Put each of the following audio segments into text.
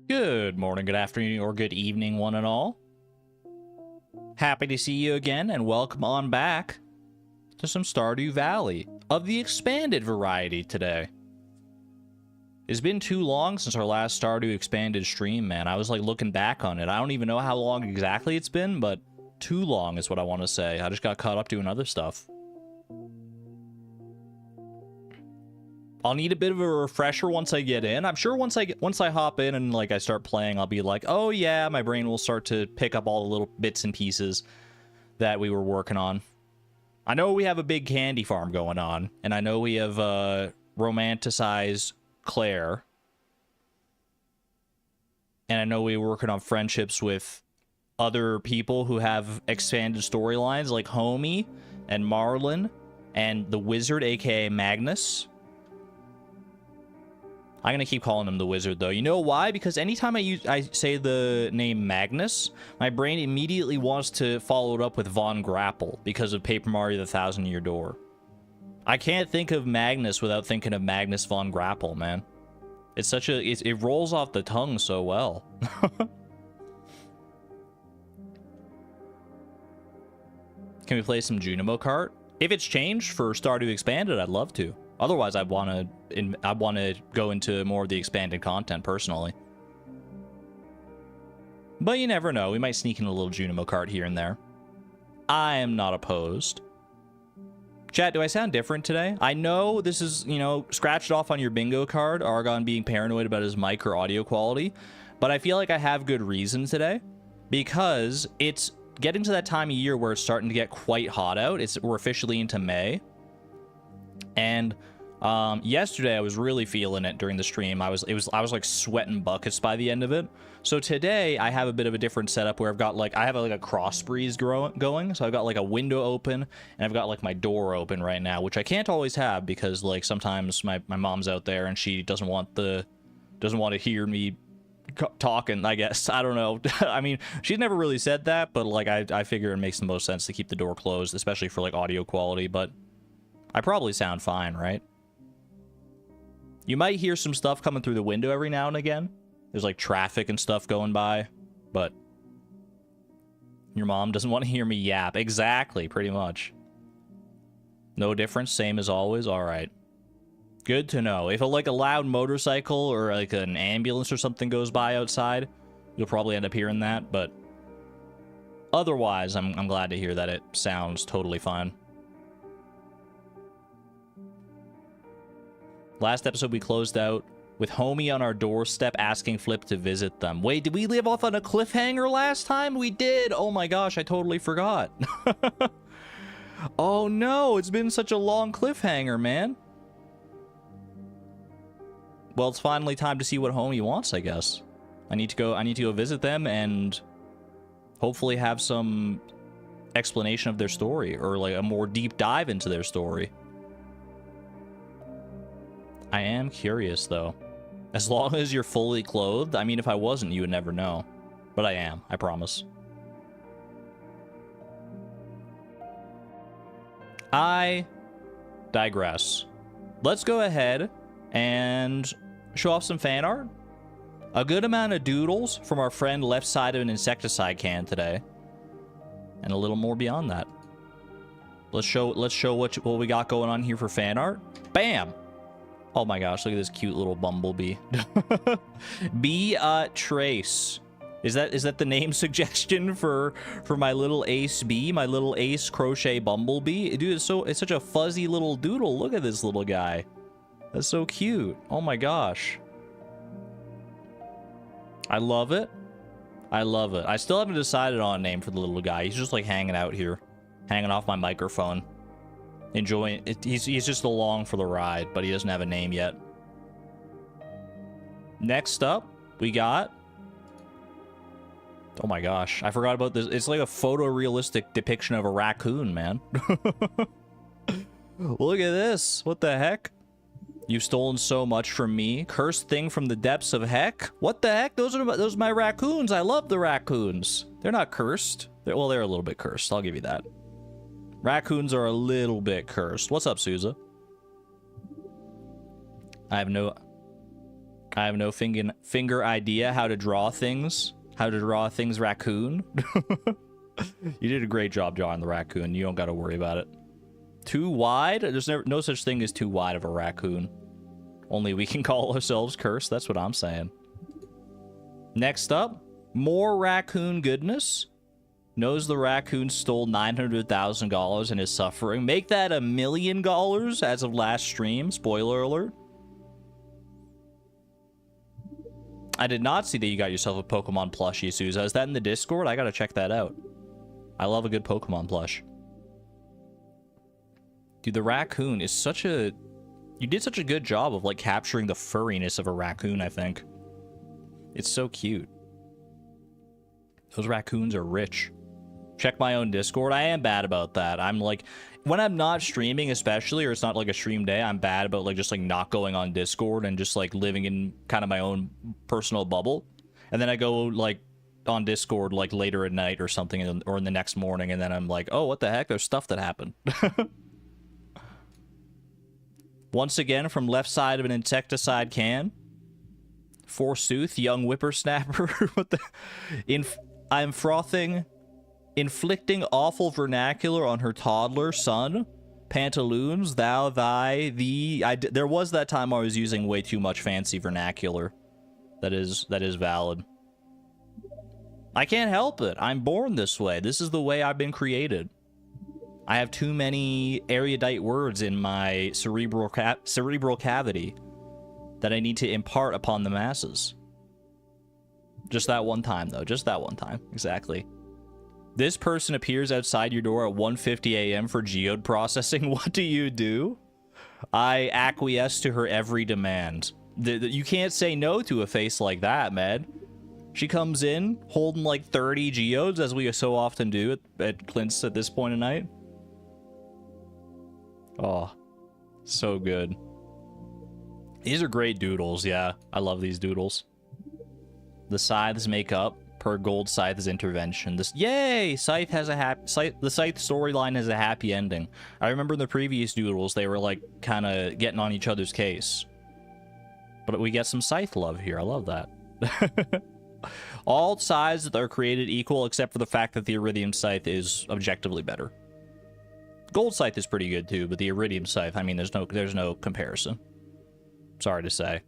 Good morning, good afternoon, or good evening, one and all. Happy to see you again, and welcome on back to some Stardew Valley of the expanded variety today. It's been too long since our last Stardew Expanded stream, man. I was like looking back on it. I don't even know how long exactly it's been, but too long is what I want to say. I just got caught up doing other stuff. I'll need a bit of a refresher once I get in. I'm sure once I hop in and like I start playing, I'll be like, oh yeah, my brain will start to pick up all the little bits and pieces that we were working on. I know we have a big candy farm going on, and I know we have romanticized Claire, and I know we were working on friendships with other people who have expanded storylines like Homie and Marlin and the Wizard, aka Magnus. I'm gonna keep calling him the Wizard, though. You know why? Because anytime I say the name Magnus, my brain immediately wants to follow it up with Von Grapple because of Paper Mario: The Thousand Year Door. I can't think of Magnus without thinking of Magnus Von Grapple, man. It's such a... It rolls off the tongue so well. Can we play some Junimo Kart? If it's changed for Stardew Expanded, I'd love to. Otherwise, I want to go into more of the expanded content personally. But you never know. We might sneak in a little Junimo Kart here and there. I am not opposed. Chat, do I sound different today? I know this is, you know, scratched off on your bingo card, Argon being paranoid about his mic or audio quality, but I feel like I have good reason today because it's getting to that time of year where it's starting to get quite hot out. We're officially into May. And yesterday I was really feeling it during the stream. I was like sweating buckets by the end of it. So today I have a bit of a different setup where I have like a cross breeze going. So I've got like a window open and I've got like my door open right now, which I can't always have because like sometimes my mom's out there and she doesn't want to hear me talking, I guess. I don't know. I mean, she's never really said that, but like I figure it makes the most sense to keep the door closed, especially for like audio quality, but I probably sound fine, right? You might hear some stuff coming through the window every now and again. There's like traffic and stuff going by, but your mom doesn't want to hear me yap. Exactly, pretty much. No difference, same as always. All right. Good to know. If a loud motorcycle or like an ambulance or something goes by outside, you'll probably end up hearing that, but otherwise, I'm glad to hear that it sounds totally fine. Last episode, we closed out with Homie on our doorstep asking Flip to visit them. Wait, did we leave off on a cliffhanger last time? We did! Oh my gosh, I totally forgot. Oh no, it's been such a long cliffhanger, man. Well, it's finally time to see what Homie wants, I guess. I need to go visit them and hopefully have some explanation of their story or like a more deep dive into their story. I am curious, though. As long as you're fully clothed. I mean, if I wasn't, you would never know. But I am, I promise. I digress. Let's go ahead and show off some fan art. A good amount of doodles from our friend left side of an insecticide can today. And a little more beyond that. Let's show what we got going on here for fan art. Bam! Oh my gosh, look at this cute little bumblebee. Trace. Is that the name suggestion for my little ace bee, my little ace crochet bumblebee? Dude, it's such a fuzzy little doodle. Look at this little guy. That's so cute. Oh my gosh. I love it. I love it. I still haven't decided on a name for the little guy. He's just like hanging out here, hanging off my microphone. Enjoying it. He's just along for the ride, but he doesn't have a name yet. Next up, we got... Oh my gosh, I forgot about this. It's like a photorealistic depiction of a raccoon, man. Look at this. What the heck? You've stolen so much from me. Cursed thing from the depths of heck? What the heck? Those are my raccoons. I love the raccoons. They're not cursed. Well, they're a little bit cursed. I'll give you that. Raccoons are a little bit cursed. What's up, Souza? I have no finger idea how to draw things. How to draw things raccoon. You did a great job drawing the raccoon. You don't got to worry about it. Too wide? There's no such thing as too wide of a raccoon. Only we can call ourselves cursed. That's what I'm saying. Next up, more raccoon goodness. Knows the raccoon stole $900,000 and is suffering. Make that $1 million as of last stream. Spoiler alert. I did not see that you got yourself a Pokemon plushie, Souza. Is that in the Discord? I gotta check that out. I love a good Pokemon plush. Dude, the raccoon is such a... You did such a good job of, like, capturing the furriness of a raccoon, I think. It's so cute. Those raccoons are rich. Check my own Discord. I am bad about that. I'm, like... When I'm not streaming, especially, or it's not, like, a stream day, I'm bad about, like, just, like, not going on Discord and just, like, living in kind of my own personal bubble. And then I go, like, on Discord, like, later at night or something, or in the next morning, and then I'm like, oh, what the heck? There's stuff that happened. Once again, from left side of an insecticide can. Forsooth, young whippersnapper. What the... I'm frothing... Inflicting awful vernacular on her toddler son. Pantaloons, thou, thy, thee. There was that time I was using way too much fancy vernacular. That is valid. I can't help it. I'm born this way. This is the way I've been created. I have too many erudite words in my cerebral cavity that I need to impart upon the masses. Just that one time, though. Just that one time. Exactly. This person appears outside your door at 1:50 a.m. for geode processing. What do you do? I acquiesce to her every demand. You can't say no to a face like that, man. She comes in holding like 30 geodes, as we so often do at Clint's at this point of night. Oh, so good. These are great doodles, yeah. I love these doodles. The scythes make up per Gold Scythe's intervention. Yay! Scythe has a the Scythe storyline has a happy ending. I remember in the previous doodles, they were like kind of getting on each other's case. But we get some Scythe love here. I love that. All scythes are created equal except for the fact that the Iridium Scythe is objectively better. Gold Scythe is pretty good too, but the Iridium Scythe, I mean, there's no comparison. Sorry to say.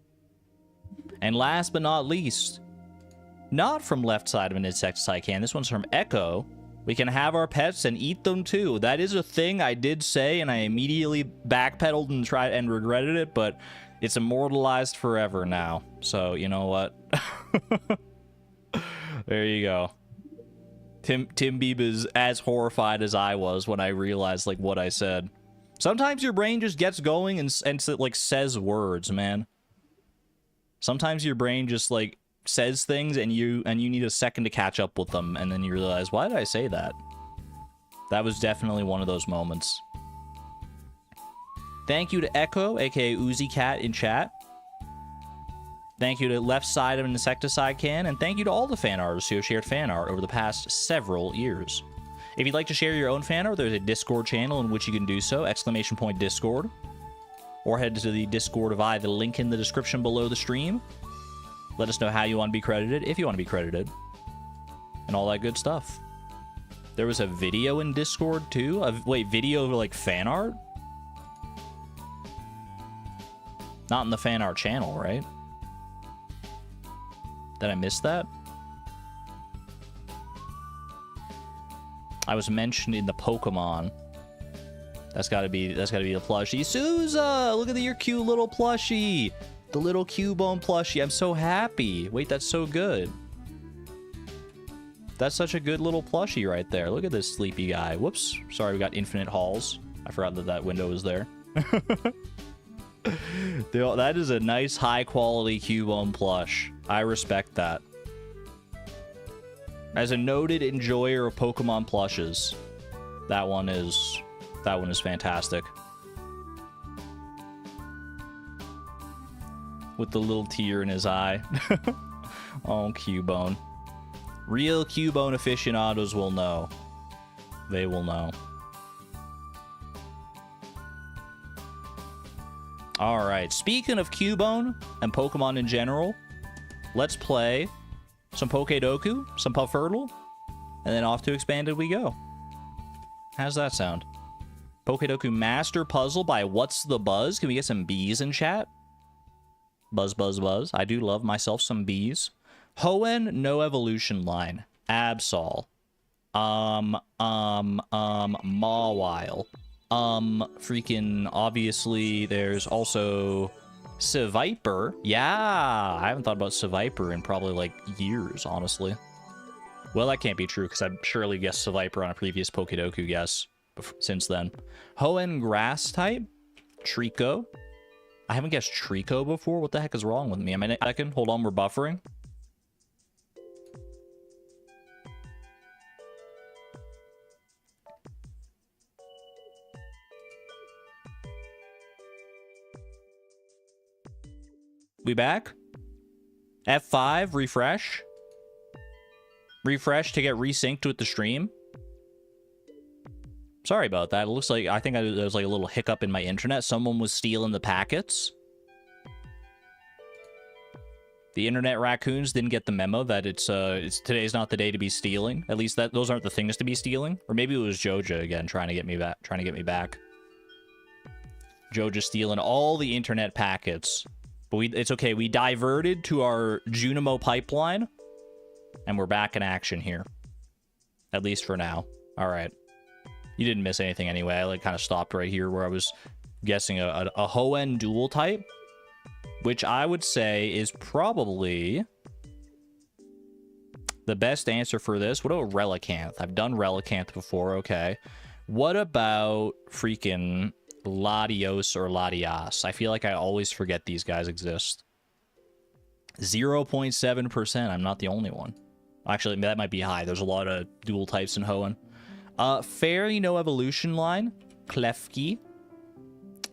And last but not least, not from left side of an insecticide can, this one's from Echo. We can have our pets and eat them too. That is a thing I did say, and I immediately backpedaled and tried and regretted it, but it's immortalized forever now. So, you know what? There you go. Tim Beeb is as horrified as I was when I realized, like, what I said. Sometimes your brain just gets going and like, says words, man. Sometimes your brain just, like, says things and you need a second to catch up with them, and then you realize, why did I say that? That was definitely one of those moments. Thank you to Echo, aka Uzi Cat in chat. Thank you to Left Side of an Insecticide Can, and thank you to all the fan artists who have shared fan art over the past several years. If you'd like to share your own fan art, there's a Discord channel in which you can do so, !Discord. Or head to the Discord via the link in the description below the stream. Let us know how you want to be credited, if you want to be credited, and all that good stuff. There was a video in Discord too? Wait, video of like fan art? Not in the fan art channel, right? Did I miss that? I was mentioned in the Pokemon. That's gotta be the plushie. Souza! Look at your cute little plushie! The little Cubone plushie. I'm so happy. Wait, that's so good. That's such a good little plushie right there. Look at this sleepy guy. Whoops. Sorry, we got infinite halls. I forgot that window was there. That is a nice, high-quality Cubone plush. I respect that. As a noted enjoyer of Pokemon plushes, that one is fantastic. with the little tear in his eye. Oh, Cubone. Real Cubone aficionados will know. They will know. Alright, speaking of Cubone and Pokemon in general, let's play some Pokedoku, some Puffurtle, and then off to Expanded we go. How's that sound? Pokedoku Master Puzzle by What's the Buzz? Can we get some bees in chat? Buzz, buzz, buzz. I do love myself some bees. Hoenn, no evolution line. Absol. Mawile. Freaking, obviously, there's also Seviper. Yeah, I haven't thought about Seviper in probably, like, years, honestly. Well, that can't be true, because I've surely guessed Seviper on a previous Pokedoku guess since then. Hoenn Grass type. Trico. I haven't guessed Trico before. What the heck is wrong with me? Am I a second? Hold on, we're buffering. We back? F5, refresh. Refresh to get resynced with the stream. Sorry about that. It looks like, I think there was like a little hiccup in my internet. Someone was stealing the packets. The internet raccoons didn't get the memo that it's today's not the day to be stealing. At least those aren't the things to be stealing. Or maybe it was Joja again trying to get me back. Joja stealing all the internet packets. But it's okay. We diverted to our Junimo pipeline, and we're back in action here. At least for now. All right. You didn't miss anything anyway. I like kind of stopped right here where I was guessing a Hoenn dual type, which I would say is probably the best answer for this. What about Relicanth? I've done Relicanth before. Okay. What about freaking Latios or Latias? I feel like I always forget these guys exist. 0.7%. I'm not the only one. Actually, that might be high. There's a lot of dual types in Hoenn. Fairy no evolution line. Klefki.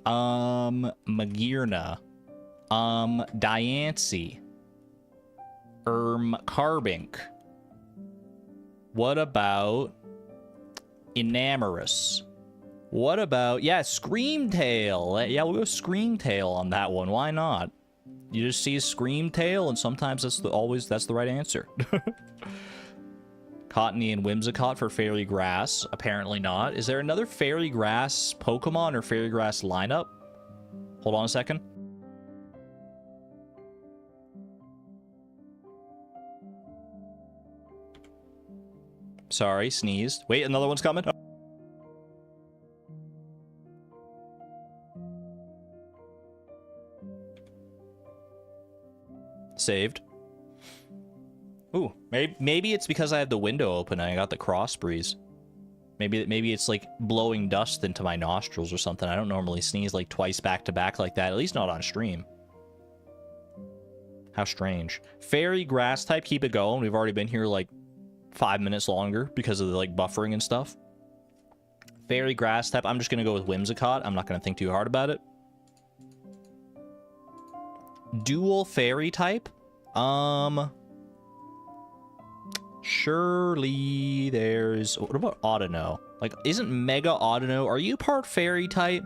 Magearna. Diancie. Carbink. What about Enamorous? What about, yeah, Screamtail. Yeah, we'll go Screamtail on that one. Why not? You just see Screamtail, and sometimes that's the right answer. Cottony and Whimsicott for Fairy Grass. Apparently not. Is there another Fairy Grass Pokemon or Fairy Grass lineup? Hold on a second. Sorry, sneezed. Wait, another one's coming. Saved. Ooh, maybe it's because I had the window open and I got the cross breeze. Maybe it's like blowing dust into my nostrils or something. I don't normally sneeze like twice back to back like that, at least not on stream. How strange. Fairy Grass type, keep it going. We've already been here like 5 minutes longer because of the like buffering and stuff. Fairy Grass type, I'm just gonna go with Whimsicott. I'm not gonna think too hard about it. Dual Fairy type? Surely there's... What about Audino? Like, isn't Mega Audino... Are you part Fairy type?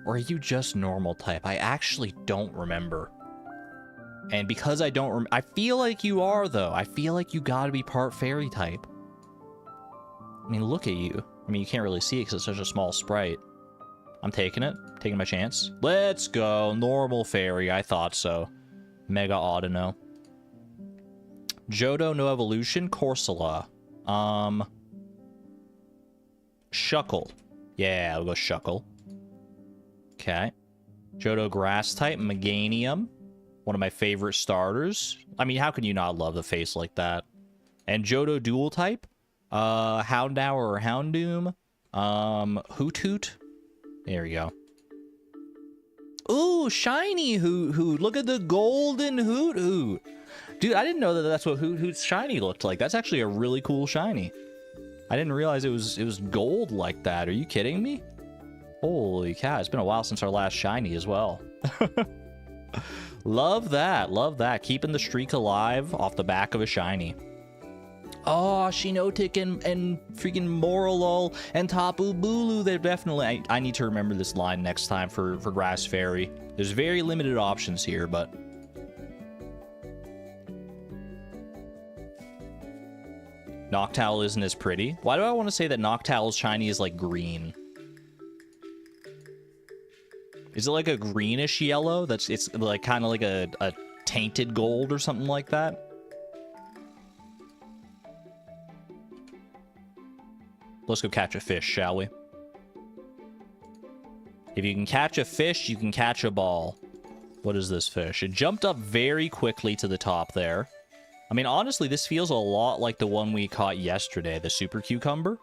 Or are you just normal type? I actually don't remember. And because I don't I feel like you are, though. I feel like you gotta be part Fairy type. I mean, look at you. I mean, you can't really see it because it's such a small sprite. I'm taking it. Taking my chance. Let's go. Normal Fairy. I thought so. Mega Audino. Johto, no evolution. Corsola. Shuckle. Yeah, we'll go Shuckle. Okay. Johto grass type. Meganium. One of my favorite starters. I mean, how can you not love the face like that? And Johto dual type. Houndour or Houndoom. Hoothoot. There we go. Ooh, shiny Hoothoot. Look at the golden Hoothoot. Dude, I didn't know that that's what Hoothoot's shiny looked like. That's actually a really cool shiny. I didn't realize it was gold like that. Are you kidding me? Holy cow, it's been a while since our last shiny as well. Love that. Love that. Keeping the streak alive off the back of a shiny. Oh, Shinotic and freaking Morolol and Tapu Bulu. They're definitely... I need to remember this line next time for Grass Fairy. There's very limited options here, but... Noctowl isn't as pretty. Why do I want to say that Noctowl's shiny is like green? Is it like a greenish yellow? It's like kind of like a tainted gold or something like that? Let's go catch a fish, shall we? If you can catch a fish, you can catch a ball. What is this fish? It jumped up very quickly to the top there. I mean, honestly, this feels a lot like the one we caught yesterday, the Super Cucumber.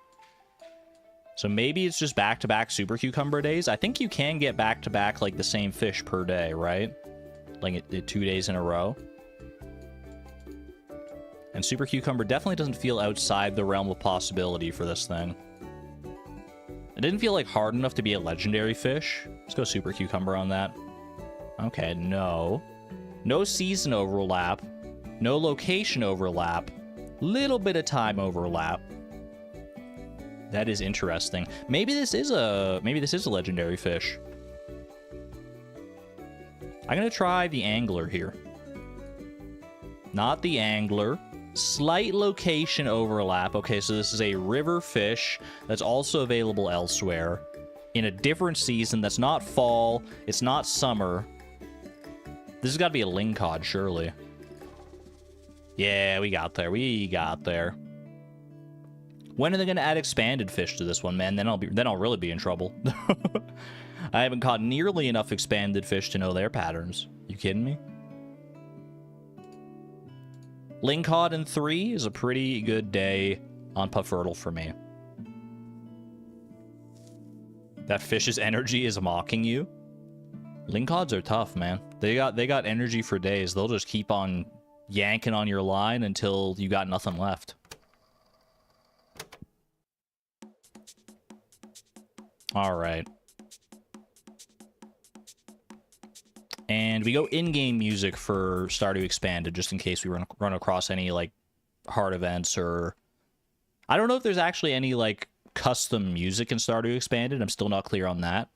So maybe it's just back-to-back Super Cucumber days. I think you can get back-to-back, like, the same fish per day, right? Like, 2 days in a row. And Super Cucumber definitely doesn't feel outside the realm of possibility for this thing. It didn't feel, like, hard enough to be a legendary fish. Let's go Super Cucumber on that. Okay, no. No season overlap. No location overlap. Little bit of time overlap. That is interesting. Maybe this is a legendary fish. I'm gonna try the angler here. Not the angler. Slight location overlap. Okay, so this is a river fish that's also available elsewhere in a different season. That's not fall. It's not summer. This has got to be a lingcod, surely. Yeah, we got there. We got there. When are they going to add expanded fish to this one, man? Then I'll really be in trouble. I haven't caught nearly enough expanded fish to know their patterns. You kidding me? Lingcod in 3 is a pretty good day on Puffertle for me. That fish's energy is mocking you. Lingcods are tough, man. They got energy for days. They'll just keep on yanking on your line until you got nothing left. All right. And we go in-game music for Stardew Expanded, just in case we run across any, like, hard events or... I don't know if there's actually any, like, custom music in Stardew Expanded. I'm still not clear on that.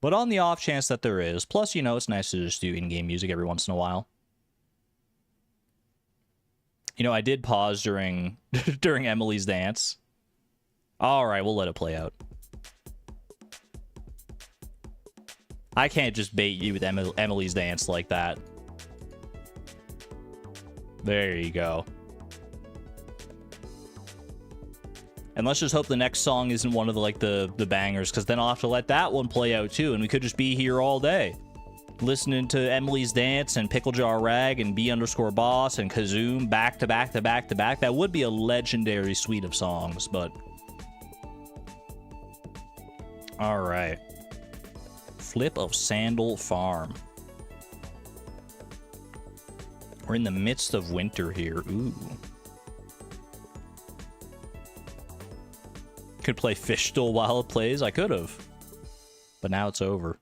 But on the off chance that there is, plus, you know, it's nice to just do in-game music every once in a while. You know, I did pause during during Emily's dance. All right, we'll let it play out. I can't just bait you with Emily's dance like that. There you go. And let's just hope the next song isn't one of the bangers, because then I'll have to let that one play out too, and we could just be here all day. Listening to Emily's Dance and Pickle Jar Rag and B_Boss and Kazoom back to back to back to back. That would be a legendary suite of songs, but... Alright. Flip of Sandal Farm. We're in the midst of winter here. Ooh. Could play Fish Stool while it plays. I could have. But now it's over.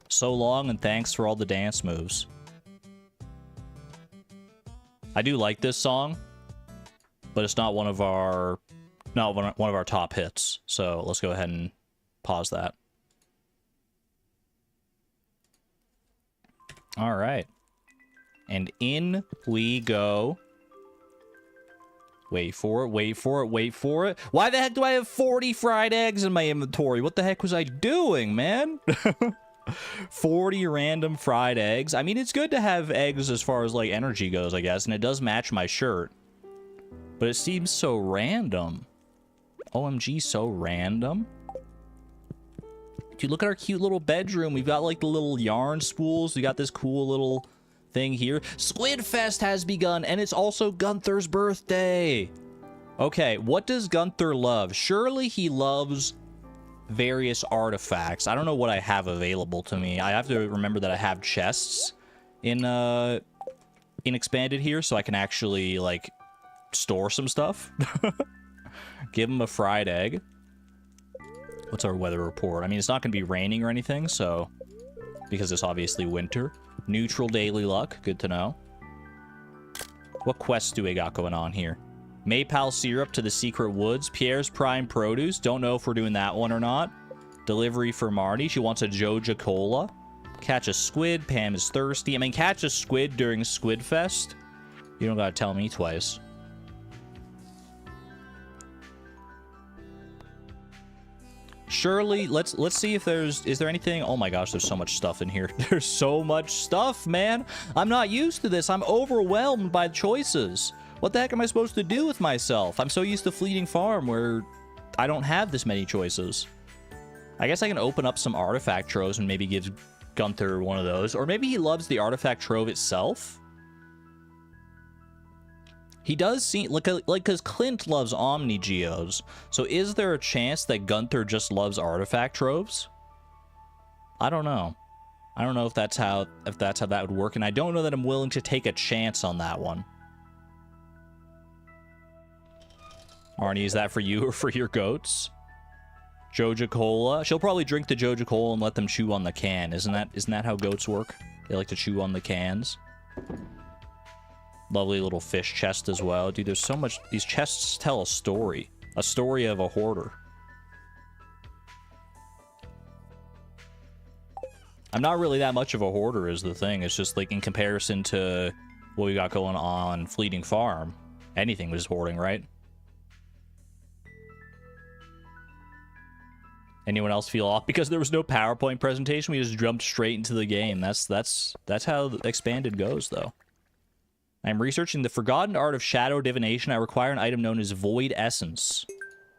So long, and thanks for all the dance moves. I do like this song, but it's not one of our top hits. So let's go ahead and pause that. All right. And in we go. Wait for it, wait for it, wait for it. Why the heck do I have 40 fried eggs in my inventory? What the heck was I doing, man? 40 random fried eggs. I mean, it's good to have eggs as far as, like, energy goes, I guess, and it does match my shirt. But it seems so random. OMG, so random. Dude, look at our cute little bedroom. We've got, like, the little yarn spools. We got this cool little thing here. Squid Fest has begun, and it's also Gunther's birthday. Okay, what does Gunther love? Surely he loves various artifacts. I don't know what I have available to me. I have to remember that I have chests in Expanded here, so I can actually, like, store some stuff. Give him a fried egg. What's our weather report? I mean, it's not going to be raining or anything, so because it's obviously winter. Neutral daily luck. Good to know. What quests do we got going on here? Maypal syrup to the secret woods. Pierre's prime produce. Don't know if we're doing that one or not. Delivery for Marty. She wants a Joja Cola. Catch a squid. Pam is thirsty. I mean, catch a squid during Squid Fest. You don't gotta tell me twice. Surely, let's see if is there anything. Oh my gosh, there's so much stuff in here. There's so much stuff, man. I'm not used to this. I'm overwhelmed by choices. What the heck am I supposed to do with myself? I'm so used to Fleeting Farm where I don't have this many choices. I guess I can open up some artifact troves and maybe give Gunther one of those. Or maybe he loves the artifact trove itself. He does seem like because Clint loves Omni Geos. So is there a chance that Gunther just loves artifact troves? I don't know. I don't know if that's how that would work, and I don't know that I'm willing to take a chance on that one. Arnie, is that for you or for your goats? Joja Cola. She'll probably drink the Joja Cola and let them chew on the can. Isn't that how goats work? They like to chew on the cans. Lovely little fish chest as well. Dude, there's so much. These chests tell a story. A story of a hoarder. I'm not really that much of a hoarder is the thing. It's just like in comparison to what we got going on Fleeting Farm. Anything was hoarding, right? Anyone else feel off? Because there was no PowerPoint presentation, we just jumped straight into the game. That's how Expanded goes, though. I'm researching the forgotten art of shadow divination. I require an item known as Void Essence.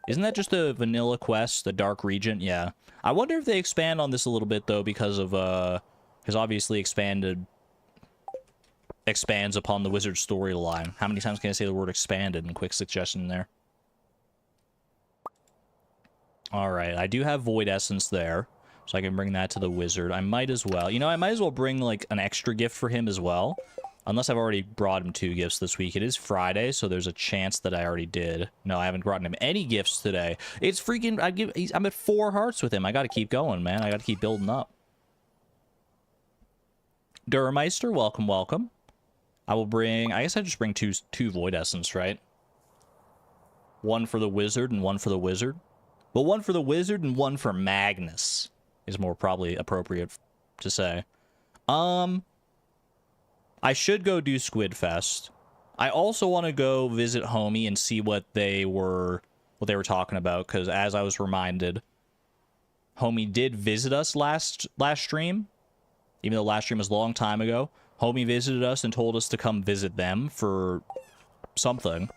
Isn't that just a vanilla quest, the Dark Regent? Yeah. I wonder if they expand on this a little bit, though, because obviously Expanded expands upon the wizard storyline. How many times can I say the word expanded? And quick suggestion there. Alright, I do have Void Essence there, so I can bring that to the wizard. I might as well. You know, I might as well bring, like, an extra gift for him as well. Unless I've already brought him 2 gifts this week. It is Friday, so there's a chance that I already did. No, I haven't brought him any gifts today. It's freaking... I'm at 4 hearts with him. I gotta keep going, man. I gotta keep building up. Durmeister, welcome, welcome. I will bring... I guess I just bring two Void Essence, right? One for the wizard and one for the wizard. But one for the wizard and one for Magnus is more probably appropriate to say. I should go do Squid Fest. I also want to go visit Homie and see what they were talking about, because as I was reminded, Homie did visit us last stream. Even though last stream was a long time ago, Homie visited us and told us to come visit them for something.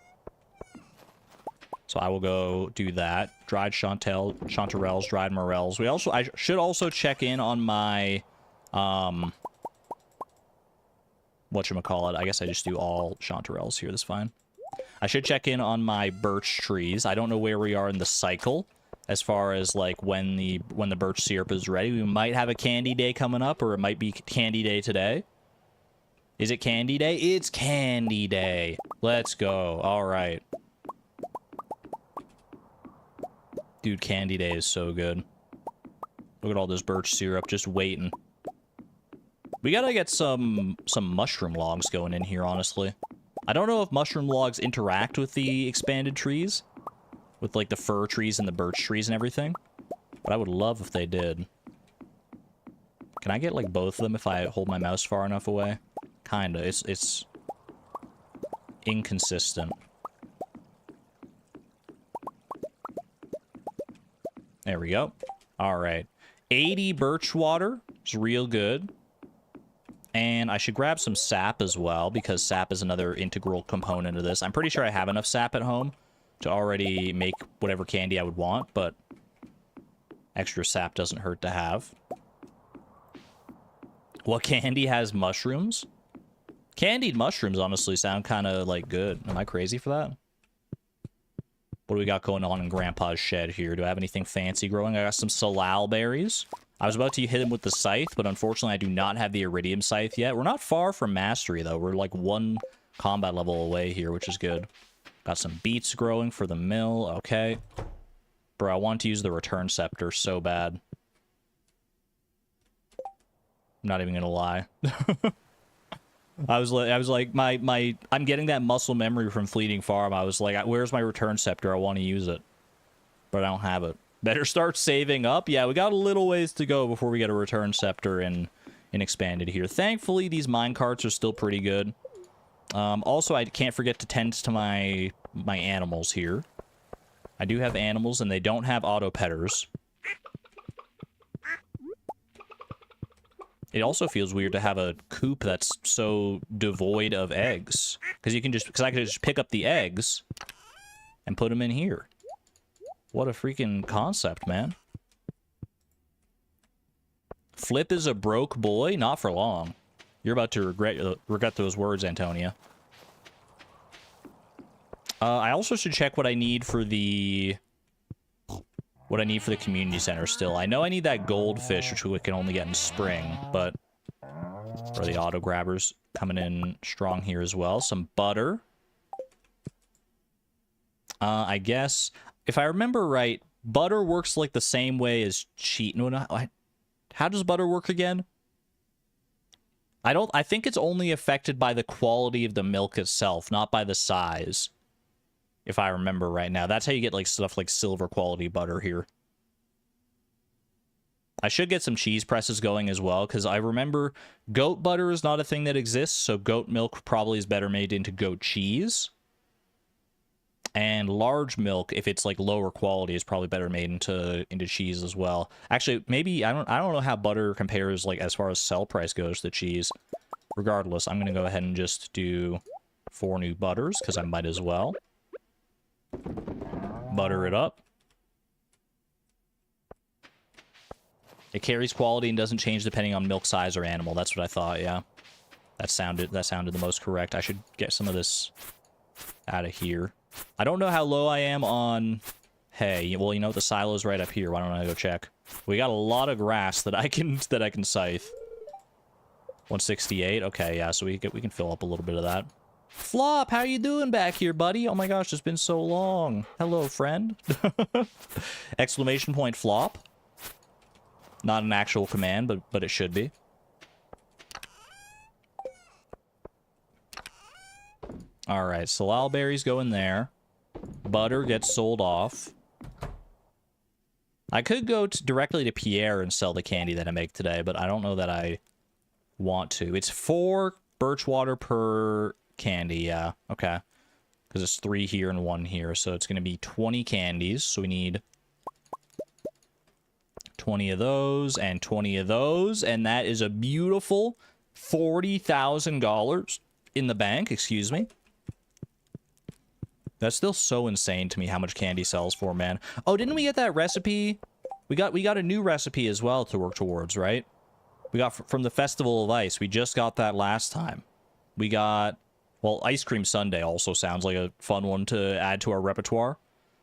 So I will go do that. Dried chanterelles, dried morels. I should also check in on my whatchamacallit. I guess I just do all chanterelles here. That's fine. I should check in on my birch trees. I don't know where we are in the cycle as far as like when the birch syrup is ready. We might have a candy day coming up, or it might be candy day today. Is it candy day? It's candy day. Let's go. All right. Dude, candy day is so good. Look at all this birch syrup just waiting. We gotta get some mushroom logs going in here, honestly. I don't know if mushroom logs interact with the expanded trees. With, like, the fir trees and the birch trees and everything. But I would love if they did. Can I get, like, both of them if I hold my mouse far enough away? Kinda. It's inconsistent. There we go. Alright. 80 birch water is real good. And I should grab some sap as well, because sap is another integral component of this. I'm pretty sure I have enough sap at home to already make whatever candy I would want, but extra sap doesn't hurt to have. What candy has mushrooms? Candied mushrooms honestly sound kind of, like, good. Am I crazy for that? What do we got going on in Grandpa's shed here? Do I have anything fancy growing? I got some salal berries. I was about to hit him with the scythe, but unfortunately I do not have the iridium scythe yet. We're not far from mastery, though. We're like 1 combat level away here, which is good. Got some beets growing for the mill. Okay. Bro, I want to use the return scepter so bad. I'm not even gonna lie. I was like, I'm getting that muscle memory from Fleeting Farm. I was like, where's my return scepter? I want to use it, but I don't have it. Better start saving up. Yeah, we got a little ways to go before we get a return scepter in Expanded here. Thankfully, these mine carts are still pretty good. Also, I can't forget to tend to my animals here. I do have animals, and they don't have auto petters. It also feels weird to have a coop that's so devoid of eggs, because I can just pick up the eggs and put them in here. What a freaking concept, man. Flip is a broke boy? Not for long. You're about to regret those words, Antonia. I also should check what I need for the community center still. I know I need that goldfish, which we can only get in spring, but for the auto grabbers coming in strong here as well. Some butter. I guess if I remember right, butter works like the same way as cheese. No, how does butter work again? I think it's only affected by the quality of the milk itself, not by the size. If I remember right now. That's how you get like stuff like silver quality butter here. I should get some cheese presses going as well, because I remember goat butter is not a thing that exists, so goat milk probably is better made into goat cheese. And large milk, if it's like lower quality, is probably better made into cheese as well. Actually, maybe I don't know how butter compares like as far as sell price goes to cheese. Regardless, I'm gonna go ahead and just do 4 new butters, because I might as well. Butter it up. It carries quality and doesn't change depending on milk size or animal. That's what I thought, yeah. That sounded the most correct. I should get some of this out of here. I don't know how low I am on hay. Well, you know, the silo's right up here. Why don't I go check? We got a lot of grass that I can scythe. 168. Okay, yeah, so we can fill up a little bit of that. Flop, how you doing back here, buddy? Oh my gosh, it's been so long. Hello, friend. Exclamation point flop. Not an actual command, but it should be. Alright, salal berries go in there. Butter gets sold off. I could go directly to Pierre and sell the candy that I make today, but I don't know that I want to. It's 4 birch water per candy, yeah. Okay. Because it's 3 here and 1 here, so it's going to be 20 candies. So we need 20 of those and 20 of those, and that is a beautiful $40,000 in the bank, excuse me. That's still so insane to me how much candy sells for, man. Oh, didn't we get that recipe? We got a new recipe as well to work towards, right? We got from the Festival of Ice. We just got that last time. We got, well, Ice Cream Sundae also sounds like a fun one to add to our repertoire.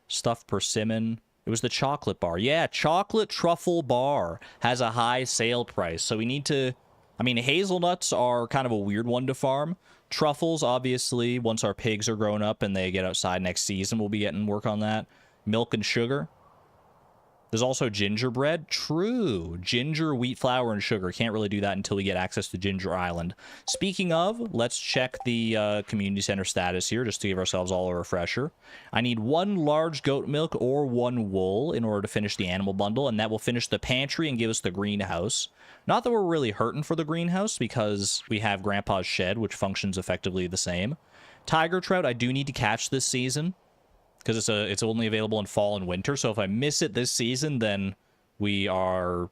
Stuffed persimmon. It was the chocolate bar. Yeah, chocolate truffle bar has a high sale price. So we need to, I mean, hazelnuts are kind of a weird one to farm. Truffles, obviously, once our pigs are grown up and they get outside next season, we'll be getting work on that. Milk and sugar. There's also gingerbread. True. Ginger, wheat flour, and sugar. Can't really do that until we get access to Ginger Island. Speaking of, let's check the community center status here just to give ourselves all a refresher. I need 1 large goat milk or 1 wool in order to finish the animal bundle, and that will finish the pantry and give us the greenhouse. Not that we're really hurting for the greenhouse because we have Grandpa's shed, which functions effectively the same. Tiger trout, I do need to catch this season, because it's only available in fall and winter, so if I miss it this season, then we are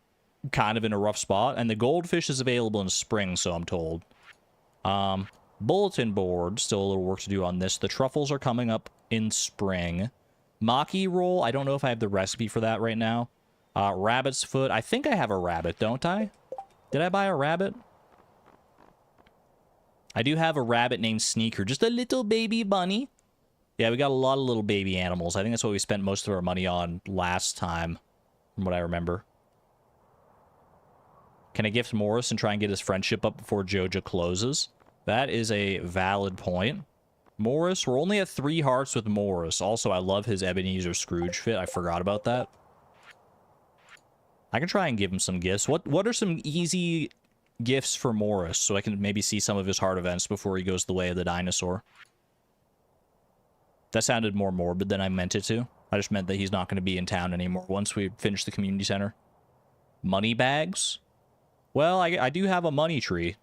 kind of in a rough spot. And the goldfish is available in spring, so I'm told. Bulletin board, still a little work to do on this. The truffles are coming up in spring. Maki roll, I don't know if I have the recipe for that right now. Rabbit's foot, I think I have a rabbit, don't I? Did I buy a rabbit? I do have a rabbit named Sneaker, just a little baby bunny. Yeah, we got a lot of little baby animals. I think that's what we spent most of our money on last time, from what I remember. Can I gift Morris and try and get his friendship up before Joja closes? That is a valid point. Morris, we're only at 3 hearts with Morris. Also, I love his Ebenezer Scrooge fit. I forgot about that. I can try and give him some gifts. What are some easy gifts for Morris so I can maybe see some of his hard events before he goes the way of the dinosaur. That sounded more morbid than I meant it to. I just meant that he's not going to be in town anymore once we finish the community center. Money bags? Well, I do have a money tree.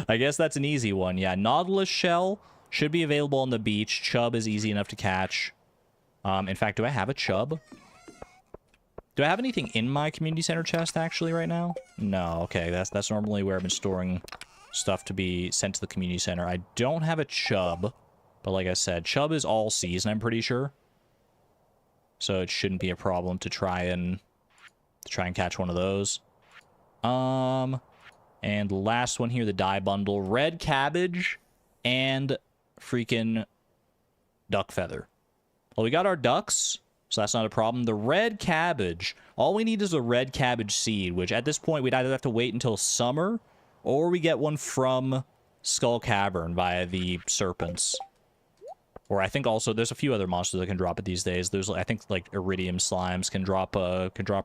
I guess that's an easy one. Yeah, Nautilus shell should be available on the beach. Chub is easy enough to catch. In fact, do I have a chub? Do I have anything in my community center chest actually right now? No, okay, that's normally where I've been storing stuff to be sent to the community center. I don't have a chub, but like I said, chub is all season, I'm pretty sure. So it shouldn't be a problem to try and catch one of those. And the last one here, the dye bundle, red cabbage and freaking duck feather. Well, we got our ducks, so that's not a problem. The red cabbage, all we need is a red cabbage seed, which at this point we'd either have to wait until summer or we get one from Skull Cavern via the serpents. Or I think also there's a few other monsters that can drop it these days. There's, I think, like iridium slimes can drop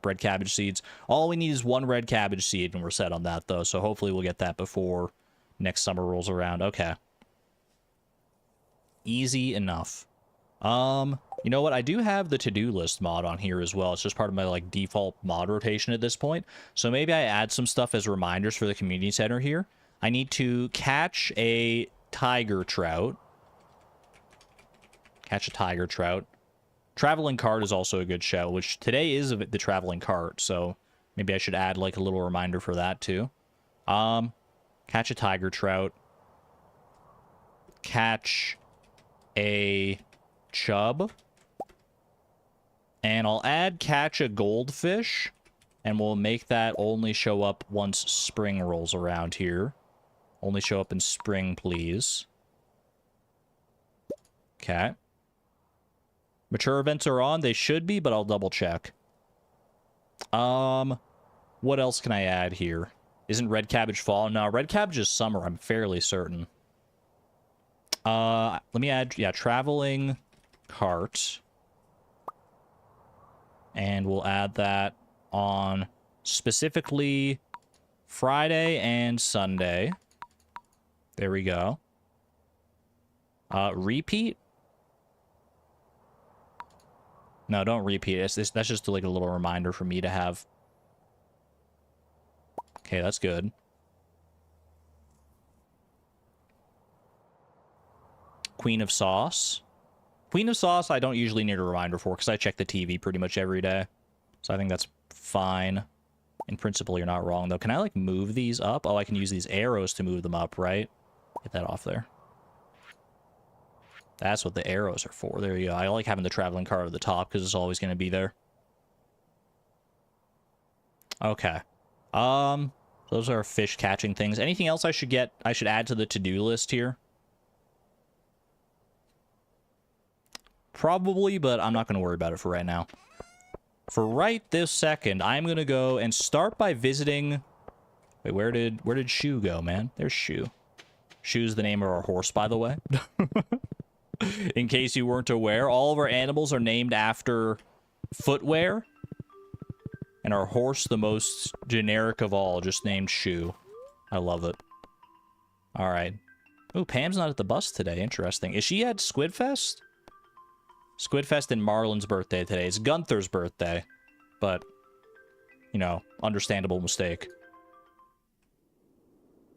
red cabbage seeds. All we need is one red cabbage seed, and we're set on that though. So hopefully we'll get that before next summer rolls around. Okay. Easy enough. You know what? I do have the to-do list mod on here as well. It's just part of my like default mod rotation at this point. So maybe I add some stuff as reminders for the community center here. I need to catch a tiger trout. Catch a tiger trout. Traveling cart is also a good show, which today is the traveling cart, so maybe I should add like a little reminder for that too. Catch a tiger trout. Catch a chub. And I'll add catch a goldfish, and we'll make that only show up once spring rolls around here. Only show up in spring, please. Okay. Mature events are on. They should be, but I'll double check. What else can I add here? Isn't red cabbage fall? No, red cabbage is summer, I'm fairly certain. Let me add, yeah, traveling cart. And we'll add that on specifically Friday and Sunday. There we go. Repeat? No, don't repeat it. That's just like a little reminder for me to have. Okay, that's good. Queen of Sauce. Queen of Sauce, I don't usually need a reminder for because I check the TV pretty much every day. So I think that's fine. In principle, you're not wrong, though. Can I, like, move these up? Oh, I can use these arrows to move them up, right? Get that off there. That's what the arrows are for. There you go. I like having the traveling cart at the top because it's always going to be there. Okay. Those are fish catching things. Anything else I should add to the to-do list here? Probably, but I'm not going to worry about it for right now. For right this second, I'm going to go and start by visiting... Wait, where did Shoe go, man? There's Shoe. Shoe's the name of our horse, by the way. In case you weren't aware, all of our animals are named after footwear. And our horse, the most generic of all, just named Shoe. I love it. Alright. Oh, Pam's not at the bus today. Interesting. Is she at Squidfest? Squidfest and Marlon's birthday today. It's Gunther's birthday. But, you know, understandable mistake.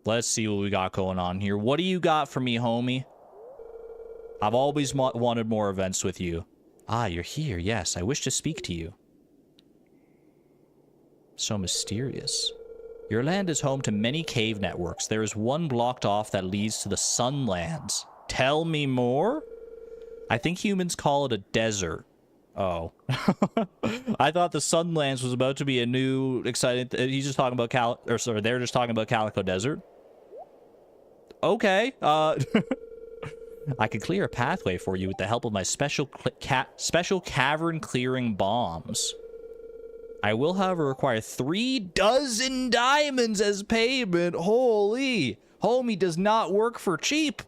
Let's see what we got going on here. What do you got for me, homie? I've always wanted more events with you. Ah, you're here. Yes, I wish to speak to you. So mysterious. Your land is home to many cave networks. There is one blocked off that leads to the Sunlands. Tell me more? I think humans call it a desert. Oh. I thought the Sunlands was about to be a new exciting... He's just talking about they're just talking about Calico Desert. Okay. I could clear a pathway for you with the help of my special cavern clearing bombs. I will, however, require 36 diamonds as payment. Holy. Homie does not work for cheap.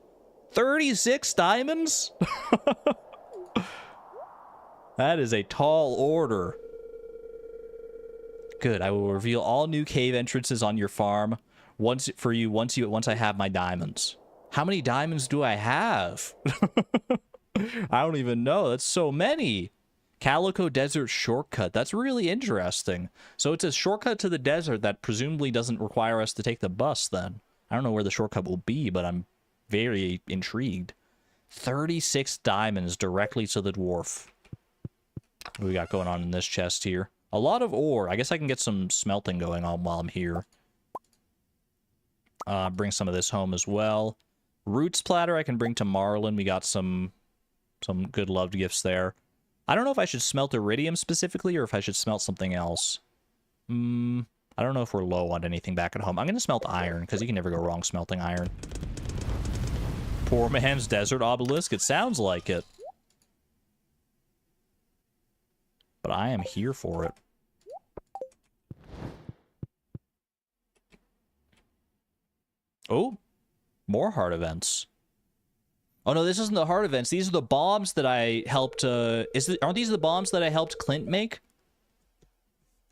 36 diamonds? That is a tall order. Good. I will reveal all new cave entrances on your farm once I have my diamonds. How many diamonds do I have? I don't even know. That's so many. Calico Desert shortcut. That's really interesting. So it's a shortcut to the desert that presumably doesn't require us to take the bus then. I don't know where the shortcut will be, but I'm very intrigued. 36 diamonds directly to the dwarf. What do we got going on in this chest here? A lot of ore. I guess I can get some smelting going on while I'm here. Bring some of this home as well. Roots platter I can bring to Marlin. We got some good loved gifts there. I don't know if I should smelt iridium specifically or if I should smelt something else. I don't know if we're low on anything back at home. I'm going to smelt iron because you can never go wrong smelting iron. Poor man's desert obelisk. It sounds like it. But I am here for it. Oh, more heart events. Oh no, this isn't the heart events. These are the bombs that I helped, aren't these the bombs that I helped Clint make?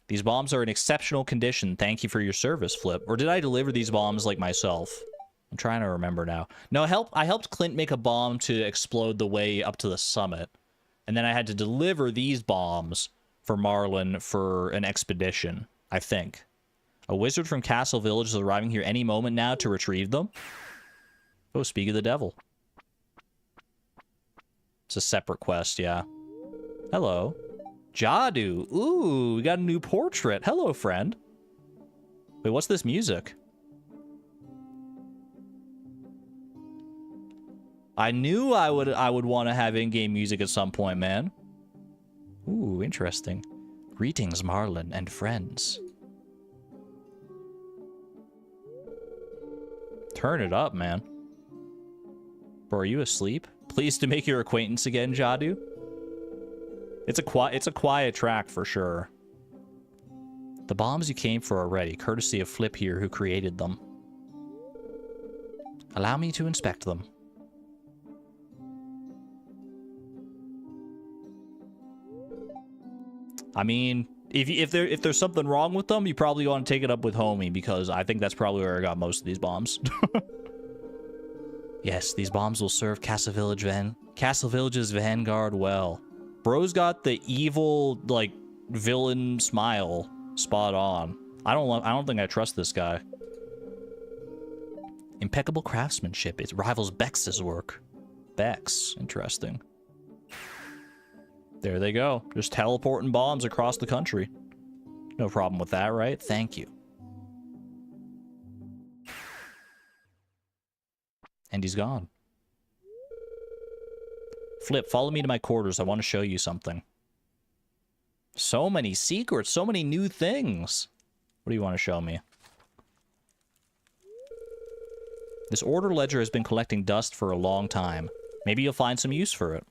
These bombs are in exceptional condition. Thank you for your service, Flip. Or did I deliver these bombs like myself? I'm trying to remember now. No, I helped Clint make a bomb to explode the way up to the summit. And then I had to deliver these bombs for Marlin for an expedition, I think. A wizard from Castle Village is arriving here any moment now to retrieve them. Oh, speak of the devil. It's a separate quest, yeah. Hello. Jadu. Ooh, we got a new portrait. Hello, friend. Wait, what's this music? I knew I would want to have in-game music at some point, man. Ooh, interesting. Greetings, Marlin and friends. Turn it up, man. Bro, are you asleep? Pleased to make your acquaintance again, Jadu. It's a quiet track for sure. The bombs you came for are ready, courtesy of Flip here who created them. Allow me to inspect them. I mean, if there's something wrong with them, you probably want to take it up with Homie, because I think that's probably where I got most of these bombs. Yes, these bombs will serve Castle Village's vanguard well. Bro's got the evil, like, villain smile spot on. I don't think I trust this guy. Impeccable craftsmanship. It rivals Bex's work. Bex, interesting. There they go. Just teleporting bombs across the country. No problem with that, right? Thank you. And he's gone. Flip, follow me to my quarters. I want to show you something. So many secrets, so many new things. What do you want to show me? This order ledger has been collecting dust for a long time. Maybe you'll find some use for it.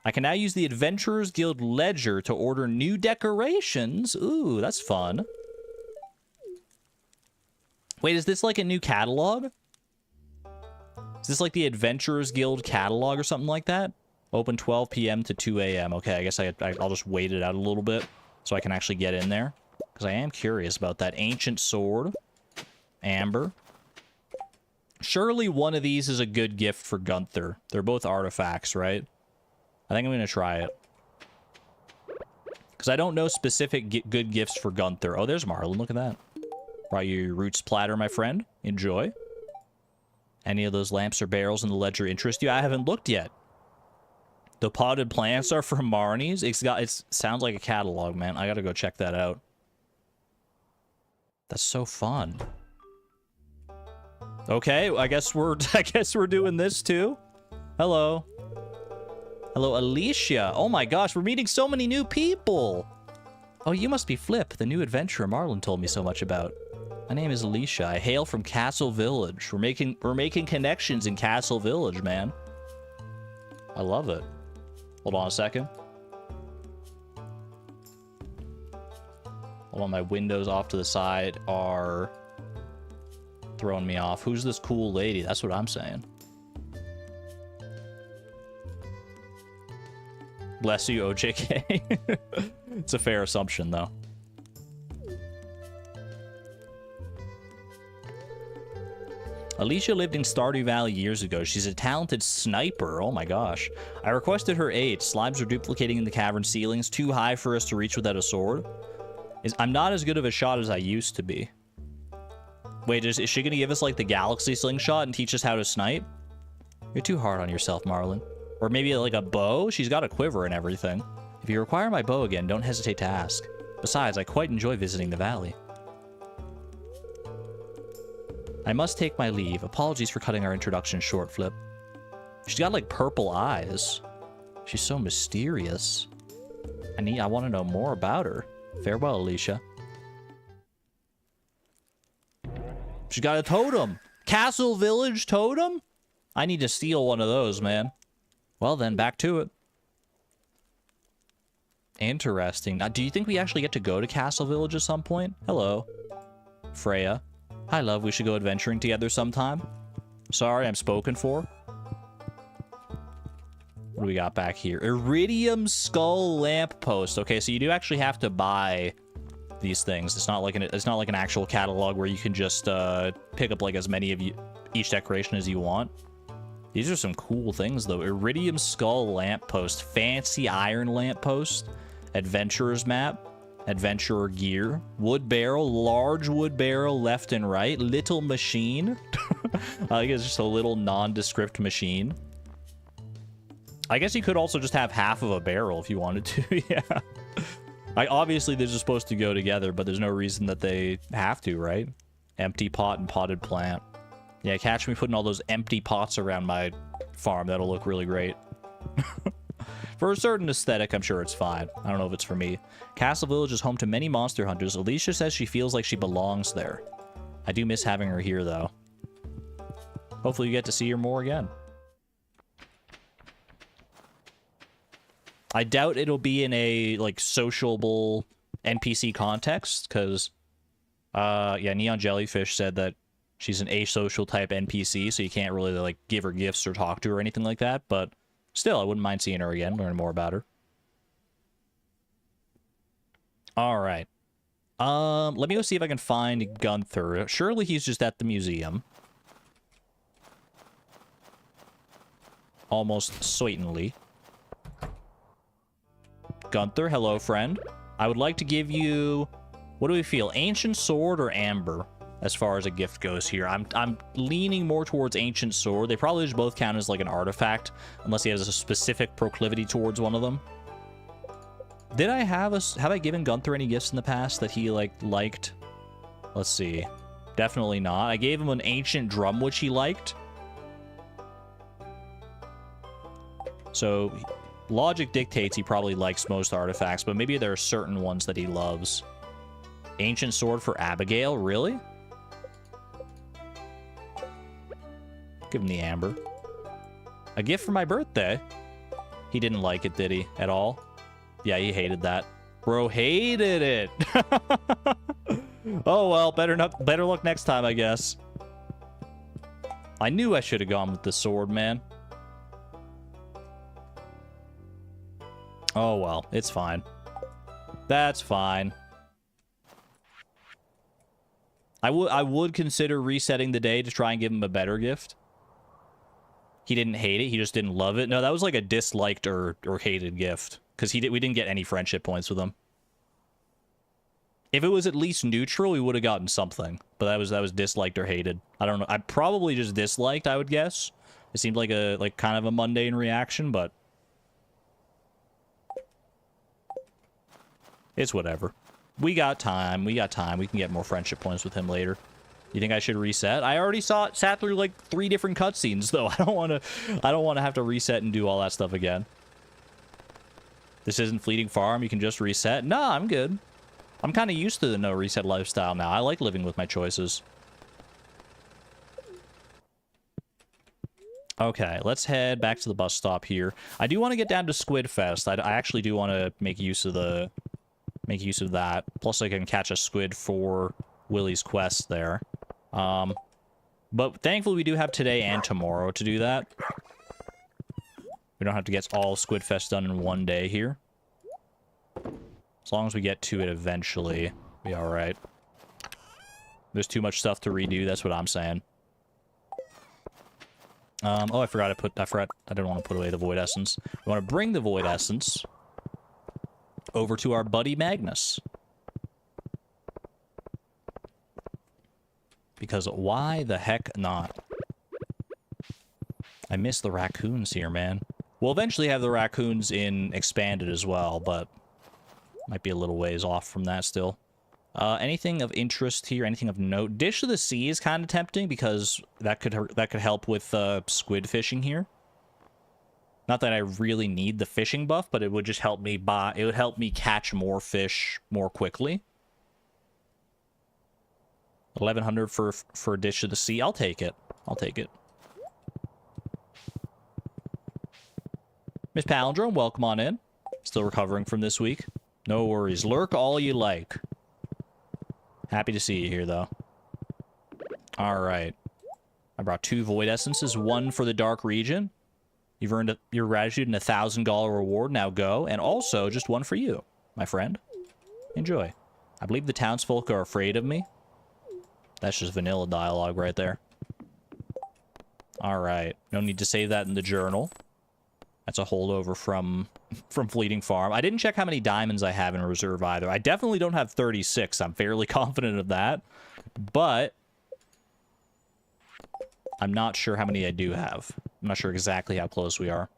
I can now use the Adventurers Guild ledger to order new decorations. Ooh, that's fun. Wait, is this like a new catalog? Is this like the Adventurers Guild catalog or something like that? Open 12 p.m. to 2 a.m. Okay, I guess I'll just wait it out a little bit so I can actually get in there. Because I am curious about that. Ancient Sword. Amber. Surely one of these is a good gift for Gunther. They're both artifacts, right? I think I'm going to try it. Because I don't know specific good gifts for Gunther. Oh, there's Marlin. Look at that. Brought you your roots platter, my friend. Enjoy. Any of those lamps or barrels in the ledger interest you? I haven't looked yet. The potted plants are from Marnie's. It sounds like a catalog, man. I gotta go check that out. That's so fun. Okay, I guess we're doing this too. Hello. Hello, Alicia. Oh my gosh, we're meeting so many new people. Oh, you must be Flip, the new adventurer Marlin told me so much about. My name is Alicia. I hail from Castle Village. We're making connections in Castle Village, man. I love it. Hold on a second. Hold on, my windows off to the side are throwing me off. Who's this cool lady? That's what I'm saying. Bless you, OJK. It's a fair assumption, though. Alicia lived in Stardew Valley years ago. She's a talented sniper. Oh my gosh. I requested her aid. Slimes are duplicating in the cavern ceilings, too high for us to reach without a sword. I'm not as good of a shot as I used to be. Wait, is she going to give us, like, the galaxy slingshot and teach us how to snipe? You're too hard on yourself, Marlon. Or maybe, like, a bow? She's got a quiver and everything. If you require my bow again, don't hesitate to ask. Besides, I quite enjoy visiting the valley. I must take my leave. Apologies for cutting our introduction short, Flip. She's got, like, purple eyes. She's so mysterious. I want to know more about her. Farewell, Alicia. She's got a totem. Castle Village totem? I need to steal one of those, man. Well, then, back to it. Interesting. Now, do you think we actually get to go to Castle Village at some point? Hello. Freya. Hi, love. We should go adventuring together sometime. Sorry, I'm spoken for. What do we got back here? Iridium Skull Lamppost. Okay, so you do actually have to buy these things. It's not like an actual catalog where you can just pick up like as many of each decoration as you want. These are some cool things though. Iridium Skull Lamppost, fancy iron lamppost, adventurer's map, adventurer gear, wood barrel, large wood barrel left and right, little machine. I think it's just a little nondescript machine. I guess you could also just have half of a barrel if you wanted to. Yeah. Obviously, they're just supposed to go together, but there's no reason that they have to, right? Empty pot and potted plant. Yeah, catch me putting all those empty pots around my farm. That'll look really great. For a certain aesthetic, I'm sure it's fine. I don't know if it's for me. Castle Village is home to many monster hunters. Alicia says she feels like she belongs there. I do miss having her here, though. Hopefully you get to see her more again. I doubt it'll be in a, like, sociable NPC context, because, yeah, Neon Jellyfish said that she's an asocial type NPC, so you can't really, like, give her gifts or talk to her or anything like that, but still, I wouldn't mind seeing her again, learn more about her. Alright. Let me go see if I can find Gunther. Surely he's just at the museum. Almost certainly. Gunther, hello, friend. I would like to give you... What do we feel? Ancient Sword or Amber? As far as a gift goes here. I'm leaning more towards Ancient Sword. They probably just both count as like an artifact. Unless he has a specific proclivity towards one of them. Did I have I given Gunther any gifts in the past that he liked? Let's see. Definitely not. I gave him an Ancient Drum, which he liked. So... Logic dictates he probably likes most artifacts, but maybe there are certain ones that he loves. Ancient Sword for Abigail? Really? Give him the amber. A gift for my birthday? He didn't like it, did he? At all? Yeah, he hated that. Bro hated it! Oh well, better luck next time, I guess. I knew I should have gone with the sword, man. Oh, well, it's fine. That's fine. I would consider resetting the day to try and give him a better gift. He didn't hate it, he just didn't love it. No, that was like a disliked or hated gift. Because we didn't get any friendship points with him. If it was at least neutral, we would have gotten something. But that was disliked or hated. I don't know. I probably just disliked, I would guess. It seemed like kind of a mundane reaction, but... It's whatever. We got time. We can get more friendship points with him later. You think I should reset? I already sat through like 3 different cutscenes, though. I don't want to have to reset and do all that stuff again. This isn't Fleeting Farm. You can just reset. Nah, I'm good. I'm kind of used to the no reset lifestyle now. I like living with my choices. Okay, let's head back to the bus stop here. I do want to get down to Squid Fest. I actually do want to make use of that. Plus, I can catch a squid for Willie's quest there. But thankfully, we do have today and tomorrow to do that. We don't have to get all Squid Fest done in one day here. As long as we get to it eventually, we'll be alright. There's too much stuff to redo, that's what I'm saying. Oh, I forgot I didn't want to put away the Void Essence. We want to bring the Void Essence over to our buddy Magnus. Because why the heck not? I miss the raccoons here, man. We'll eventually have the raccoons in Expanded as well, but might be a little ways off from that still. Anything of interest here? Anything of note? Dish of the Sea is kind of tempting because that could help with squid fishing here. Not that I really need the fishing buff, but it would just help me it would help me catch more fish more quickly. 1100 for a Dish of the Sea. I'll take it. I'll take it. Miss Palindrome, welcome on in. Still recovering from this week. No worries. Lurk all you like. Happy to see you here, though. All right. I brought 2 Void Essences, 1 for the Dark Region. You've earned your gratitude and a $1,000 reward. Now go. And also, just 1 for you, my friend. Enjoy. I believe the townsfolk are afraid of me. That's just vanilla dialogue right there. All right. No need to save that in the journal. That's a holdover from Fleeting Farm. I didn't check how many diamonds I have in reserve either. I definitely don't have 36. I'm fairly confident of that. But I'm not sure how many I do have. I'm not sure exactly how close we are.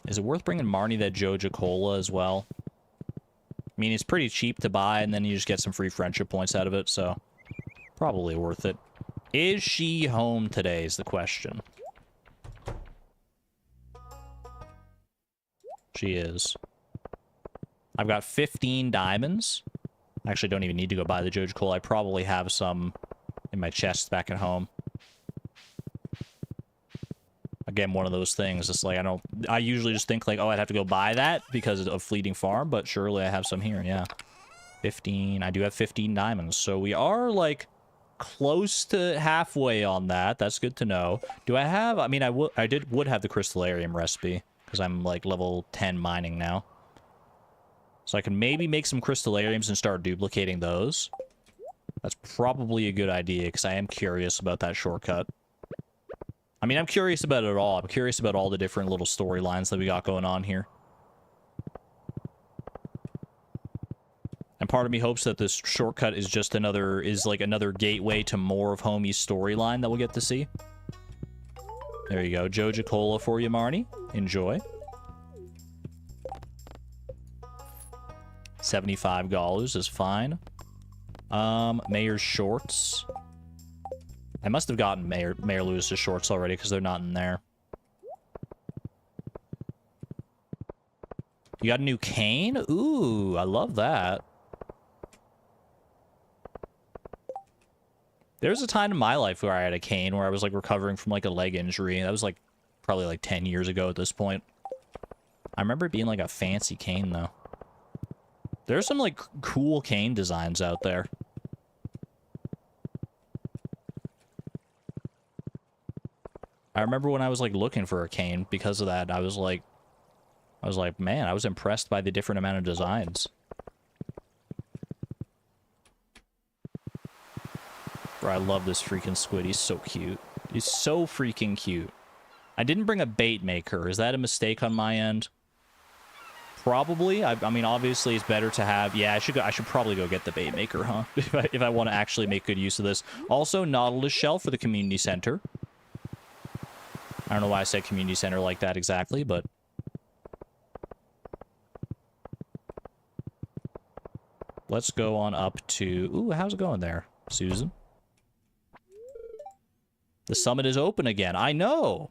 Is it worth bringing Marnie that Joja Cola as well? I mean, it's pretty cheap to buy, and then you just get some free friendship points out of it, so probably worth it. Is she home today is the question. She is. I've got 15 diamonds. I actually don't even need to go buy the Joja Cola. I probably have some in my chest back at home. Again, one of those things. It's like, I usually just think like, oh, I'd have to go buy that because of Fleeting Farm, but surely I have some here, yeah. 15. I do have 15 diamonds, so we are like close to halfway on that. That's good to know. Do I have, I mean, I would have the crystallarium recipe because I'm like level 10 mining now. So I can maybe make some crystallariums and start duplicating those. That's probably a good idea because I am curious about that shortcut. I mean, I'm curious about it all. I'm curious about all the different little storylines that we got going on here. And part of me hopes that this shortcut is just another gateway to more of Homie's storyline that we'll get to see. There you go. Joja Cola for you, Marnie. Enjoy. $75 is fine. Mayor's shorts. I must have gotten Mayor Lewis's shorts already because they're not in there. You got a new cane? Ooh, I love that. There was a time in my life where I had a cane where I was like recovering from like a leg injury. That was like probably like 10 years ago at this point. I remember it being like a fancy cane though. There's some like cool cane designs out there. I remember when I was like looking for a cane because of that. I was like, man, I was impressed by the different amount of designs. Bro, I love this freaking squid. He's so cute. He's so freaking cute. I didn't bring a bait maker. Is that a mistake on my end? Probably. I mean, obviously, it's better to have... Yeah, I should probably go get the bait maker, huh? if I want to actually make good use of this. Also, Nautilus shell for the community center. I don't know why I said community center like that exactly, but... Let's go on up to... Ooh, how's it going there, Susan? The summit is open again. I know!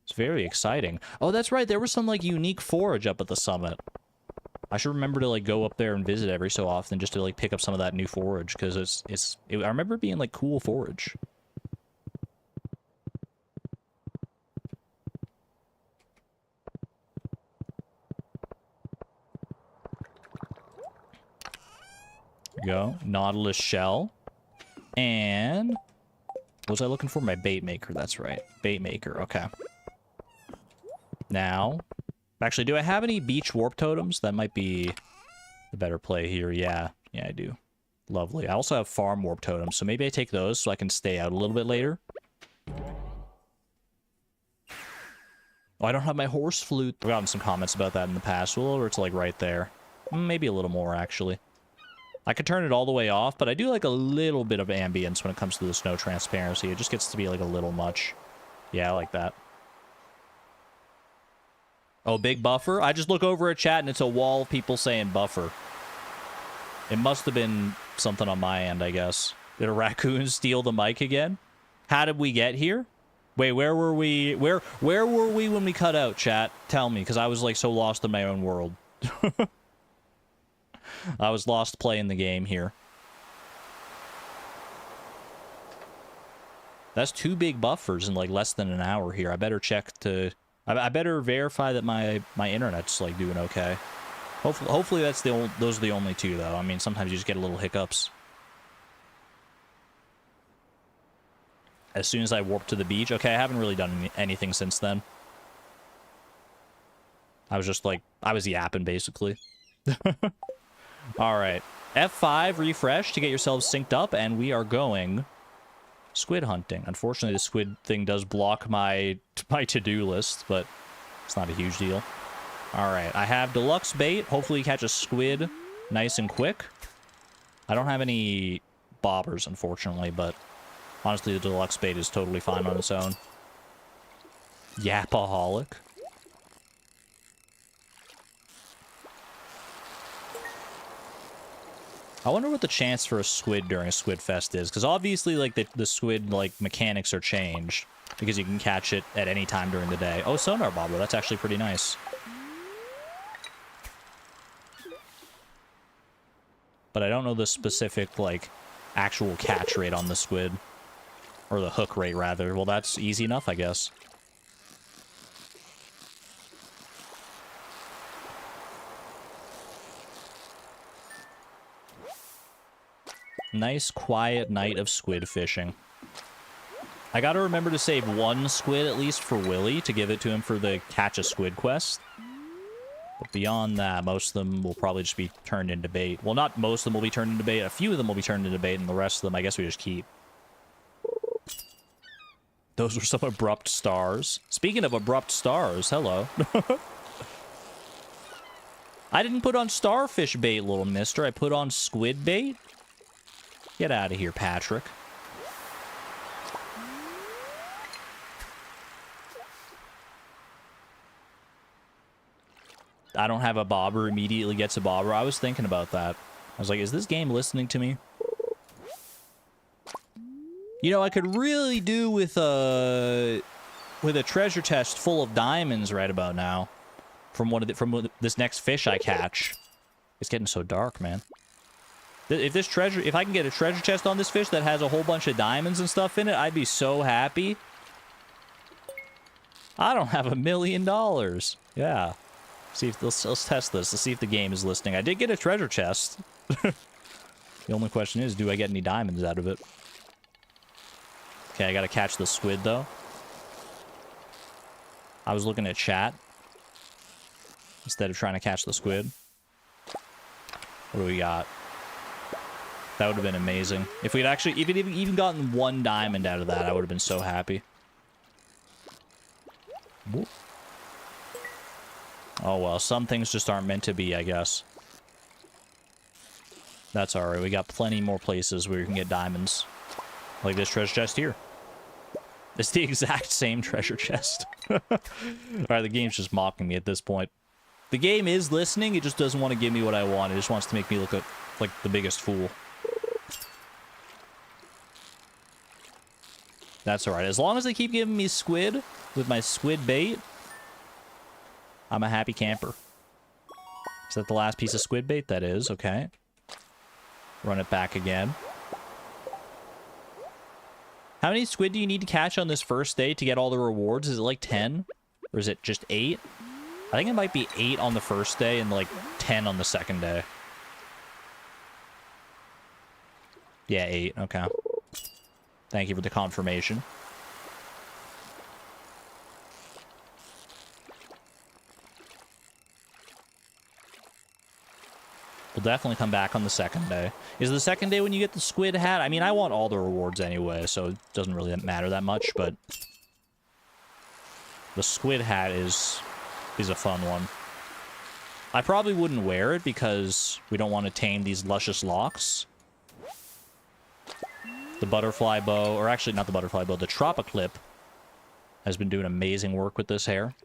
It's very exciting. Oh, that's right. There was some, like, unique forage up at the summit. I should remember to, like, go up there and visit every so often just to, like, pick up some of that new forage, because I remember it being, like, cool forage. There we go. Nautilus shell. And... what was I looking for? My bait maker. That's right. Bait maker. Okay. Now... actually, do I have any beach warp totems? That might be the better play here. Yeah. Yeah, I do. Lovely. I also have farm warp totems, so maybe I take those so I can stay out a little bit later. Oh, I don't have my horse flute. I've gotten some comments about that in the past. Well, it's like right there. Maybe a little more, actually. I could turn it all the way off, but I do like a little bit of ambience when it comes to the snow transparency. It just gets to be like a little much. Yeah, I like that. Oh, big buffer? I just look over at chat and it's a wall of people saying buffer. It must have been something on my end, I guess. Did a raccoon steal the mic again? How did we get here? Wait, where were we? Where were we when we cut out, chat? Tell me, because I was like so lost in my own world. I was lost playing the game here. That's 2 big buffers in like less than an hour here. I better check to... I better verify that my internet's like doing okay. Hopefully that's those are the only 2 though. I mean, sometimes you just get a little hiccups. As soon as I warp to the beach. Okay, I haven't really done anything since then. I was just like, I was yapping basically. All right, F5 refresh to get yourselves synced up, and we are going squid hunting. Unfortunately, the squid thing does block my to-do list, but it's not a huge deal. All right, I have deluxe bait. Hopefully catch a squid nice and quick. I don't have any bobbers, unfortunately, but honestly, the deluxe bait is totally fine on its own. Yapaholic. I wonder what the chance for a squid during a squid fest is, because obviously, like, the squid, like, mechanics are changed, because you can catch it at any time during the day. Oh, sonar bobber, that's actually pretty nice. But I don't know the specific, like, actual catch rate on the squid. Or the hook rate, rather. Well, that's easy enough, I guess. Nice, quiet night of squid fishing. I gotta remember to save 1 squid, at least, for Willy, to give it to him for the catch a squid quest. But beyond that, most of them will probably just be turned into bait. Well, not most of them will be turned into bait. A few of them will be turned into bait, and the rest of them, I guess we just keep. Those were some abrupt stars. Speaking of abrupt stars, hello. I didn't put on starfish bait, little mister. I put on squid bait. Get out of here, Patrick. I don't have a bobber, immediately gets a bobber. I was thinking about that. I was like, is this game listening to me? You know, I could really do with a treasure chest full of diamonds right about now. From this next fish I catch. It's getting so dark, man. If I can get a treasure chest on this fish that has a whole bunch of diamonds and stuff in it, I'd be so happy. I don't have $1 million. Yeah. See if let's test this. Let's see if the game is listening. I did get a treasure chest. The only question is, do I get any diamonds out of it? Okay, I gotta catch the squid, though. I was looking at chat instead of trying to catch the squid. What do we got? That would have been amazing. If we'd actually even gotten 1 diamond out of that, I would have been so happy. Whoop. Oh, well, some things just aren't meant to be, I guess. That's alright. We got plenty more places where you can get diamonds. Like this treasure chest here. It's the exact same treasure chest. Alright, the game's just mocking me at this point. The game is listening, it just doesn't want to give me what I want. It just wants to make me look like the biggest fool. That's alright. As long as they keep giving me squid with my squid bait, I'm a happy camper. Is that the last piece of squid bait? That is, okay. Run it back again. How many squid do you need to catch on this first day to get all the rewards? Is it like 10? Or is it just 8? I think it might be 8 on the first day and like 10 on the second day. Yeah, 8. Okay. Thank you for the confirmation. We'll definitely come back on the second day. Is the second day when you get the squid hat? I mean, I want all the rewards anyway, so it doesn't really matter that much, but the squid hat is a fun one. I probably wouldn't wear it because we don't want to tame these luscious locks. The butterfly bow, or actually not the butterfly bow, the Tropiclip has been doing amazing work with this hair.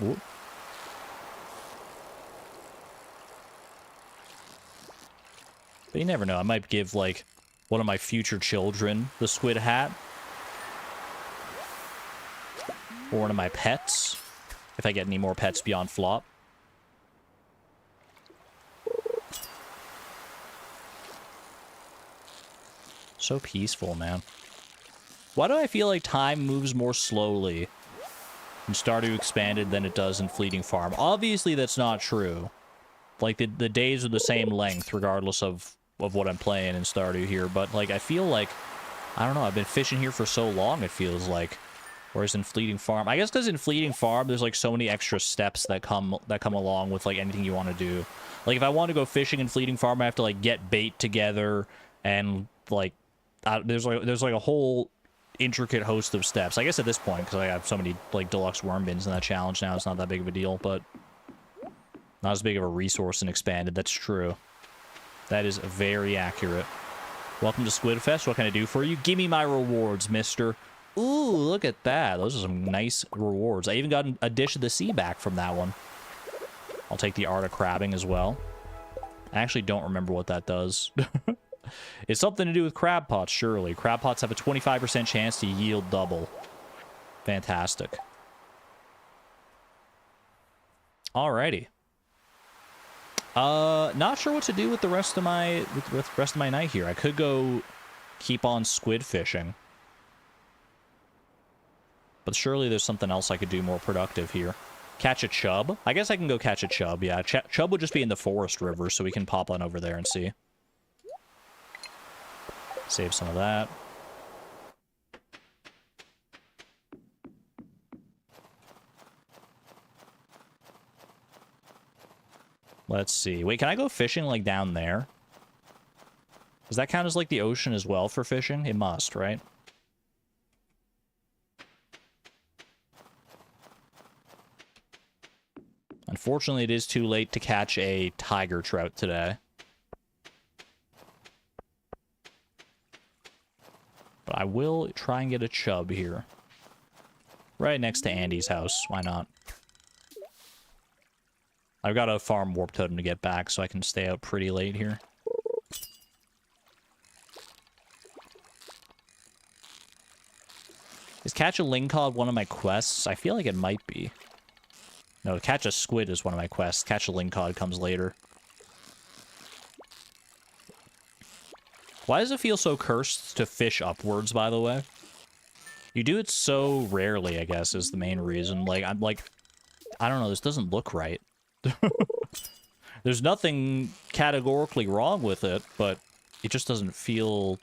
Ooh. But you never know. I might give, like, one of my future children the squid hat. Or one of my pets. If I get any more pets beyond Flop. So peaceful, man. Why do I feel like time moves more slowly in Stardew Expanded than it does in Fleeting Farm? Obviously, that's not true. Like, the days are the same length, regardless of what I'm playing in Stardew here. But, like, I feel like, I don't know, I've been fishing here for so long, it feels like. Whereas in Fleeting Farm, I guess because in Fleeting Farm, there's, like, so many extra steps that come along with, like, anything you want to do. Like, if I want to go fishing in Fleeting Farm, I have to, like, get bait together and, like, there's like a whole intricate host of steps. I guess at this point, because I have so many, like, deluxe worm bins in that challenge now, it's not that big of a deal, but not as big of a resource in Expanded. That's true. That is very accurate. Welcome to Squidfest. What can I do for you? Give me my rewards, mister. Ooh, look at that. Those are some nice rewards. I even got a dish of the sea back from that one. I'll take the art of crabbing as well. I actually don't remember what that does. It's something to do with crab pots, surely. Crab pots have a 25% chance to yield double. Fantastic. Alrighty. Not sure what to do with the rest of my night here. I could go keep on squid fishing. But surely there's something else I could do more productive here. Catch a chub? I guess I can go catch a chub, yeah. Chub would just be in the forest river, so we can pop on over there and see. Save some of that. Let's see. Wait, can I go fishing, like, down there? Does that count as, like, the ocean as well for fishing? It must, right? Unfortunately, it is too late to catch a tiger trout today. But I will try and get a chub here. Right next to Andy's house. Why not? I've got a farm warp totem to get back, so I can stay out pretty late here. Is catch a lingcod one of my quests? I feel like it might be. No, catch a squid is one of my quests. Catch a lingcod comes later. Why does it feel so cursed to fish upwards, by the way? You do it so rarely, I guess, is the main reason. Like, I'm like, I don't know, this doesn't look right. There's nothing categorically wrong with it, but it just doesn't feel...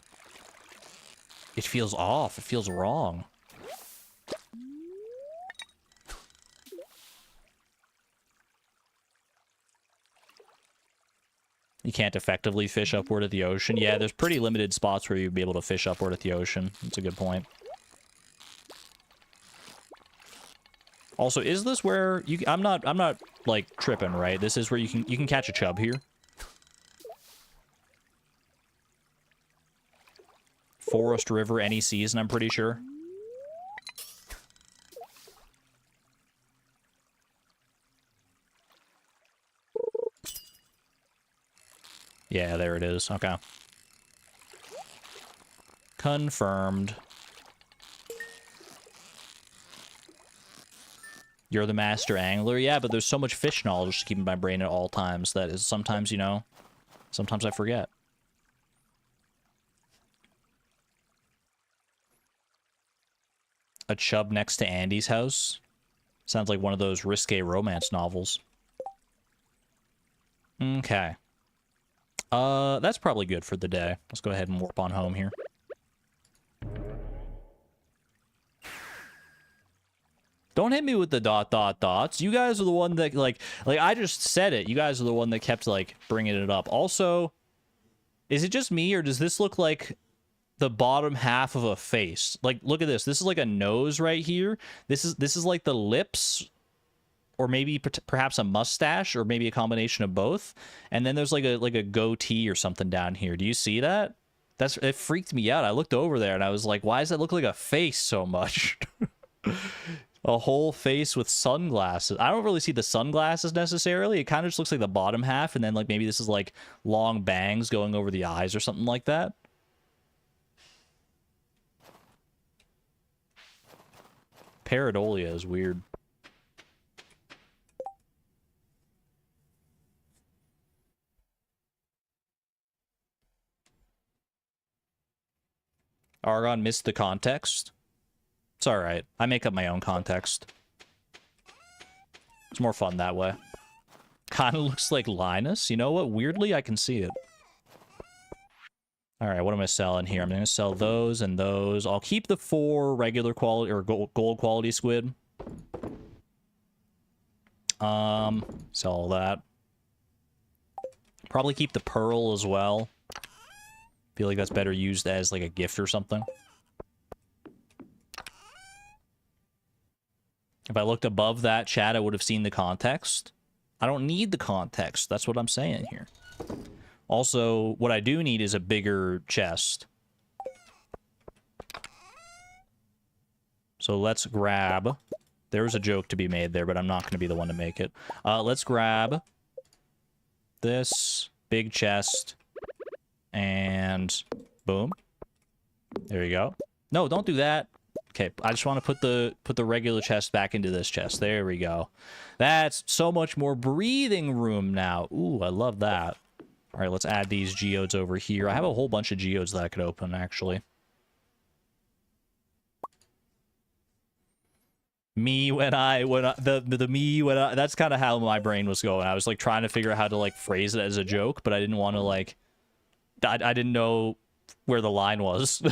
It feels off. It feels wrong. You can't effectively fish upward at the ocean. Yeah, there's pretty limited spots where you'd be able to fish upward at the ocean. That's a good point. Also, is this where you... I'm not like tripping, right? This is where you can catch a chub here. Forest River any season, I'm pretty sure. Yeah, there it is. Okay. Confirmed. You're the master angler? Yeah, but there's so much fish knowledge to keep in my brain at all times that is sometimes, you know, sometimes I forget. A chub next to Andy's house? Sounds like one of those risque romance novels. Okay. That's probably good for the day. Let's go ahead and warp on home here. Don't hit me with the ... dots. You guys are the one that, like, I just said it. You guys are the one that kept, like, bringing it up. Also, is it just me, or does this look like the bottom half of a face? Like, look at this. This is like a nose right here. This is like the lips, or maybe perhaps a mustache, or maybe a combination of both. And then there's like a goatee or something down here. Do you see that? It freaked me out. I looked over there and I was like, why does that look like a face so much? A whole face with sunglasses. I don't really see the sunglasses necessarily. It kind of just looks like the bottom half, and then like maybe this is like long bangs going over the eyes or something like that. Pareidolia is weird. Argon missed the context. It's alright. I make up my own context. It's more fun that way. Kind of looks like Linus. You know what? Weirdly, I can see it. Alright, what am I selling here? I'm going to sell those and those. I'll keep the 4 regular quality, or gold quality squid. Sell all that. Probably keep the pearl as well. Feel like that's better used as like a gift or something. If I looked above that chat, I would have seen the context. I don't need the context. That's what I'm saying here. Also, what I do need is a bigger chest. So let's grab... There's a joke to be made there, but I'm not going to be the one to make it. Let's grab this big chest. And boom. There you go. No, don't do that. Okay, I just want to put the regular chest back into this chest. There we go. That's so much more breathing room now. Ooh, I love that. All right, let's add these geodes over here. I have a whole bunch of geodes that I could open, actually. That's kind of how my brain was going. I was like trying to figure out how to like phrase it as a joke, but I didn't want to like... I didn't know where the line was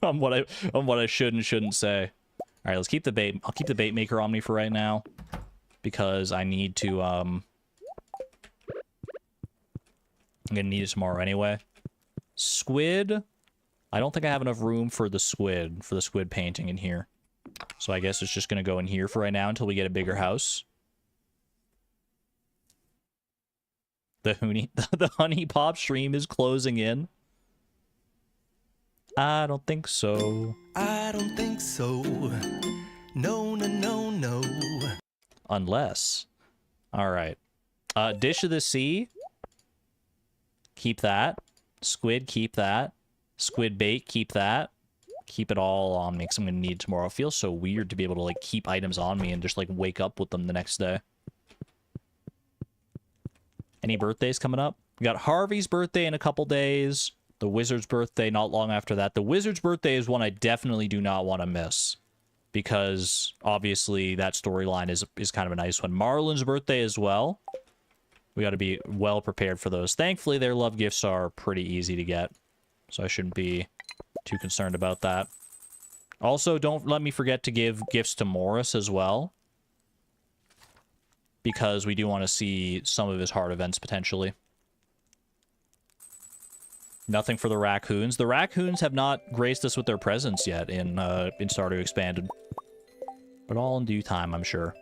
on what I should and shouldn't say. All right, let's keep the bait. I'll keep the bait maker on me for right now because I need to. I'm gonna need it tomorrow anyway. Squid. I don't think I have enough room for the squid painting in here, so I guess it's just gonna go in here for right now until we get a bigger house. The honey pop stream is closing in. I don't think so. I don't think so. No, no, no, no. Unless. All right. Dish of the sea. Keep that. Squid, keep that. Squid bait, keep that. Keep it all on me because I'm going to need it tomorrow. It feels so weird to be able to like keep items on me and just like wake up with them the next day. Any birthdays coming up? We got Harvey's birthday in a couple days. The Wizard's birthday not long after that. The Wizard's birthday is one I definitely do not want to miss. Because, obviously, that storyline is kind of a nice one. Marlon's birthday as well. We got to be well prepared for those. Thankfully, their love gifts are pretty easy to get. So I shouldn't be too concerned about that. Also, don't let me forget to give gifts to Morris as well. Because we do want to see some of his hard events, potentially. Nothing for the raccoons. The raccoons have not graced us with their presence yet in Stardew Expanded. But all in due time, I'm sure.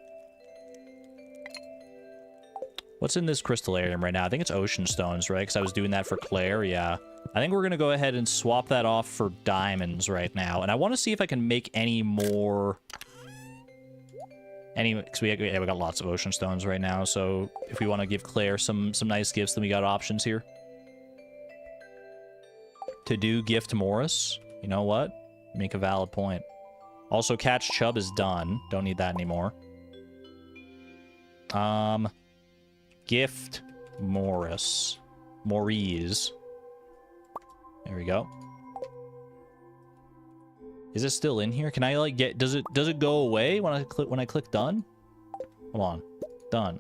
What's in this crystallarium right now? I think it's ocean stones, right? Because I was doing that for Claire, yeah. I think we're going to go ahead and swap that off for diamonds right now. And I want to see if I can make any more... Because we got lots of ocean stones right now, so if we want to give Claire some nice gifts, then we got options here. To do gift Morris. You know what? Make a valid point. Also, Catch Chub is done. Don't need that anymore. Gift Morris. Maurice. There we go. Is it still in here? Can I like get... Does it go away when I click done? Hold on. Done.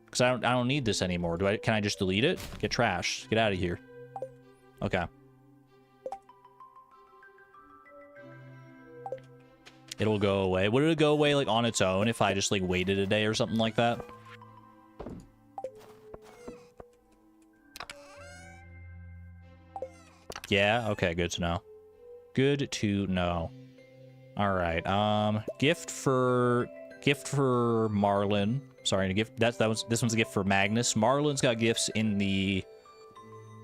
Because I don't need this anymore. Can I just delete it? Get trashed. Get out of here. Okay. It'll go away. Would it go away, like, on its own if I just, like, waited a day or something like that? Yeah? Okay, good to know. Good to know. Alright, gift for Marlin. Sorry, this one's a gift for Magnus. Marlin's got gifts in the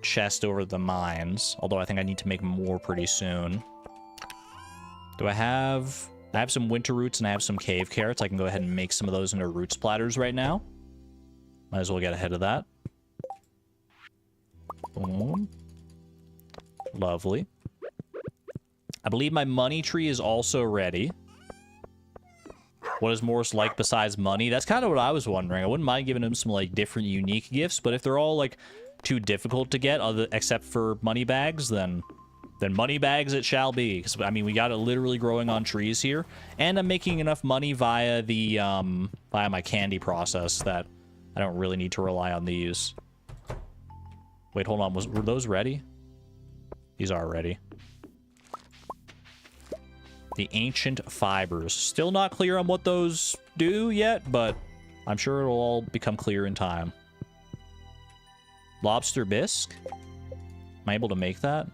chest over the mines, although I think I need to make more pretty soon. Do I have some winter roots and I have some cave carrots. I can go ahead and make some of those into roots platters right now. Might as well get ahead of that. Boom. Lovely. I believe my money tree is also ready. What is Morris like besides money? That's kind of what I was wondering. I wouldn't mind giving him some, like, different unique gifts, but if they're all, like, too difficult to get, except for money bags, then money bags it shall be. Because, I mean, we got it literally growing on trees here, and I'm making enough money via the, via my candy process that I don't really need to rely on these. Wait, hold on. Were those ready? These are ready. The ancient fibers. Still not clear on what those do yet, but I'm sure it'll all become clear in time. Lobster bisque? Am I able to make that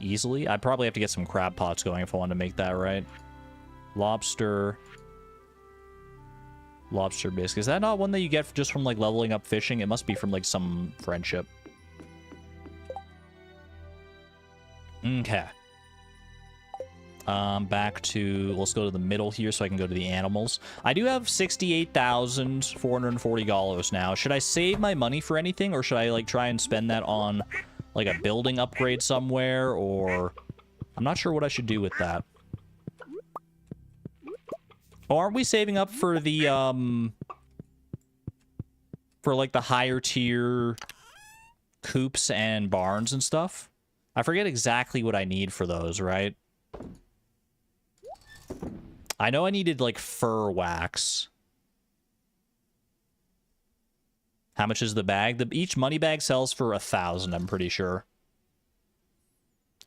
easily? I'd probably have to get some crab pots going if I want to make that right. Lobster bisque. Is that not one that you get just from, like, leveling up fishing? It must be from, like, some friendship. Okay. Back to, let's go to the middle here so I can go to the animals. I do have $68,440 now. Should I save my money for anything, or should I, like, try and spend that on, like, a building upgrade somewhere, or I'm not sure what I should do with that. Oh, aren't we saving up for the, for, like, the higher tier coops and barns and stuff? I forget exactly what I need for those, right? I know I needed, like, fur wax. How much is the bag? Each money bag sells for 1,000, I'm pretty sure.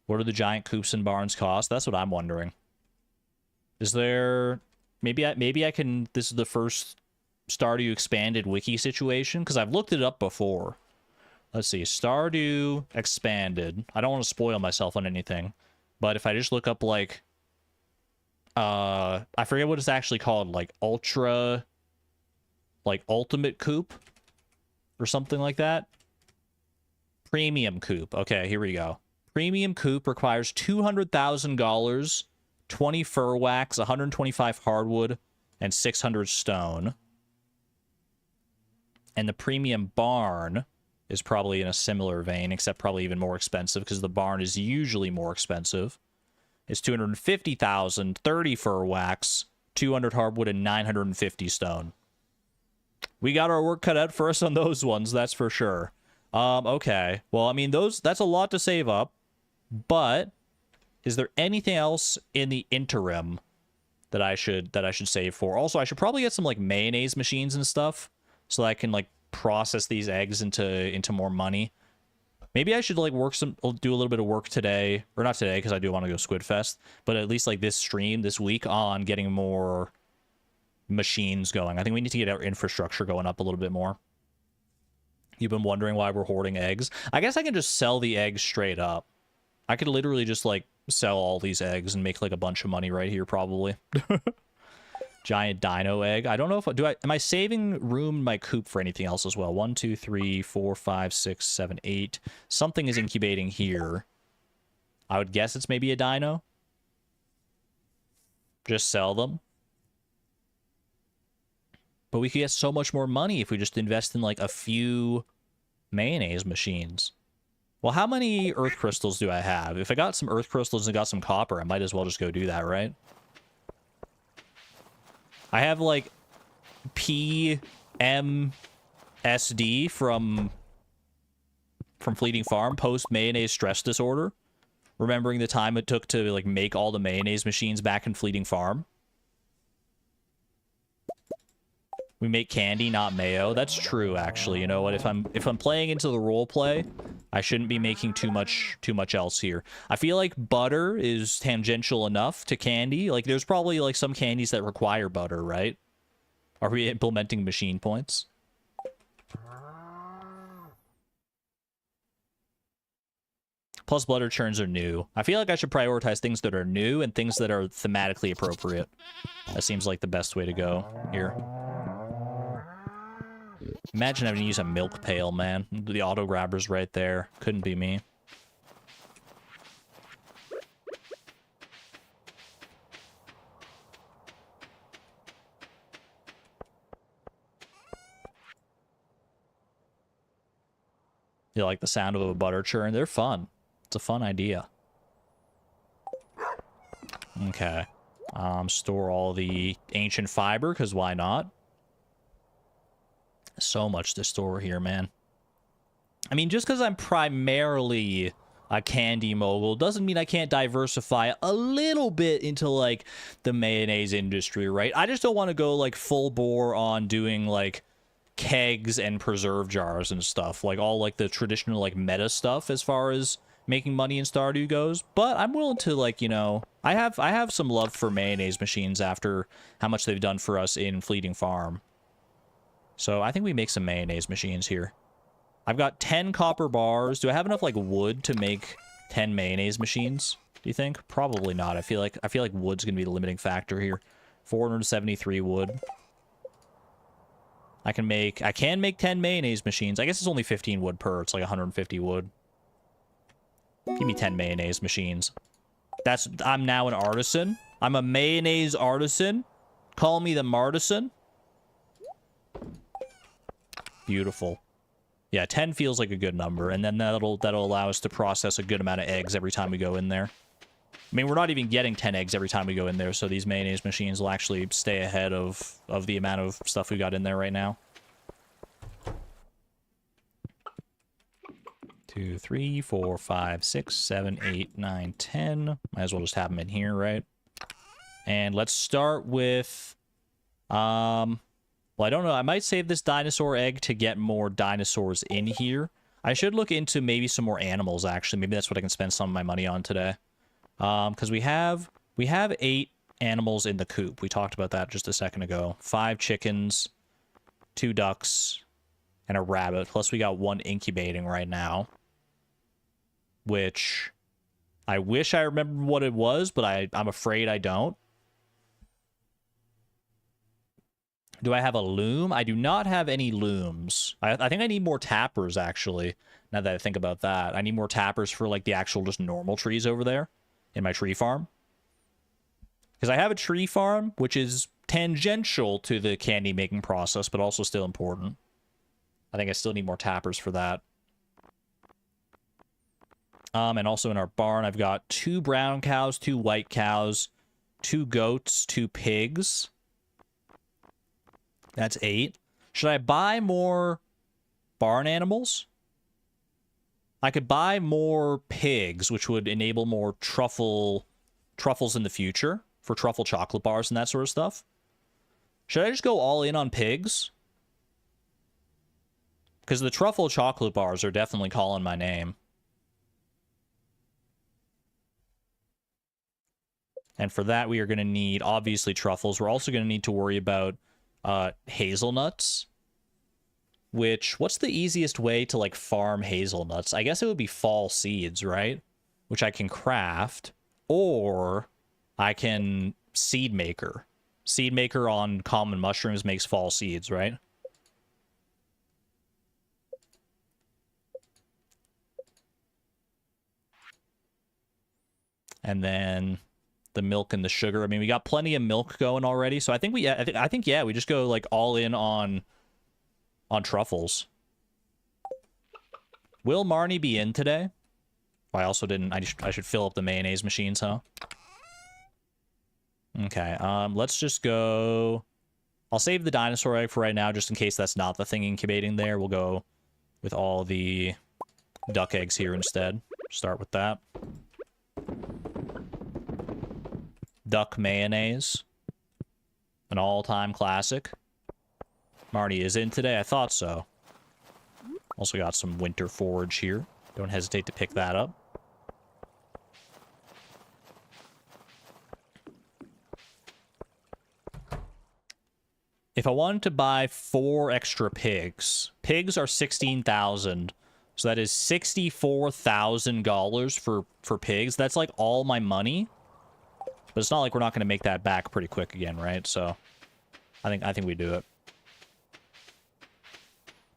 What do the giant coops and barns cost? That's what I'm wondering. Is there... Maybe I can... This is the first Stardew Expanded wiki situation, because I've looked it up before. Let's see. Stardew Expanded. I don't want to spoil myself on anything, but if I just look up, like... I forget what it's actually called, like ultimate coop or something like that. Premium coop. Okay, here we go. Premium coop requires $200,000, 20 fur wax, 125 hardwood, and 600 stone. And the premium barn is probably in a similar vein, except probably even more expensive because the barn is usually more expensive. It's 250,000, 30 fur wax, 200 hardwood, and 950 stone. We got our work cut out for us on those ones, that's for sure. Okay. Well, I mean, that's a lot to save up, but is there anything else in the interim that I should save for? Also, I should probably get some, like, mayonnaise machines and stuff so that I can, like, process these eggs into more money. Maybe I should, like, do a little bit of work today, or not today, because I do want to go Squid Fest, but at least, like, this stream, this week, on getting more machines going. I think we need to get our infrastructure going up a little bit more. You've been wondering why we're hoarding eggs? I guess I can just sell the eggs straight up. I could literally just, like, sell all these eggs and make, like, a bunch of money right here, probably. Giant dino egg. I don't know if am I saving room in my coop for anything else as well? 1, 2, 3, 4, 5, 6, 7, 8. Something is incubating here. I would guess it's maybe a dino. Just sell them. But we could get so much more money if we just invest in, like, a few mayonnaise machines. Well, how many earth crystals do I have? If I got some earth crystals and got some copper, I might as well just go do that, right? I have, like, PMSD from Fleeting Farm, post-mayonnaise stress disorder. Remembering the time it took to, like, make all the mayonnaise machines back in Fleeting Farm. We make candy, not mayo. That's true, actually. You know what? If I'm playing into the role play, I shouldn't be making too much else here. I feel like butter is tangential enough to candy. Like, there's probably, like, some candies that require butter, right? Are we implementing machine points? Plus, butter churns are new. I feel like I should prioritize things that are new and things that are thematically appropriate. That seems like the best way to go here. Imagine having to use a milk pail, man. The auto grabber's right there. Couldn't be me. You like the sound of a butter churn? They're fun. It's a fun idea. Okay. Store all the ancient fiber, because why not? So much to store here, man. I mean, just because I'm primarily a candy mogul doesn't mean I can't diversify a little bit into, like, the mayonnaise industry, right? I just don't want to go, like, full bore on doing, like, kegs and preserve jars and stuff. Like, all, like, the traditional, like, meta stuff as far as making money in Stardew goes. But I'm willing to, like, you know... I have some love for mayonnaise machines after how much they've done for us in Fleeting Farm. So I think we make some mayonnaise machines here. I've got 10 copper bars. Do I have enough, like, wood to make 10 mayonnaise machines? Do you think? Probably not. I feel like wood's gonna be the limiting factor here. 473 wood. I can make 10 mayonnaise machines. I guess it's only 15 wood per. It's like 150 wood. Give me 10 mayonnaise machines. I'm now an artisan. I'm a mayonnaise artisan. Call me the Martisan. Beautiful. Yeah, 10 feels like a good number, and then that'll allow us to process a good amount of eggs every time we go in there. I mean, we're not even getting 10 eggs every time we go in there, so these mayonnaise machines will actually stay ahead of the amount of stuff we got in there right now. 2, 3, 4, 5, 6, 7, 8, 9, 10. Might as well just have them in here, right? And let's start with... Well, I don't know. I might save this dinosaur egg to get more dinosaurs in here. I should look into maybe some more animals, actually. Maybe that's what I can spend some of my money on today. Because we have 8 animals in the coop. We talked about that just a second ago. 5 chickens, 2 ducks, and a rabbit. Plus, we got 1 incubating right now. Which I wish I remembered what it was, but I'm afraid I don't. Do I have a loom? I do not have any looms. I think I need more tappers, actually, now that I think about that. I need more tappers for, like, the actual just normal trees over there in my tree farm. Because I have a tree farm, which is tangential to the candy-making process, but also still important. I think I still need more tappers for that. And also in our barn, I've got 2 brown cows, 2 white cows, 2 goats, 2 pigs. That's 8. Should I buy more barn animals? I could buy more pigs, which would enable more truffles in the future for truffle chocolate bars and that sort of stuff. Should I just go all in on pigs? Because the truffle chocolate bars are definitely calling my name. And for that, we are going to need, obviously, truffles. We're also going to need to worry about hazelnuts. What's the easiest way to, like, farm hazelnuts? I guess it would be fall seeds, right? Which I can craft. Or I can seed maker. Seed maker on common mushrooms makes fall seeds, right? And then the milk and the sugar. I mean, we got plenty of milk going already, so I think yeah, we just go, like, all in on truffles. Will Marnie be in today? I also didn't. I should fill up the mayonnaise machines, huh? Okay. Let's just go. I'll save the dinosaur egg for right now, just in case that's not the thing incubating there. We'll go with all the duck eggs here instead. Start with that. Duck mayonnaise. An all-time classic. Marnie is in today. I thought so. Also got some winter forage here. Don't hesitate to pick that up. If I wanted to buy 4 extra pigs, pigs are 16,000. So that is $64,000 for pigs. That's like all my money. But it's not like we're not going to make that back pretty quick again, right? So I think we do it.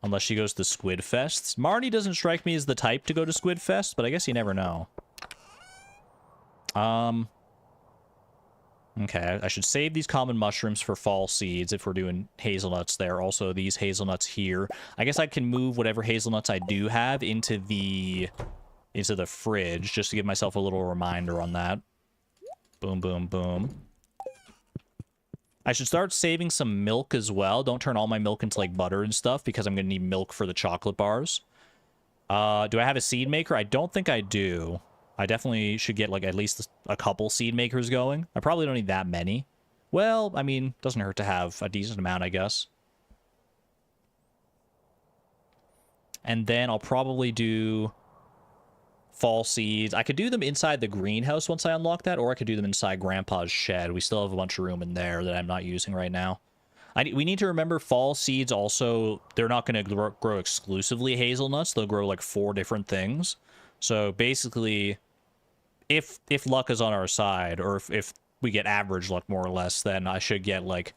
Unless she goes to Squid Fest. Marnie doesn't strike me as the type to go to Squid Fest, but I guess you never know. Okay, I should save these common mushrooms for fall seeds if we're doing hazelnuts there. Also, these hazelnuts here. I guess I can move whatever hazelnuts I do have into the fridge just to give myself a little reminder on that. Boom, boom, boom. I should start saving some milk as well. Don't turn all my milk into, like, butter and stuff because I'm going to need milk for the chocolate bars. Do I have a seed maker? I don't think I do. I definitely should get, like, at least a couple seed makers going. I probably don't need that many. Well, I mean, doesn't hurt to have a decent amount, I guess. And then I'll probably do fall seeds. I could do them inside the greenhouse once I unlock that, or I could do them inside Grandpa's shed. We still have a bunch of room in there that I'm not using right now. We need to remember fall seeds also, they're not going to grow exclusively hazelnuts. They'll grow like 4 different things. So basically, if luck is on our side, or if we get average luck more or less, then I should get like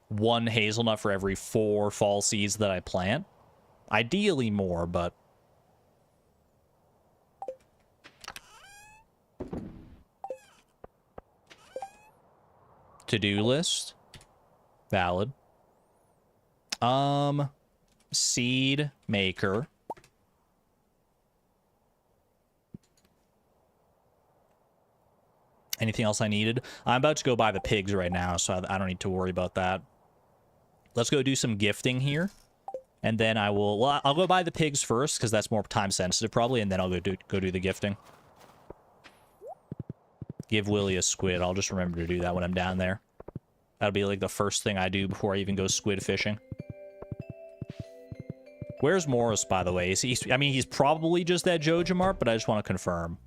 1 hazelnut for every 4 fall seeds that I plant. Ideally more, but... To-do list. Valid. Seed maker. Anything else I needed? I'm about to go buy the pigs right now, so I don't need to worry about that. Let's go do some gifting here. And then I will... Well, I'll go buy the pigs first, because that's more time-sensitive, probably, and then I'll go do the gifting. Give Willie a squid. I'll just remember to do that when I'm down there. That'll be, like, the first thing I do before I even go squid fishing. Where's Morris, by the way? I mean, he's probably just at Joja Mart, but I just want to confirm.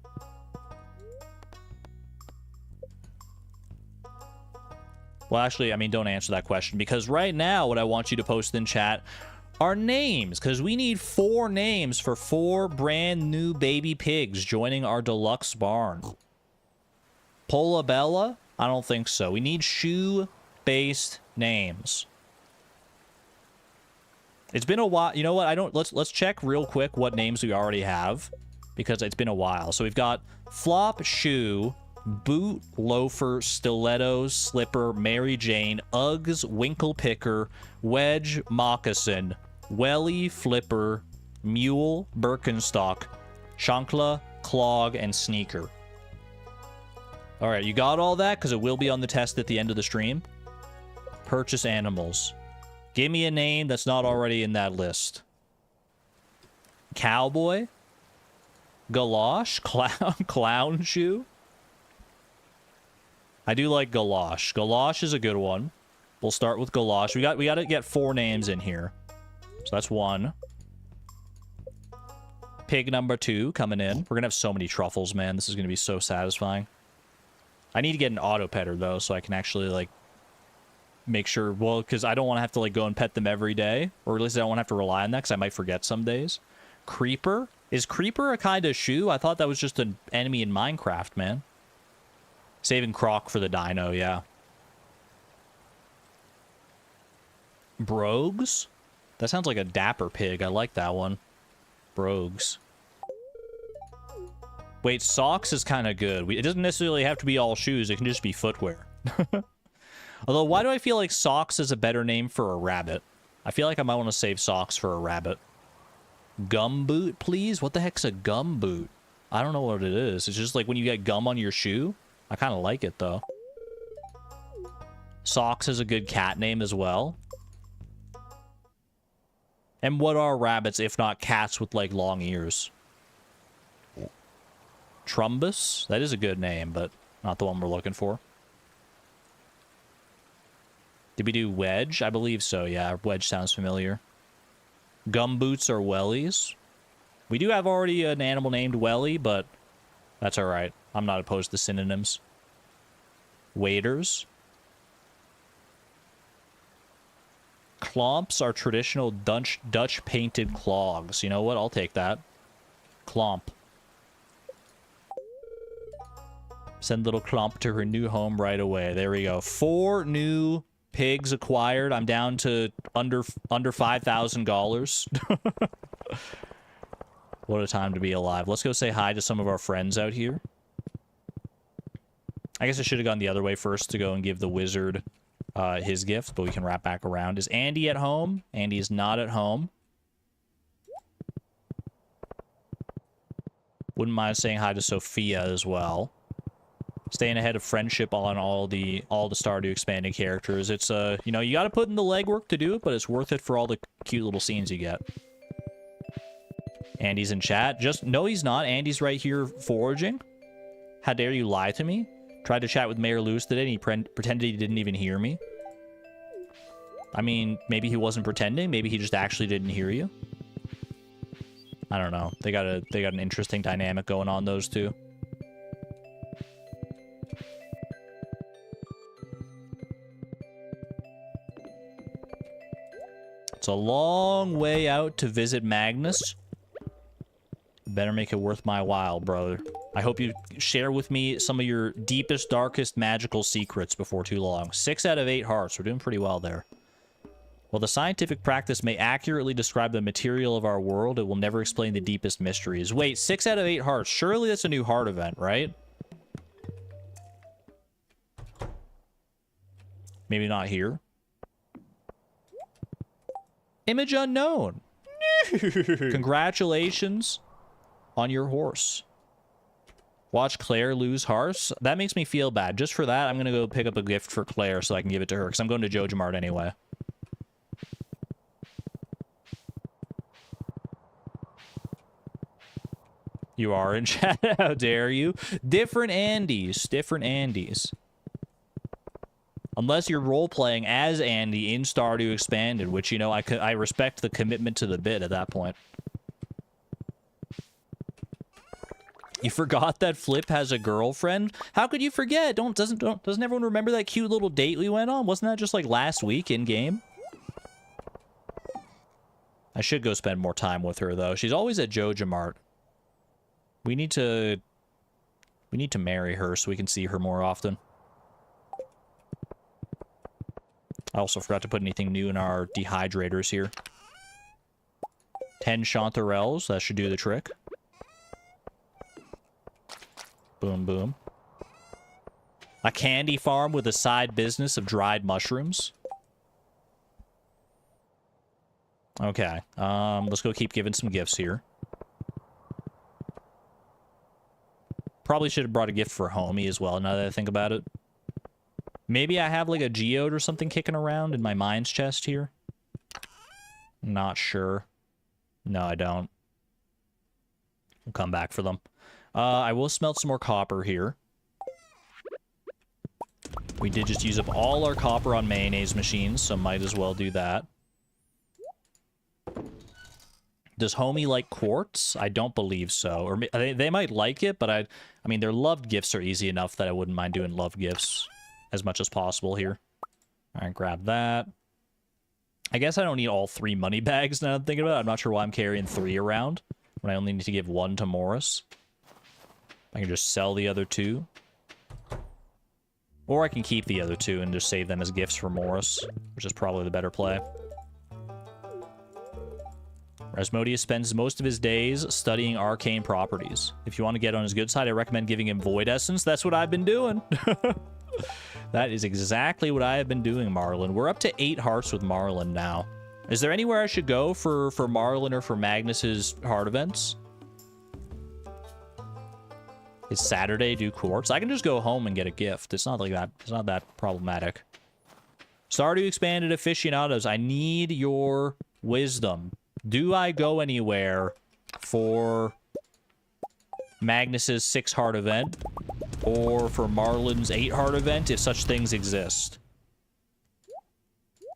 Well, actually, I mean, don't answer that question, because right now what I want you to post in chat are names, because we need 4 names for 4 brand new baby pigs joining our deluxe barn. Polabella? I don't think so. We need shoe-based names. It's been a while. You know what? Let's check real quick what names we already have, because it's been a while. So we've got Flop Shoe, Boot, Loafer, Stilettos, Slipper, Mary Jane, Uggs, Winkle Picker, Wedge, Moccasin, Welly, Flipper, Mule, Birkenstock, Shankla, Clog, and Sneaker. All right, you got all that? Because it will be on the test at the end of the stream. Purchase animals. Give me a name that's not already in that list. Cowboy? Galosh? Clown shoe? I do like Galosh. Galosh is a good one. We'll start with Galosh. We got to get 4 names in here. So that's 1. Pig number 2 coming in. We're going to have so many truffles, man. This is going to be so satisfying. I need to get an auto petter, though, so I can actually, like, make sure... Well, because I don't want to have to, like, go and pet them every day. Or at least I don't want to have to rely on that, because I might forget some days. Creeper? Is Creeper a kind of shoe? I thought that was just an enemy in Minecraft, man. Saving Croc for the dino, yeah. Brogues? That sounds like a dapper pig. I like that one. Brogues. Wait, socks is kind of good. It doesn't necessarily have to be all shoes. It can just be footwear. Although, why do I feel like socks is a better name for a rabbit? I feel like I might want to save socks for a rabbit. Gumboot, please? What the heck's a gumboot? I don't know what it is. It's just like when you get gum on your shoe. I kind of like it, though. Socks is a good cat name as well. And what are rabbits if not cats with, like, long ears? Trumbus? That is a good name, but not the one we're looking for. Did we do Wedge? I believe so, yeah. Wedge sounds familiar. Gumboots or wellies? We do have already an animal named Welly, but that's all right. I'm not opposed to synonyms. Waiters. Klomps are traditional Dutch painted clogs. You know what? I'll take that. Klomp. Send little Klomp to her new home right away. There we go. 4 new pigs acquired. I'm down to under $5,000. What a time to be alive. Let's go say hi to some of our friends out here. I guess I should have gone the other way first to go and give the wizard his gift, but we can wrap back around. Is Andy at home? Andy is not at home. Wouldn't mind saying hi to Sophia as well. Staying ahead of friendship on all the Stardew Expanded characters. It's you know, you got to put in the legwork to do it, but it's worth it for all the cute little scenes you get. Andy's in chat. No, he's not. Andy's right here foraging. How dare you lie to me? Tried to chat with Mayor Lewis today, and he pretended he didn't even hear me. I mean, maybe he wasn't pretending. Maybe he just actually didn't hear you. I don't know. They got an interesting dynamic going on, those two. It's a long way out to visit Magnus. Better make it worth my while, brother. I hope you share with me some of your deepest, darkest magical secrets before too long. 6 out of 8 hearts. We're doing pretty well there. While the scientific practice may accurately describe the material of our world, it will never explain the deepest mysteries. Wait, 6 out of 8 hearts. Surely that's a new heart event, right? Maybe not here. Image unknown. Congratulations on your horse. Watch Claire lose hearts. That makes me feel bad. Just for that, I'm going to go pick up a gift for Claire so I can give it to her, because I'm going to Jojamart anyway. You are in chat. How dare you? Different Andys. Different Andys. Unless you're role-playing as Andy in Stardew Expanded, which, you know, I respect the commitment to the bit at that point. You forgot that Flip has a girlfriend? How could you forget? Doesn't everyone remember that cute little date we went on? Wasn't that just like last week in game? I should go spend more time with her though. She's always at Jojamart. We need to marry her so we can see her more often. I also forgot to put anything new in our dehydrators here. 10 chanterelles, that should do the trick. Boom, boom. A candy farm with a side business of dried mushrooms. Okay, let's go keep giving some gifts here. Probably should have brought a gift for Homie as well, now that I think about it. Maybe I have like a geode or something kicking around in my mines chest here. Not sure. No, I don't. We'll come back for them. I will smelt some more copper here. We did just use up all our copper on mayonnaise machines, so might as well do that. Does Homie like quartz? I don't believe so. Or they might like it, but I mean, their loved gifts are easy enough that I wouldn't mind doing love gifts as much as possible here. All right, grab that. I guess I don't need all 3 money bags now that I'm thinking about it. I'm not sure why I'm carrying 3 around when I only need to give 1 to Morris. I can just sell the other 2. Or I can keep the other 2 and just save them as gifts for Morris, which is probably the better play. Rasmodius spends most of his days studying arcane properties. If you want to get on his good side, I recommend giving him Void Essence. That's what I've been doing. That is exactly what I have been doing, Marlin. We're up to 8 hearts with Marlin now. Is there anywhere I should go for Marlin or for Magnus's heart events? It's Saturday, do quartz. I can just go home and get a gift. It's not like that. It's not that problematic. Stardew Expanded aficionados, I need your wisdom. Do I go anywhere for Magnus's 6 heart event or for Marlin's 8 heart event if such things exist?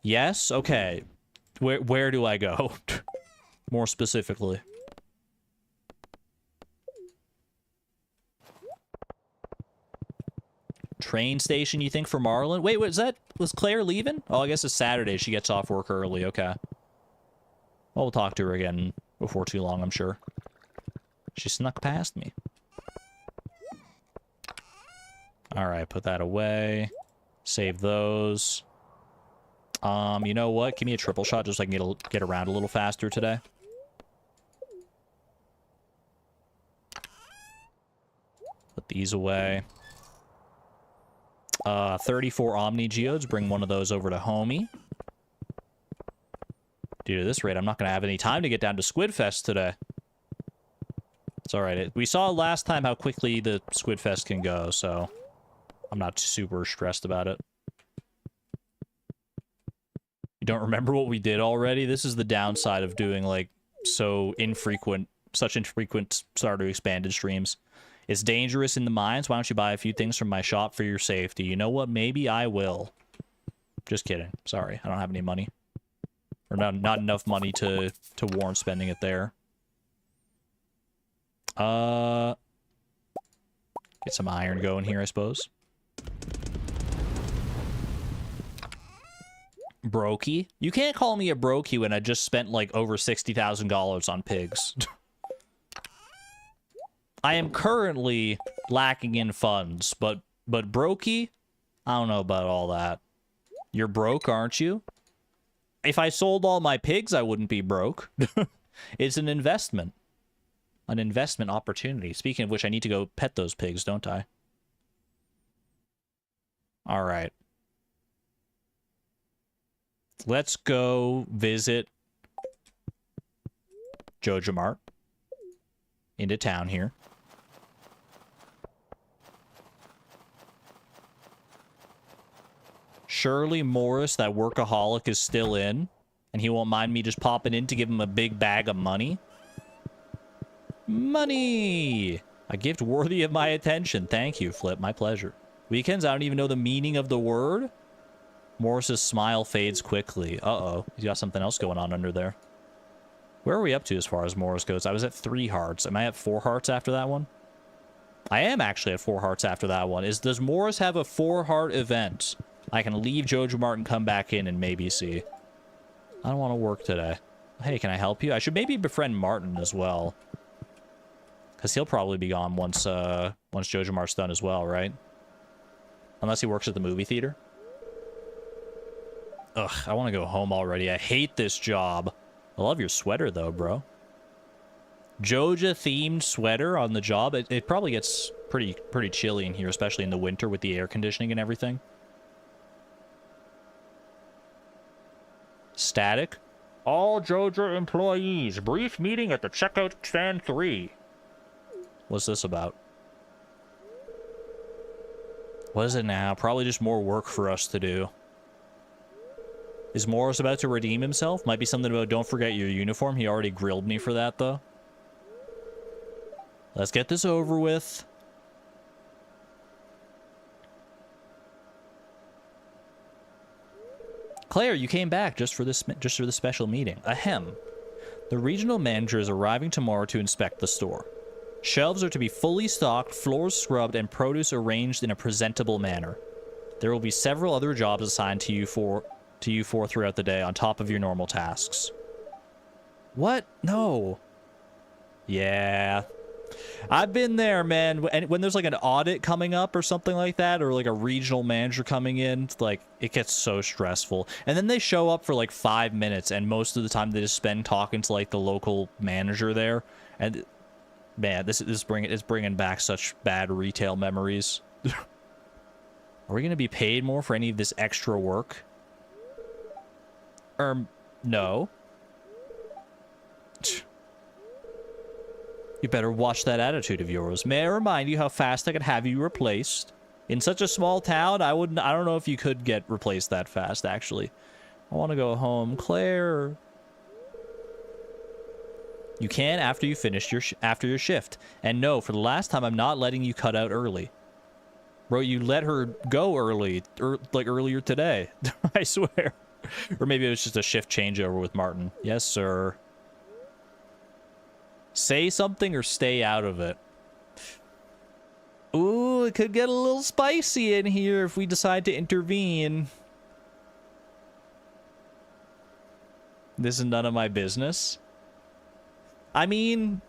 Yes? Okay. Where do I go? More specifically. train station, you think, for Marlon? Wait, was Claire leaving? Oh, I guess it's Saturday. She gets off work early. Okay. Well, we'll talk to her again before too long, I'm sure. She snuck past me. All right, put that away. Save those. You know what? Give me a triple shot just so I can get around a little faster today. Put these away. 34 Omni Geodes. Bring one of those over to Homie. Dude, at this rate, I'm not going to have any time to get down to Squidfest today. It's alright. We saw last time how quickly the Squidfest can go, so I'm not super stressed about it. You don't remember what we did already? This is the downside of doing, like, such infrequent Stardew Expanded streams. It's dangerous in the mines. Why don't you buy a few things from my shop for your safety? You know what? Maybe I will. Just kidding. Sorry, I don't have any money. Or not enough money to warrant spending it there. Get some iron going here, I suppose. Brokey? You can't call me a brokey when I just spent like over $60,000 on pigs. I am currently lacking in funds, but brokey? I don't know about all that. You're broke, aren't you? If I sold all my pigs, I wouldn't be broke. It's an investment. An investment opportunity. Speaking of which, I need to go pet those pigs, don't I? All right. Let's go visit Jojo Mart into town here. Surely Morris, that workaholic, is still in, and he won't mind me just popping in to give him a big bag of money. Money! A gift worthy of my attention. Thank you, Flip. My pleasure. Weekends, I don't even know the meaning of the word. Morris's smile fades quickly. Uh-oh. He's got something else going on under there. Where are we up to as far as Morris goes? I was at 3 hearts. Am I at 4 hearts after that one? I am actually at 4 hearts after that one. Does Morris have a 4-heart event? I can leave Jojo Mart and come back in and maybe see. I don't want to work today. Hey, can I help you? I should maybe befriend Martin as well. Because he'll probably be gone once Jojo Mart's done as well, right? Unless he works at the movie theater. Ugh, I want to go home already. I hate this job. I love your sweater, though, bro. Joja-themed sweater on the job. It probably gets pretty chilly in here, especially in the winter with the air conditioning and everything. Static. All Joja employees. Brief meeting at the checkout stand 3. What's this about? What is it now? Probably just more work for us to do. Is Morris about to redeem himself? Might be something about don't forget your uniform. He already grilled me for that, though. Let's get this over with. Claire, you came back just for this special meeting. Ahem. The regional manager is arriving tomorrow to inspect the store. Shelves are to be fully stocked, floors scrubbed, and produce arranged in a presentable manner. There will be several other jobs assigned to you four throughout the day on top of your normal tasks. What? No. Yeah. I've been there, man. And when there's like an audit coming up or something like that, or like a regional manager coming in, like it gets so stressful. And then they show up for like 5 minutes, and most of the time they just spend talking to like the local manager there. And man, it's bringing back such bad retail memories. Are we gonna be paid more for any of this extra work? No. You better watch that attitude of yours. May I remind you how fast I could have you replaced? In such a small town, I don't know if you could get replaced that fast, actually. I want to go home. Claire. You can after you finish after your shift. And no, for the last time, I'm not letting you cut out early. Bro, you let her go early, like earlier today. I swear. Or maybe it was just a shift changeover with Martin. Yes, sir. Say something or stay out of it. Ooh, Ooh, it could get a little spicy in here if we decide to intervene. This is none of my business. I mean,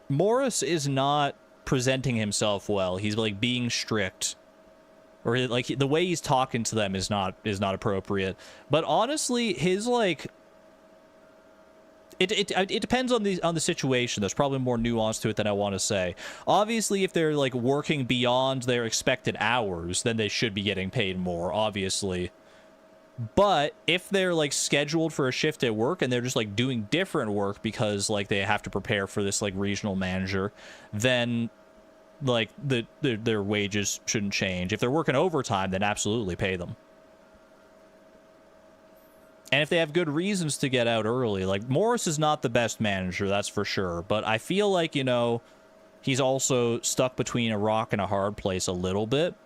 Morris is not presenting himself well. He's like being strict, or like the way he's talking to them is not appropriate. But honestly, his like it depends on the situation. There's probably more nuance to it than I want to say. Obviously, if they're like working beyond their expected hours, then they should be getting paid more, obviously. But if they're like scheduled for a shift at work and they're just like doing different work because like they have to prepare for this like regional manager, then like their wages shouldn't change. If they're working overtime, then absolutely pay them. And if they have good reasons to get out early, like Morris is not the best manager, that's for sure. But I feel like, you know, he's also stuck between a rock and a hard place a little bit,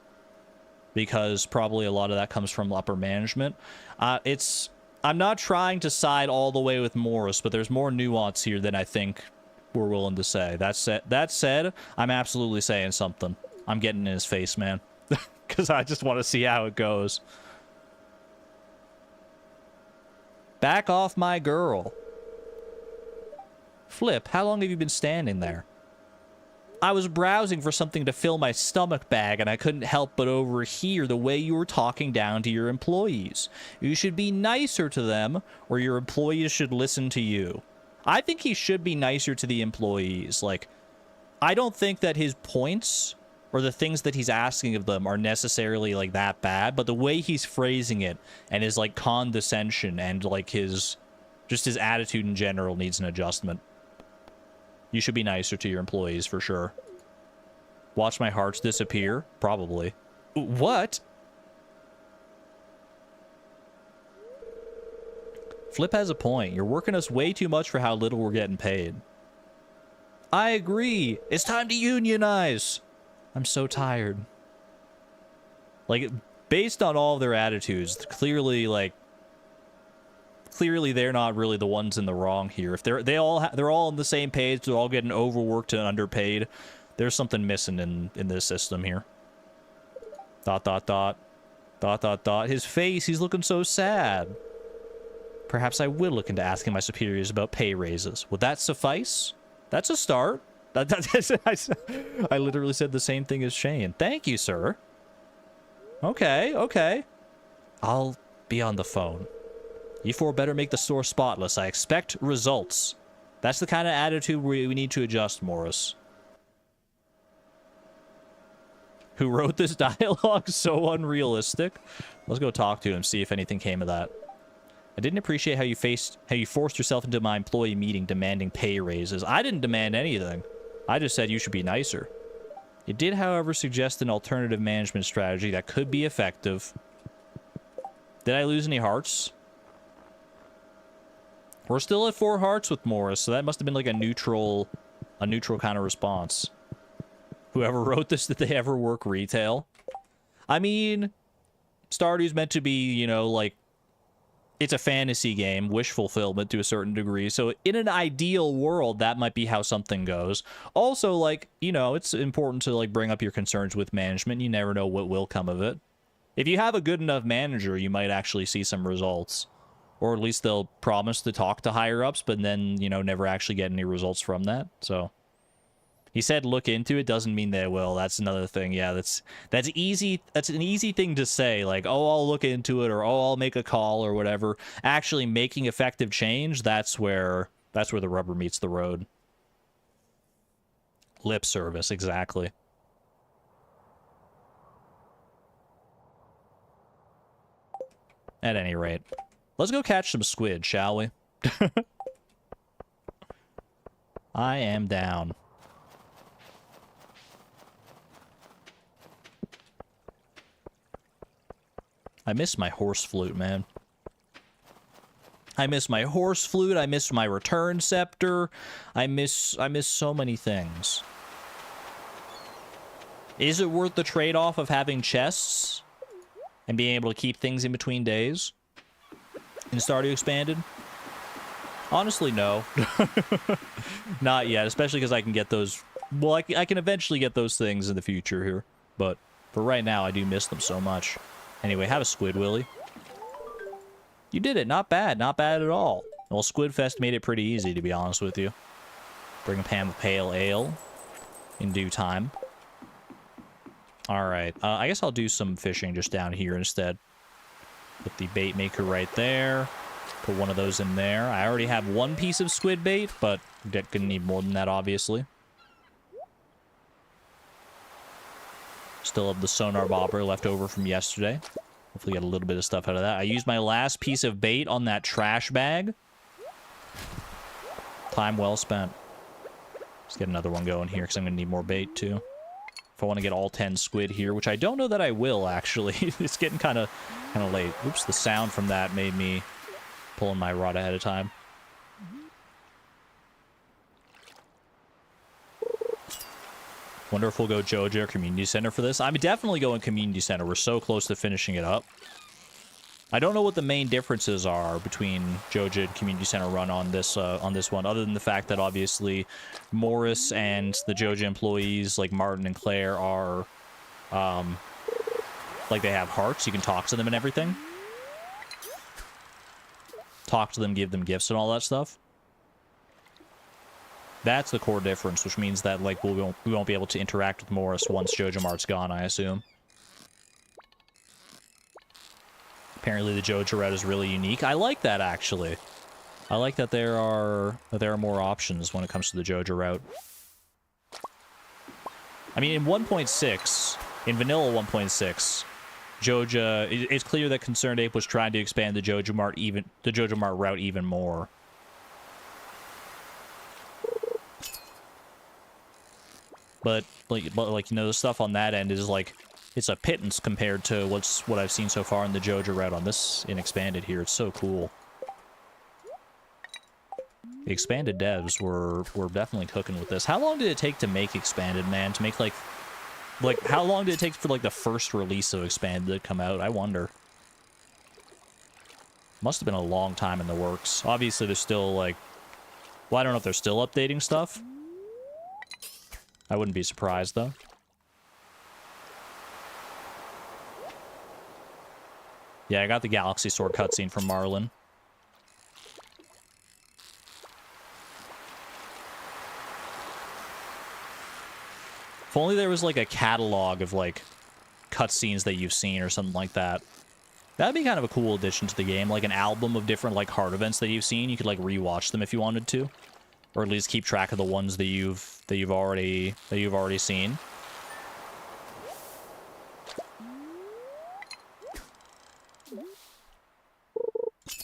because probably a lot of that comes from upper management. I'm not trying to side all the way with Morris, but there's more nuance here than I think we're willing to say. That said, I'm absolutely saying something. I'm getting in his face, man, because I just want to see how it goes. Back off my girl. Flip, how long have you been standing there? I was browsing for something to fill my stomach bag, and I couldn't help but overhear the way you were talking down to your employees. You should be nicer to them, or your employees should listen to you. I think he should be nicer to the employees. Like, I don't think that his points or the things that he's asking of them are necessarily like that bad, but the way he's phrasing it and his like condescension and like his attitude in general needs an adjustment. You should be nicer to your employees, for sure. Watch my hearts disappear? Probably. What? Flip has a point. You're working us way too much for how little we're getting paid. I agree. It's time to unionize. I'm so tired. Like, based on all of their attitudes, clearly they're not really the ones in the wrong here. If they're all on the same page, they're all getting overworked and underpaid. There's something missing in this system here. ... His face, he's looking so sad. Perhaps I will look into asking my superiors about pay raises. Would that suffice? That's a start. I literally said the same thing as Shane. Thank you, sir. Okay. I'll be on the phone. You four better make the store spotless. I expect results. That's the kind of attitude we need to adjust, Morris. Who wrote this dialogue? So unrealistic. Let's go talk to him, see if anything came of that. I didn't appreciate how you forced yourself into my employee meeting demanding pay raises. I didn't demand anything. I just said you should be nicer. You did, however, suggest an alternative management strategy that could be effective. Did I lose any hearts? We're still at 4 hearts with Morris, so that must have been like a neutral kind of response. Whoever wrote this, did they ever work retail? I mean, Stardew's meant to be, you know, like, it's a fantasy game, wish fulfillment to a certain degree. So in an ideal world, that might be how something goes. Also, like, you know, it's important to like bring up your concerns with management. You never know what will come of it. If you have a good enough manager, you might actually see some results. Or at least they'll promise to talk to higher ups, but then, you know, never actually get any results from that. So he said look into it, doesn't mean they will. That's another thing. Yeah, that's easy. That's an easy thing to say, like, oh, I'll look into it, or oh, I'll make a call, or whatever. Actually making effective change, that's where the rubber meets the road. Lip service, exactly. At any rate, let's go catch some squid, shall we? I am down. I miss my horse flute, man. I miss my horse flute. I miss my return scepter. I miss so many things. Is it worth the trade-off of having chests and being able to keep things in between days in Stardew Expanded? Honestly, no. Not yet, especially because I can get those Well, I can eventually get those things in the future here, but for right now, I do miss them so much. Anyway, have a squid, Willy. You did it. Not bad. Not bad at all. Well, Squidfest made it pretty easy, to be honest with you. Bring Pam a pale ale in due time. All right. I guess I'll do some fishing just down here instead. Put the bait maker right there. Put one of those in there. I already have one piece of squid bait, but gonna need more than that, obviously. Still have the sonar bobber left over from yesterday. Hopefully get a little bit of stuff out of that. I used my last piece of bait on that trash bag. Time well spent. Let's get another one going here because I'm going to need more bait too. If I want to get all 10 squid here, which I don't know that I will, actually. It's getting kind of late. Oops, the sound from that made me pulling my rod ahead of time. Wonder if we'll go Joja or Community Center for this. I'm definitely going Community Center. We're so close to finishing it up. I don't know what the main differences are between Joja and Community Center run on this one, other than the fact that obviously Morris and the Joja employees like Martin and Claire are, like they have hearts. You can talk to them and everything. Talk to them, give them gifts and all that stuff. That's the core difference, which means that like we won't be able to interact with Morris once Joja Mart's gone, I assume. Apparently the Joja route is really unique. I like that, actually. I like that there are more options when it comes to the Joja route. I mean, in 1.6, in vanilla 1.6, Joja, it's clear that Concerned Ape was trying to expand the Joja Mart route even more. But like you know, the stuff on that end is like it's a pittance compared to what I've seen so far in the Joja route on this in Expanded here. It's so cool. The Expanded devs were definitely cooking with this. How long did it take to make Expanded, man? To make like how long did it take for like the first release of Expanded to come out? I wonder. Must have been a long time in the works. Obviously, they're still like, well, I don't know if they're still updating stuff. I wouldn't be surprised, though. Yeah, I got the Galaxy Sword cutscene from Marlin. If only there was, like, a catalog of, like, cutscenes that you've seen or something like that. That'd be kind of a cool addition to the game. Like, an album of different, like, heart events that you've seen. You could, like, rewatch them if you wanted to. Or at least keep track of the ones that you've already seen.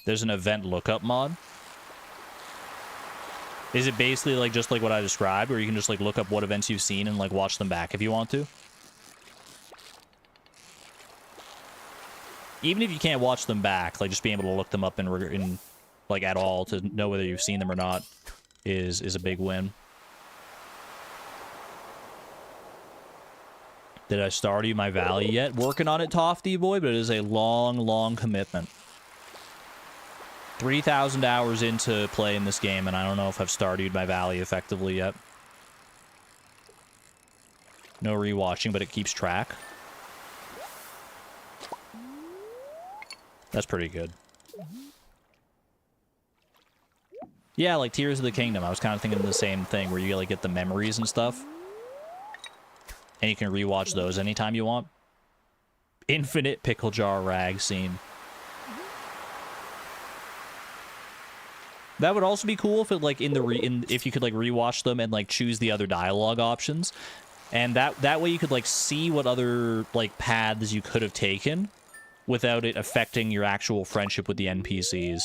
There's an event lookup mod. Is it basically like just like what I described, or you can just like look up what events you've seen and like watch them back if you want to? Even if you can't watch them back, like just being able to look them up in like at all to know whether you've seen them or not is a big win. Did I Stardew my Valley yet? Working on it, Tofty boy, but it is a long, long commitment. 3,000 hours into playing this game, and I don't know if I've Stardewed my Valley effectively yet. No rewatching, but it keeps track. That's pretty good. Yeah, like Tears of the Kingdom. I was kind of thinking the same thing, where you like get the memories and stuff. And you can rewatch those anytime you want. Infinite pickle jar rag scene. That would also be cool if it like if you could like rewatch them and like choose the other dialogue options. And that way you could like see what other like paths you could have taken without it affecting your actual friendship with the NPCs.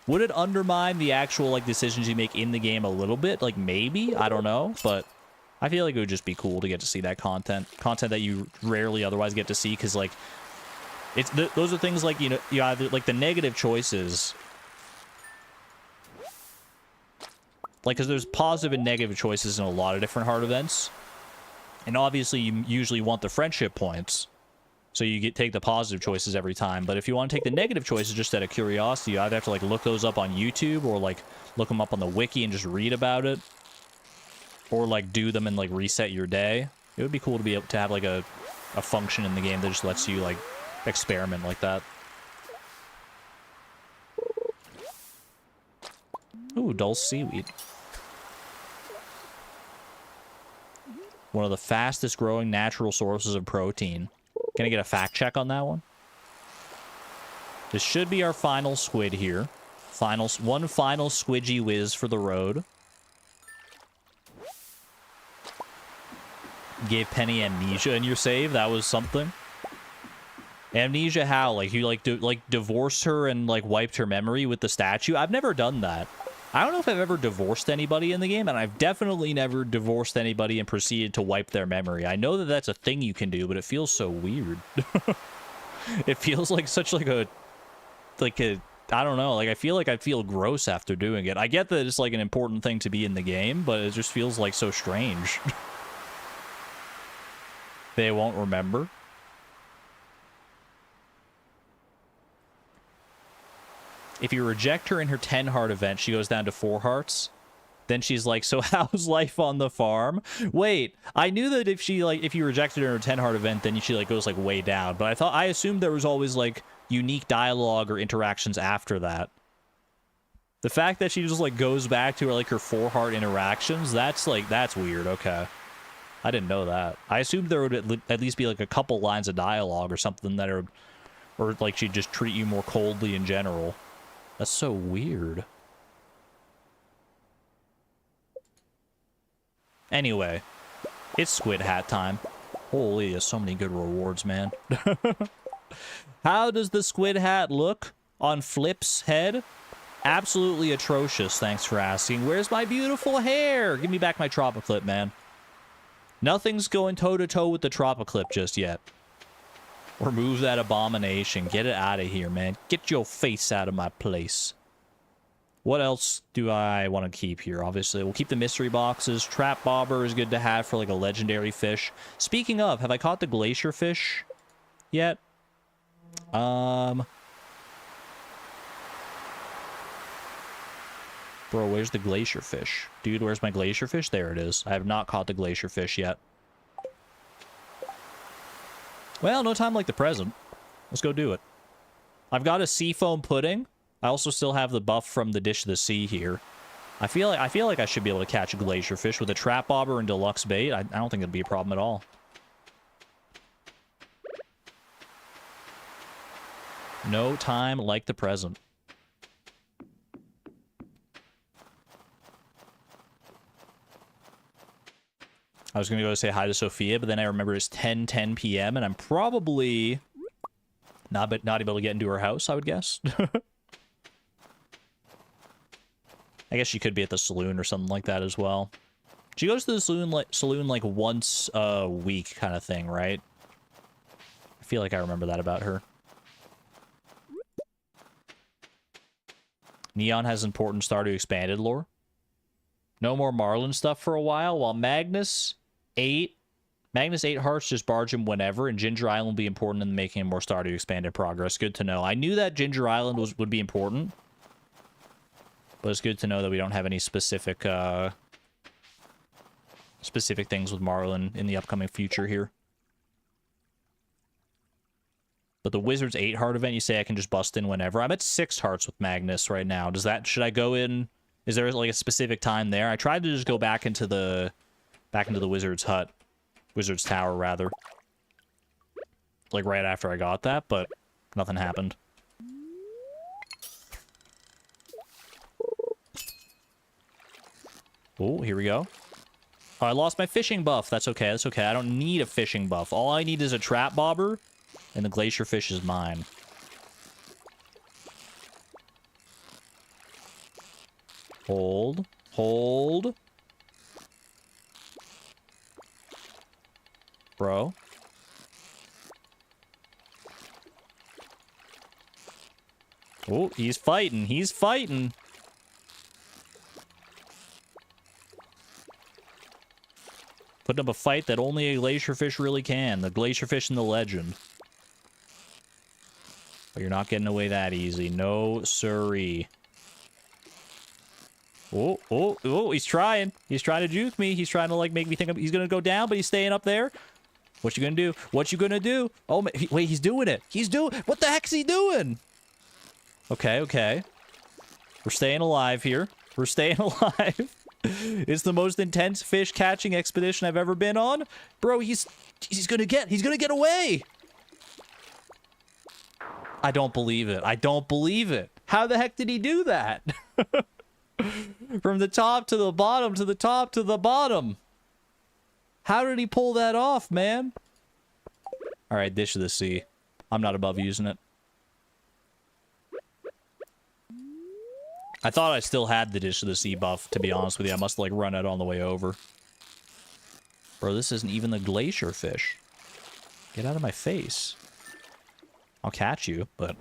Would it undermine the actual, like, decisions you make in the game a little bit? Like, maybe? I don't know. But I feel like it would just be cool to get to see that content. Content that you rarely otherwise get to see, because, like, it's those are things, like, you know, you either, like, the negative choices. Like, because there's positive and negative choices in a lot of different heart events. And obviously, you usually want the friendship points. So you take the positive choices every time. But if you want to take the negative choices just out of curiosity, you either have to like look those up on YouTube or like look them up on the wiki and just read about it. or like do them and like reset your day. It would be cool to be able to have like a function in the game that just lets you like experiment like that. Ooh, dull seaweed. One of the fastest growing natural sources of protein. Can I get a fact check on that one? This should be our final squid here. One final squidgy whiz for the road. Gave Penny amnesia in your save. That was something. Amnesia how? Like you like divorced her and like wiped her memory with the statue? I've never done that. I don't know if I've ever divorced anybody in the game, and I've definitely never divorced anybody and proceeded to wipe their memory. I know that that's a thing you can do, but it feels so weird. It feels like such like a I don't know, like I feel gross after doing it. I get that it's like an important thing to be in the game, but it just feels like so strange. They won't remember. If you reject her in her 10 heart event, she goes down to 4 hearts. Then she's like, so how's life on the farm? Wait, I knew that if you rejected her in her 10 heart event, then she like goes like way down. But I assumed there was always like unique dialogue or interactions after that. The fact that she just like goes back to her 4 heart interactions, that's weird. Okay. I didn't know that. I assumed there would at least be like a couple lines of dialogue or something that are, or like she'd just treat you more coldly in general. That's so weird. Anyway, it's squid hat time. Holy, there's so many good rewards, man. How does the squid hat look on Flip's head? Absolutely atrocious, thanks for asking. Where's my beautiful hair? Give me back my Tropiclip, man. Nothing's going toe-to-toe with the Tropiclip just yet. Remove that abomination. Get it out of here, man. Get your face out of my place. What else do I want to keep here? Obviously, we'll keep the mystery boxes. Trap bobber is good to have for like a legendary fish. Speaking of, have I caught the glacier fish yet? Bro, where's the glacier fish? Dude, where's my glacier fish? There it is. I have not caught the glacier fish yet. Well, no time like the present. Let's go do it. I've got a seafoam pudding. I also still have the buff from the Dish of the Sea here. I feel like I should be able to catch a glacier fish with a trap bobber and deluxe bait. I don't think it'd be a problem at all. No time like the present. I was going to go say hi to Sophia, but then I remember it's 10 p.m. and I'm probably not able to get into her house, I would guess. I guess she could be at the saloon or something like that as well. She goes to the saloon like once a week kind of thing, right? I feel like I remember that about her. Neon has important Stardew Expanded lore. No more Marlin stuff for a while, while Magnus 8 hearts, just barge him whenever, and Ginger Island will be important in making more Stardew Expanded progress. Good to know. I knew that Ginger Island would be important, but it's good to know that we don't have any specific things with Marlin in the upcoming future here. But the Wizard's 8 heart event, you say I can just bust in whenever. I'm at 6 hearts with Magnus right now. Should I go in? Is there like a specific time there? I tried to just go back into the Wizard's hut. Wizard's tower, rather. Like right after I got that, but nothing happened. Oh, here we go. Oh, I lost my fishing buff. That's okay. That's okay. I don't need a fishing buff. All I need is a trap bobber, and the glacier fish is mine. Hold. Hold. Bro. Oh, he's fighting. He's fighting. Putting up a fight that only a glacier fish really can. The glacier fish in the legend. But you're not getting away that easy. No siree. Oh, Oh, oh, oh, he's trying. He's trying to juke me. He's trying to, like, make me think he's gonna go down, but he's staying up there. What you gonna do? What you gonna do? Oh, wait, he's doing it. He's doing... What the heck's he doing? Okay, okay. We're staying alive here. We're staying alive. It's the most intense fish catching expedition I've ever been on. Bro, he's gonna get away. I don't believe it. I don't believe it. How the heck did he do that? From the top to the bottom to the top to the bottom. How did he pull that off, man? All right, dish of the sea. I'm not above using it. I thought I still had the dish of the sea buff, to be honest with you. I must, like, run it on the way over. Bro, this isn't even the glacier fish. Get out of my face. I'll catch you, but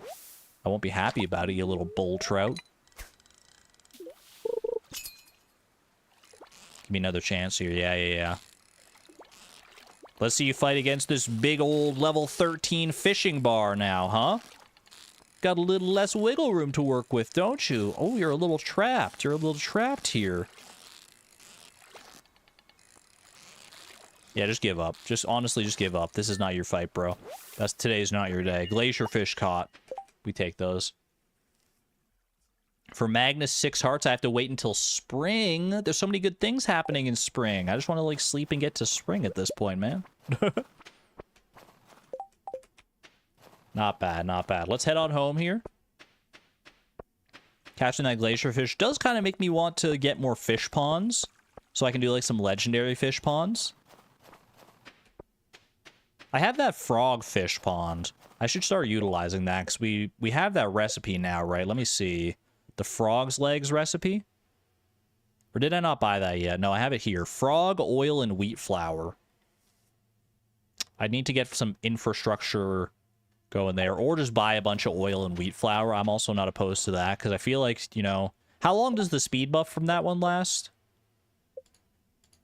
I won't be happy about it, you little bull trout. Give me another chance here. Yeah. Let's see you fight against this big old level 13 fishing bar now, huh? Got a little less wiggle room to work with, don't you? Oh, you're a little trapped. You're a little trapped here. Yeah, just give up. Just honestly, just give up. This is not your fight, bro. Today's not your day. Glacier fish caught. We take those. For Magnus 6 hearts, I have to wait until spring. There's so many good things happening in spring. I just want to, like, sleep and get to spring at this point, man. Not bad, not bad. Let's head on home here. Catching that glacier fish does kind of make me want to get more fish ponds. So I can do, like, some legendary fish ponds. I have that frog fish pond. I should start utilizing that, because we have that recipe now, right? Let me see. The frog's legs recipe? Or did I not buy that yet? No, I have it here. Frog, oil, and wheat flour. I need to get some infrastructure going there, or just buy a bunch of oil and wheat flour. I'm also not opposed to that, because I feel like, you know... How long does the speed buff from that one last?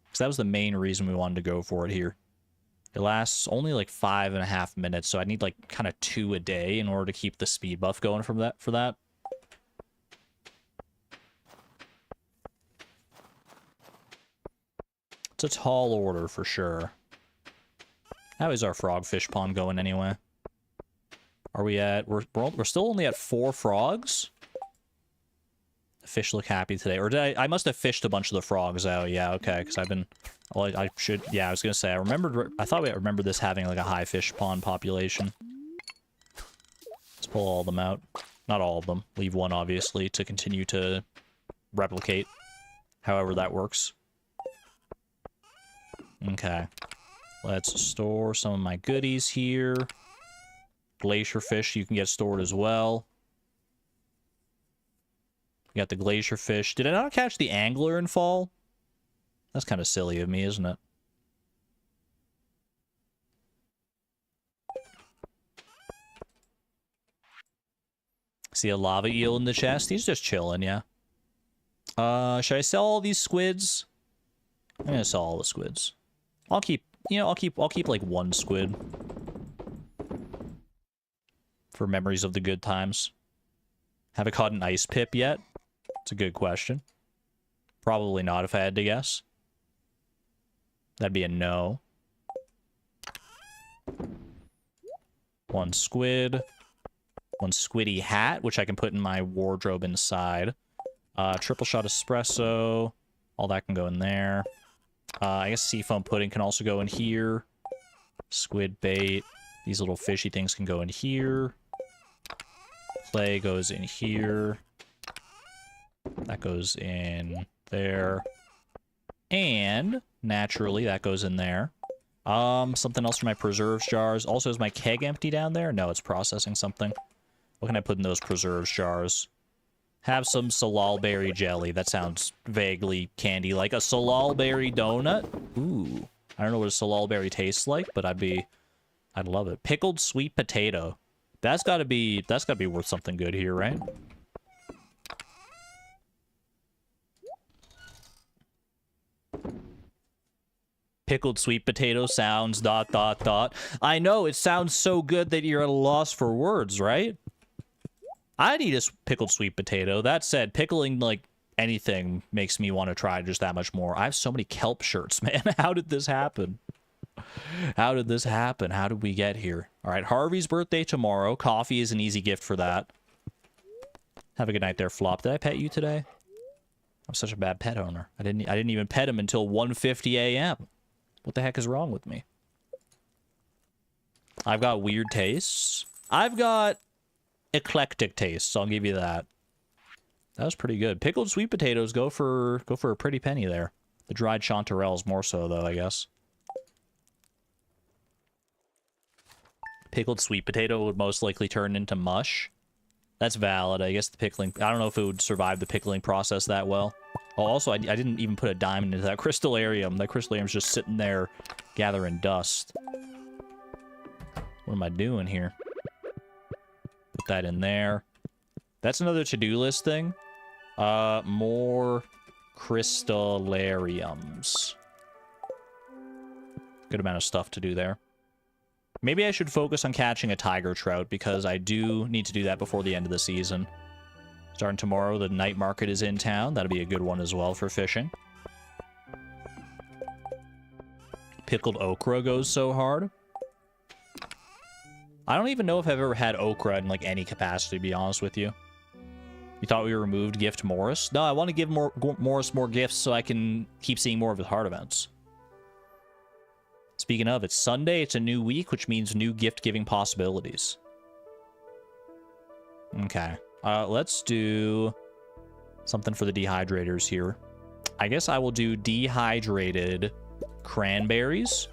Because that was the main reason we wanted to go for it here. It lasts only like 5.5 minutes, so I need like kind of 2 a day in order to keep the speed buff going for that. It's a tall order for sure. How is our frogfish pond going anyway? Are we at... We're still only at 4 frogs? The fish look happy today. Or did I must have fished a bunch of the frogs out. Yeah, okay, because I've been... Well, I should... Yeah, I was gonna say, I thought I remembered this having, like, a high fish pond population. Let's pull all of them out. Not all of them. Leave one, obviously, to continue to replicate. However that works. Okay. Let's store some of my goodies here. Glacier fish you can get stored as well. We got the glacier fish. Did I not catch the angler in fall? That's kind of silly of me, isn't it? See a lava eel in the chest? He's just chilling, yeah. Should I sell all these squids? I'm gonna sell all the squids. I'll keep like 1 squid. For memories of the good times. Have I caught an ice pip yet? It's a good question. Probably not if I had to guess. That'd be a no. 1 squid. 1 squiddy hat, which I can put in my wardrobe inside. Triple shot espresso. All that can go in there. I guess seafoam pudding can also go in here. Squid bait. These little fishy things can go in here. Clay goes in here. That goes in there. And, naturally, that goes in there. Something else for my preserves jars. Also, is my keg empty down there? No, it's processing something. What can I put in those preserves jars? Have some salalberry jelly. That sounds vaguely candy. Like a salalberry donut? Ooh. I don't know what a salalberry tastes like, but I'd love it. Pickled sweet potato. That's gotta be worth something good here, right? Pickled sweet potato sounds ... I know, it sounds so good that you're at a loss for words, right? I'd eat a pickled sweet potato. That said, pickling, like, anything makes me want to try just that much more. I have so many kelp shirts, man. How did this happen? How did this happen? How did we get here? All right, Harvey's birthday tomorrow. Coffee is an easy gift for that. Have a good night there, Flop. Did I pet you today? I'm such a bad pet owner. I didn't even pet him until 1:50 a.m. What the heck is wrong with me? I've got weird tastes. I've got eclectic tastes. I'll give you that. That was pretty good. Pickled sweet potatoes go for a pretty penny there. The dried chanterelles more so though, I guess. Pickled sweet potato would most likely turn into mush. That's valid. I guess the pickling... I don't know if it would survive the pickling process that well. Oh, also, I didn't even put a diamond into that crystallarium. That crystallarium's just sitting there gathering dust. What am I doing here? Put that in there. That's another to-do list thing. More crystallariums. Good amount of stuff to do there. Maybe I should focus on catching a tiger trout, because I do need to do that before the end of the season. Starting tomorrow, the night market is in town. That'll be a good one as well for fishing. Pickled okra goes so hard. I don't even know if I've ever had okra in, like, any capacity, to be honest with you. You thought we removed Gift Morris? No, I want to give Morris more gifts so I can keep seeing more of his heart events. Speaking of, it's Sunday, it's a new week, which means new gift-giving possibilities. Okay. Let's do something for the dehydrators here. I guess I will do dehydrated cranberries.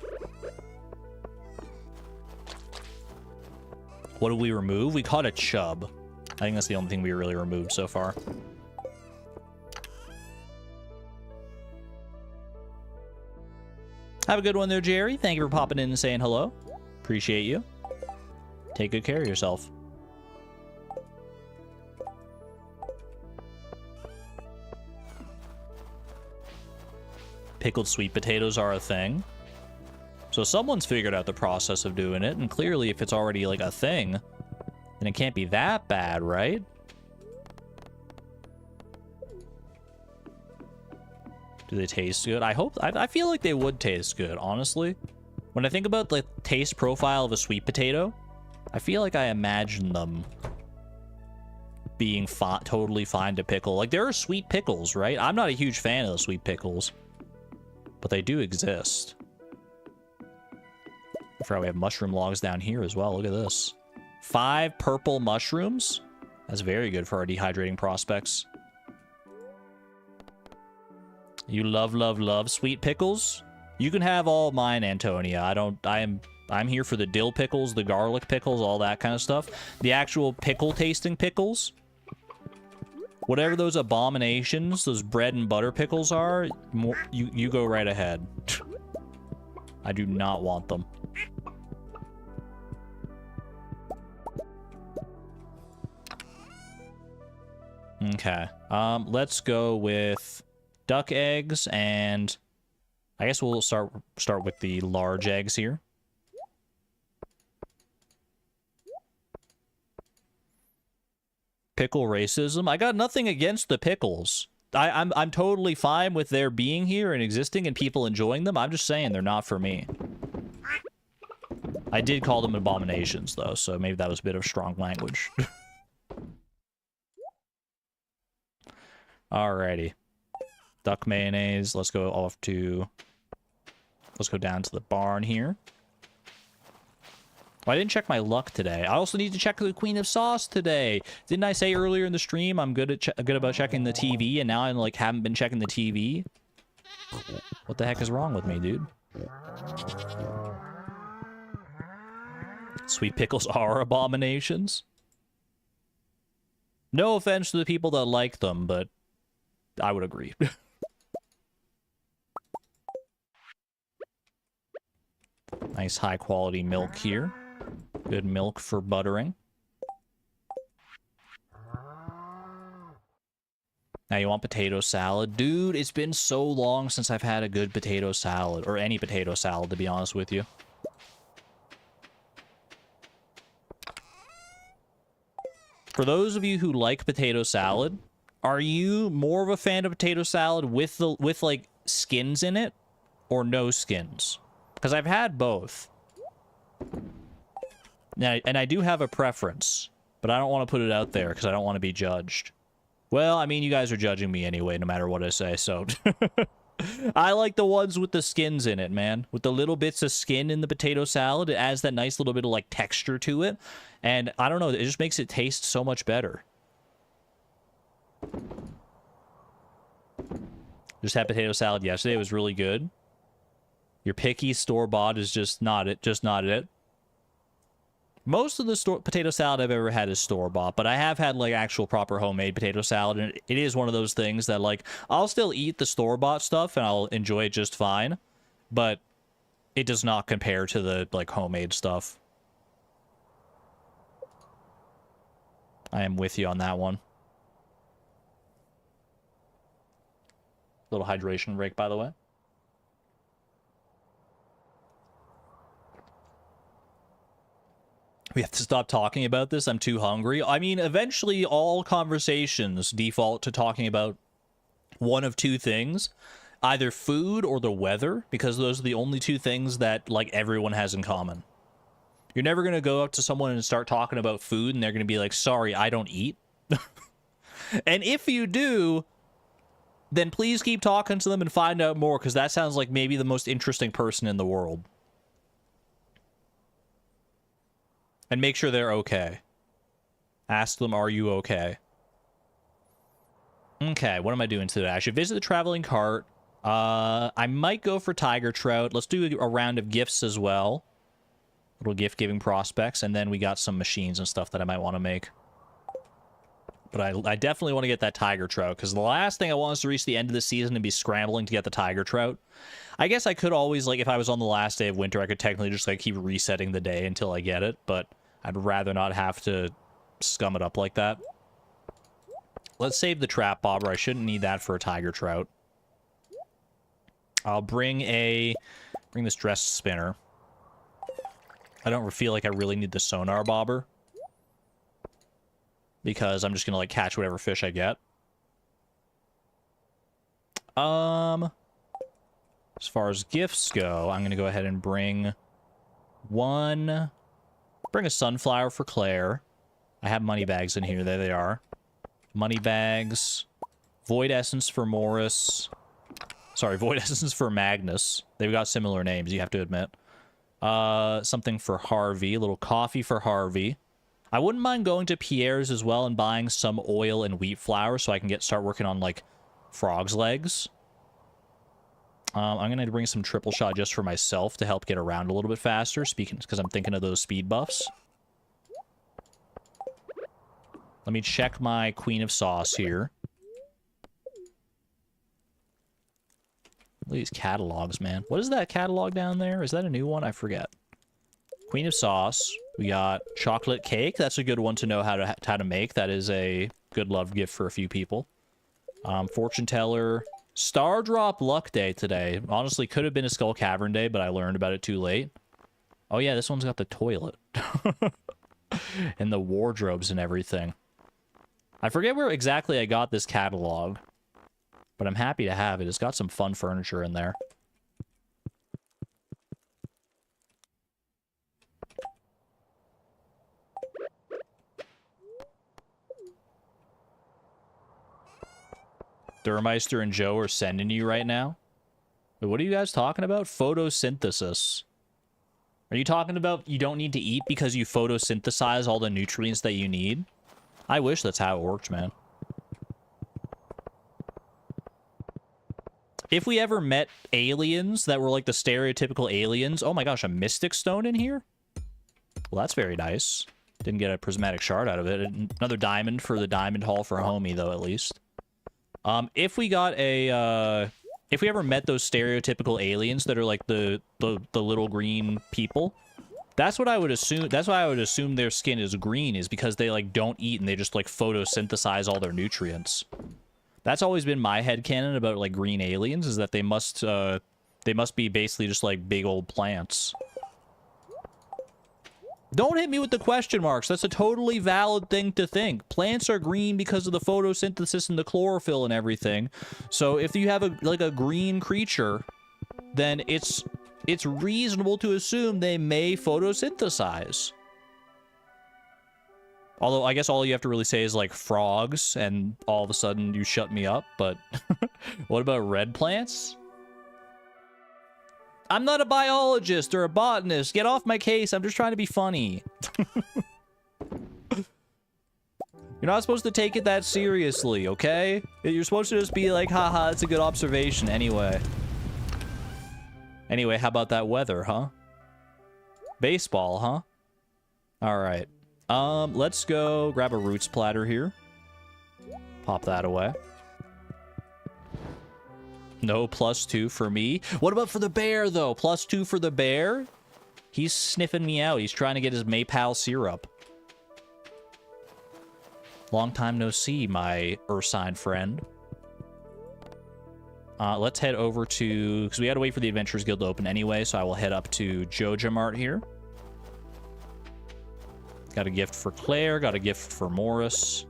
What did we remove? We caught a chub. I think that's the only thing we really removed so far. Have a good one there, Jerry. Thank you for popping in and saying hello. Appreciate you. Take good care of yourself. Pickled sweet potatoes are a thing. So someone's figured out the process of doing it, and clearly if it's already like a thing, then it can't be that bad, right? Do they taste good? I feel like they would taste good, honestly. When I think about the taste profile of a sweet potato, I feel like I imagine them being totally fine to pickle. Like, there are sweet pickles, right? I'm not a huge fan of the sweet pickles, but they do exist. I forgot we have mushroom logs down here as well. Look at this. 5 purple mushrooms. That's very good for our dehydrating prospects. You love, love, love sweet pickles? You can have all mine, Antonia. I'm here for the dill pickles, the garlic pickles, all that kind of stuff. The actual pickle tasting pickles. Whatever those abominations, those bread and butter pickles are, you go right ahead. I do not want them. Okay. Let's go with duck eggs, and I guess we'll start with the large eggs here. Pickle racism. I got nothing against the pickles. I'm totally fine with their being here and existing and people enjoying them. I'm just saying they're not for me. I did call them abominations though, so maybe that was a bit of strong language. Alrighty. Duck mayonnaise. Let's go down to the barn here. Oh, I didn't check my luck today. I also need to check the Queen of Sauce today. Didn't I say earlier in the stream I'm good about checking the TV, and now I like haven't been checking the TV? What the heck is wrong with me, dude? Sweet pickles are abominations. No offense to the people that like them, but I would agree. Nice high quality milk here. Good milk for buttering. Now you want potato salad? Dude, it's been so long since I've had a good potato salad. Or any potato salad, to be honest with you. For those of you who like potato salad, Are you more of a fan of potato salad with like skins in it or no skins? Because I've had both. Now, and I do have a preference, but I don't want to put it out there because I don't want to be judged. Well, I mean, you guys are judging me anyway, no matter what I say, so... I like the ones with the skins in it, man. With the little bits of skin in the potato salad, it adds that nice little bit of, like, texture to it. And, I don't know, it just makes it taste so much better. Just had potato salad yesterday. It was really good. Your picky store-bought is just not it. Just not it. Most of the potato salad I've ever had is store-bought, but I have had, like, actual proper homemade potato salad, and it is one of those things that, like, I'll still eat the store-bought stuff, and I'll enjoy it just fine, but it does not compare to the, like, homemade stuff. I am with you on that one. Little hydration break, by the way. We have to stop talking about this. I'm too hungry. I mean, eventually all conversations default to talking about one of two things. Either food or the weather, because those are the only two things that, like, everyone has in common. You're never going to go up to someone and start talking about food, and they're going to be like, sorry, I don't eat. And if you do, then please keep talking to them and find out more, because that sounds like maybe the most interesting person in the world. And make sure they're okay. Ask them, are you okay? Okay, what am I doing today? I should visit the traveling cart. I might go for tiger trout. Let's do a round of gifts as well. Little gift-giving prospects. And then we got some machines and stuff that I might want to make. But I definitely want to get that tiger trout, because the last thing I want is to reach the end of the season and be scrambling to get the tiger trout. I guess I could always, like, if I was on the last day of winter, I could technically just, like, keep resetting the day until I get it, but I'd rather not have to scum it up like that. Let's save the trap bobber. I shouldn't need that for a tiger trout. I'll bring this dress spinner. I don't feel like I really need the sonar bobber, because I'm just gonna, like, catch whatever fish I get. As far as gifts go, I'm gonna go ahead and bring a sunflower for Claire. I have money bags in here. There they are. Money bags. Void essence for Morris. Sorry, void essence for Magnus. They've got similar names, you have to admit. Something for Harvey. A little coffee for Harvey. I wouldn't mind going to Pierre's as well and buying some oil and wheat flour so I can start working on, like, frog's legs. I'm going to bring some triple shot just for myself to help get around a little bit faster, because I'm thinking of those speed buffs. Let me check my Queen of Sauce here. Look at these catalogs, man. What is that catalog down there? Is that a new one? I forget. Queen of Sauce. We got chocolate cake. That's a good one to know how to make. That is a good love gift for a few people. Fortune teller. Star drop luck day today. Honestly, could have been a Skull Cavern day, but I learned about it too late. Oh yeah, this one's got the toilet. And the wardrobes and everything. I forget where exactly I got this catalog, but I'm happy to have it. It's got some fun furniture in there. Durmeister and Joe are sending you right now. Wait, what are you guys talking about? Photosynthesis. Are you talking about you don't need to eat because you photosynthesize all the nutrients that you need? I wish that's how it worked, man. If we ever met aliens that were like the stereotypical aliens... Oh my gosh, a mystic stone in here? Well, that's very nice. Didn't get a prismatic shard out of it. Another diamond for the diamond haul for homie, though, at least. If we got a, if we ever met those stereotypical aliens that are like the little green people, that's what I would assume. That's why I would assume their skin is green, is because they, like, don't eat and they just, like, photosynthesize all their nutrients. That's always been my headcanon about, like, green aliens, is that they must be basically just, like, big old plants. Don't hit me with the question marks. That's a totally valid thing to think. Plants are green because of the photosynthesis and the chlorophyll and everything. So if you have a green creature, then it's reasonable to assume they may photosynthesize. Although I guess all you have to really say is like frogs, and all of a sudden you shut me up. But what about red plants? I'm not a biologist or a botanist. Get off my case. I'm just trying to be funny. You're not supposed to take it that seriously, okay? You're supposed to just be like, haha, that's a good observation anyway. Anyway, how about that weather, huh? Baseball, huh? Alright. Let's go grab a roots platter here. Pop that away. No +2 for me. What about for the bear, though? +2 for the bear? He's sniffing me out. He's trying to get his Maypal syrup. Long time no see, my Ursine friend. Let's head over to... because we had to wait for the Adventurers Guild to open anyway, so I will head up to Joja Mart here. Got a gift for Claire. Got a gift for Morris.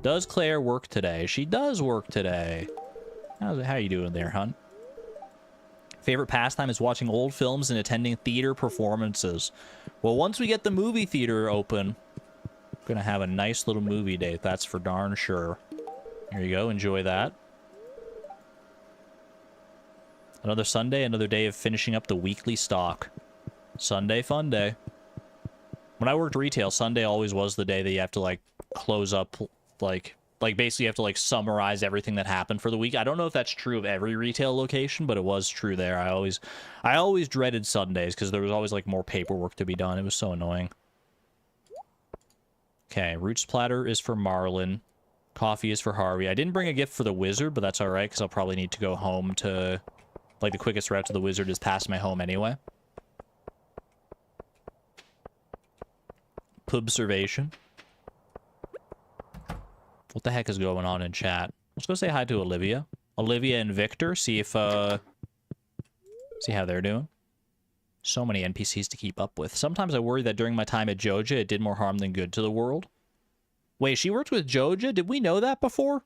Does Claire work today? She does work today. How you doing there, hun? Favorite pastime is watching old films and attending theater performances. Well, once we get the movie theater open, we're gonna have a nice little movie date. That's for darn sure. There you go. Enjoy that. Another Sunday, another day of finishing up the weekly stock. Sunday fun day. When I worked retail, Sunday always was the day that you have to, like, close up, like basically you have to, like, summarize everything that happened for the week. I don't know if that's true of every retail location, but it was true there. I always dreaded Sundays because there was always, like, more paperwork to be done. It was so annoying. Okay, roots platter is for Marlin. Coffee is for Harvey. I didn't bring a gift for the wizard, but that's all right because I'll probably need to go home to... like, the quickest route to the wizard is past my home anyway. Pubservation. What the heck is going on in chat? Let's go say hi to Olivia. Olivia and Victor, see if, see how they're doing. So many NPCs to keep up with. Sometimes I worry that during my time at Joja, it did more harm than good to the world. Wait, she worked with Joja? Did we know that before?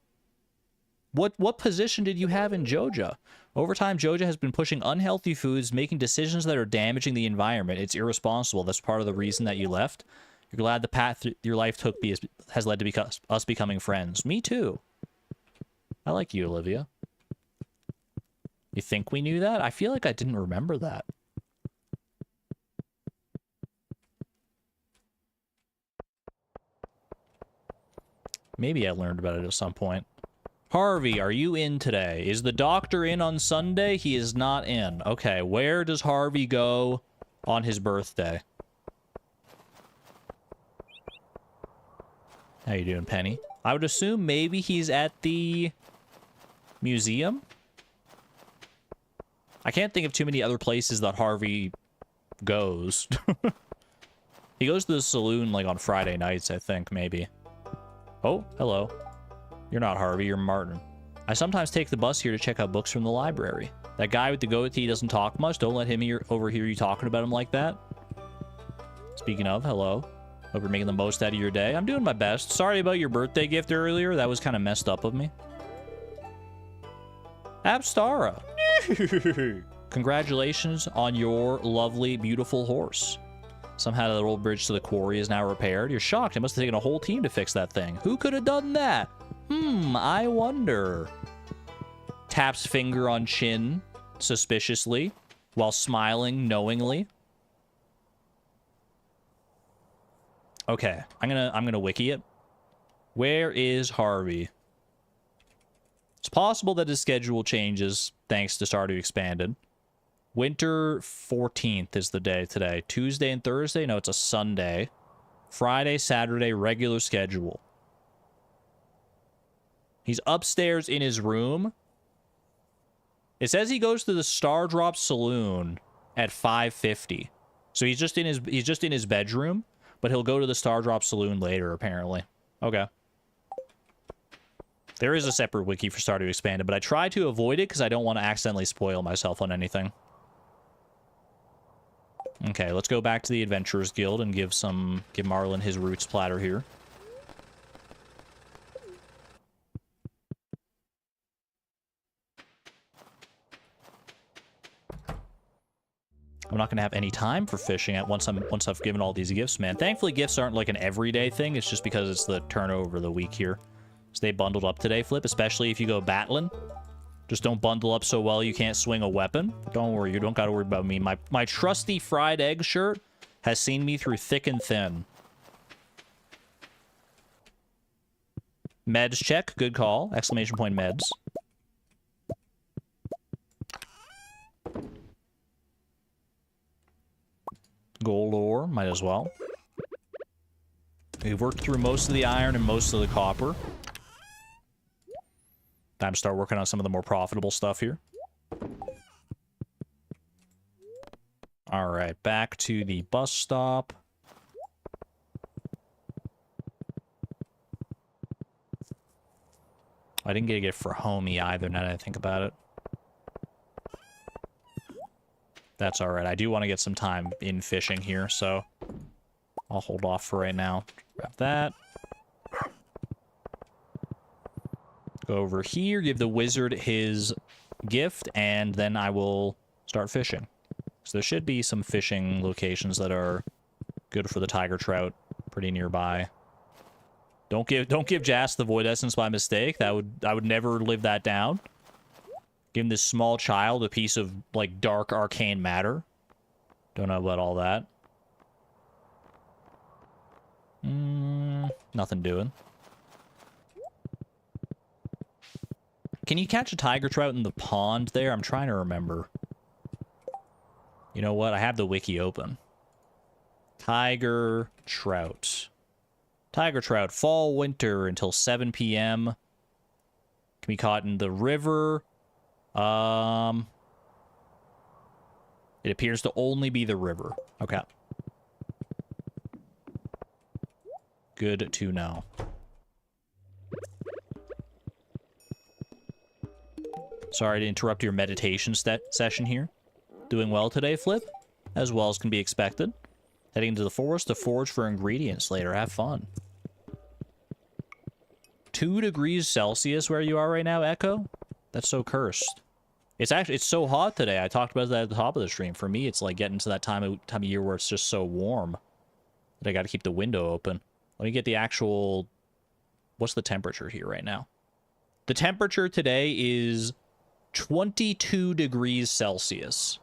What position did you have in Joja? Over time, Joja has been pushing unhealthy foods, making decisions that are damaging the environment. It's irresponsible. That's part of the reason that you left. You're glad the path your life took has led to us becoming friends. Me too. I like you, Olivia. You think we knew that? I feel like I didn't remember that. Maybe I learned about it at some point. Harvey, are you in today? Is the doctor in on Sunday? He is not in. Okay, where does Harvey go on his birthday? How you doing, Penny? I would assume maybe he's at the museum? I can't think of too many other places that Harvey goes. He goes to the saloon, like, on Friday nights, I think, maybe. Oh, hello. You're not Harvey, you're Martin. I sometimes take the bus here to check out books from the library. That guy with the goatee doesn't talk much. Don't let him overhear you talking about him like that. Speaking of, hello. Hope you're making the most out of your day. I'm doing my best. Sorry about your birthday gift earlier. That was kind of messed up of me. Abstara. Congratulations on your lovely, beautiful horse. Somehow that old bridge to the quarry is now repaired. You're shocked. It must have taken a whole team to fix that thing. Who could have done that? I wonder. Taps finger on chin suspiciously while smiling knowingly. Okay, I'm gonna wiki it. Where is Harvey? It's possible that his schedule changes thanks to Stardew Expanded. Winter 14th is the day today. Tuesday and Thursday? No, it's a Sunday. Friday, Saturday, regular schedule. He's upstairs in his room. It says he goes to the Stardrop Saloon at 5:50. So he's just in his bedroom, but he'll go to the Stardrop Saloon later, apparently. Okay. There is a separate wiki for Stardew Expanded, but I try to avoid it because I don't want to accidentally spoil myself on anything. Okay, let's go back to the Adventurers Guild and give Marlin his roots platter here. I'm not gonna have any time for fishing once I've given all these gifts, man. Thankfully, gifts aren't like an everyday thing. It's just because it's the turnover of the week here. So they bundled up today, Flip, especially if you go battling. Just don't bundle up so well you can't swing a weapon. Don't worry, you don't gotta worry about me. My trusty fried egg shirt has seen me through thick and thin. Meds check, good call. Exclamation point meds. Gold ore, might as well. We've worked through most of the iron and most of the copper. Time to start working on some of the more profitable stuff here. Alright, back to the bus stop. I didn't get a gift for Homie either, now that I think about it. That's alright. I do want to get some time in fishing here, so I'll hold off for right now. Grab that. Go over here, give the wizard his gift, and then I will start fishing. So there should be some fishing locations that are good for the tiger trout pretty nearby. Don't give Jas the void essence by mistake. I would never live that down. Giving this small child a piece of, like, dark arcane matter. Don't know about all that. Nothing doing. Can you catch a tiger trout in the pond there? I'm trying to remember. You know what? I have the wiki open. Tiger trout. Tiger trout, fall, winter, until 7 p.m. Can be caught in the river. It appears to only be the river. Okay. Good to know. Sorry to interrupt your meditation session here. Doing well today, Flip? As well as can be expected. Heading into the forest to forage for ingredients later. Have fun. 2 degrees Celsius where you are right now, Echo? That's so cursed. It's so hot today. I talked about that at the top of the stream. For me, it's like getting to that time of year where it's just so warm that I got to keep the window open. Let me get the actual... What's the temperature here right now? The temperature today is 22 degrees Celsius.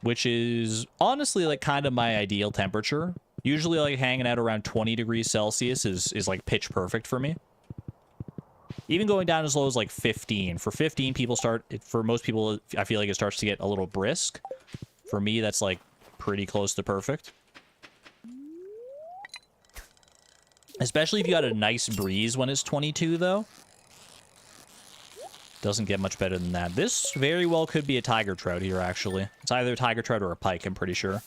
Which is honestly like kind of my ideal temperature. Usually like hanging out around 20 degrees Celsius is like pitch perfect for me. Even going down as low as like 15. For 15 people for most people I feel like it starts to get a little brisk. For me that's like pretty close to perfect. Especially if you got a nice breeze when it's 22 though. Doesn't get much better than that. This very well could be a tiger trout here, actually. It's either a tiger trout or a pike, I'm pretty sure.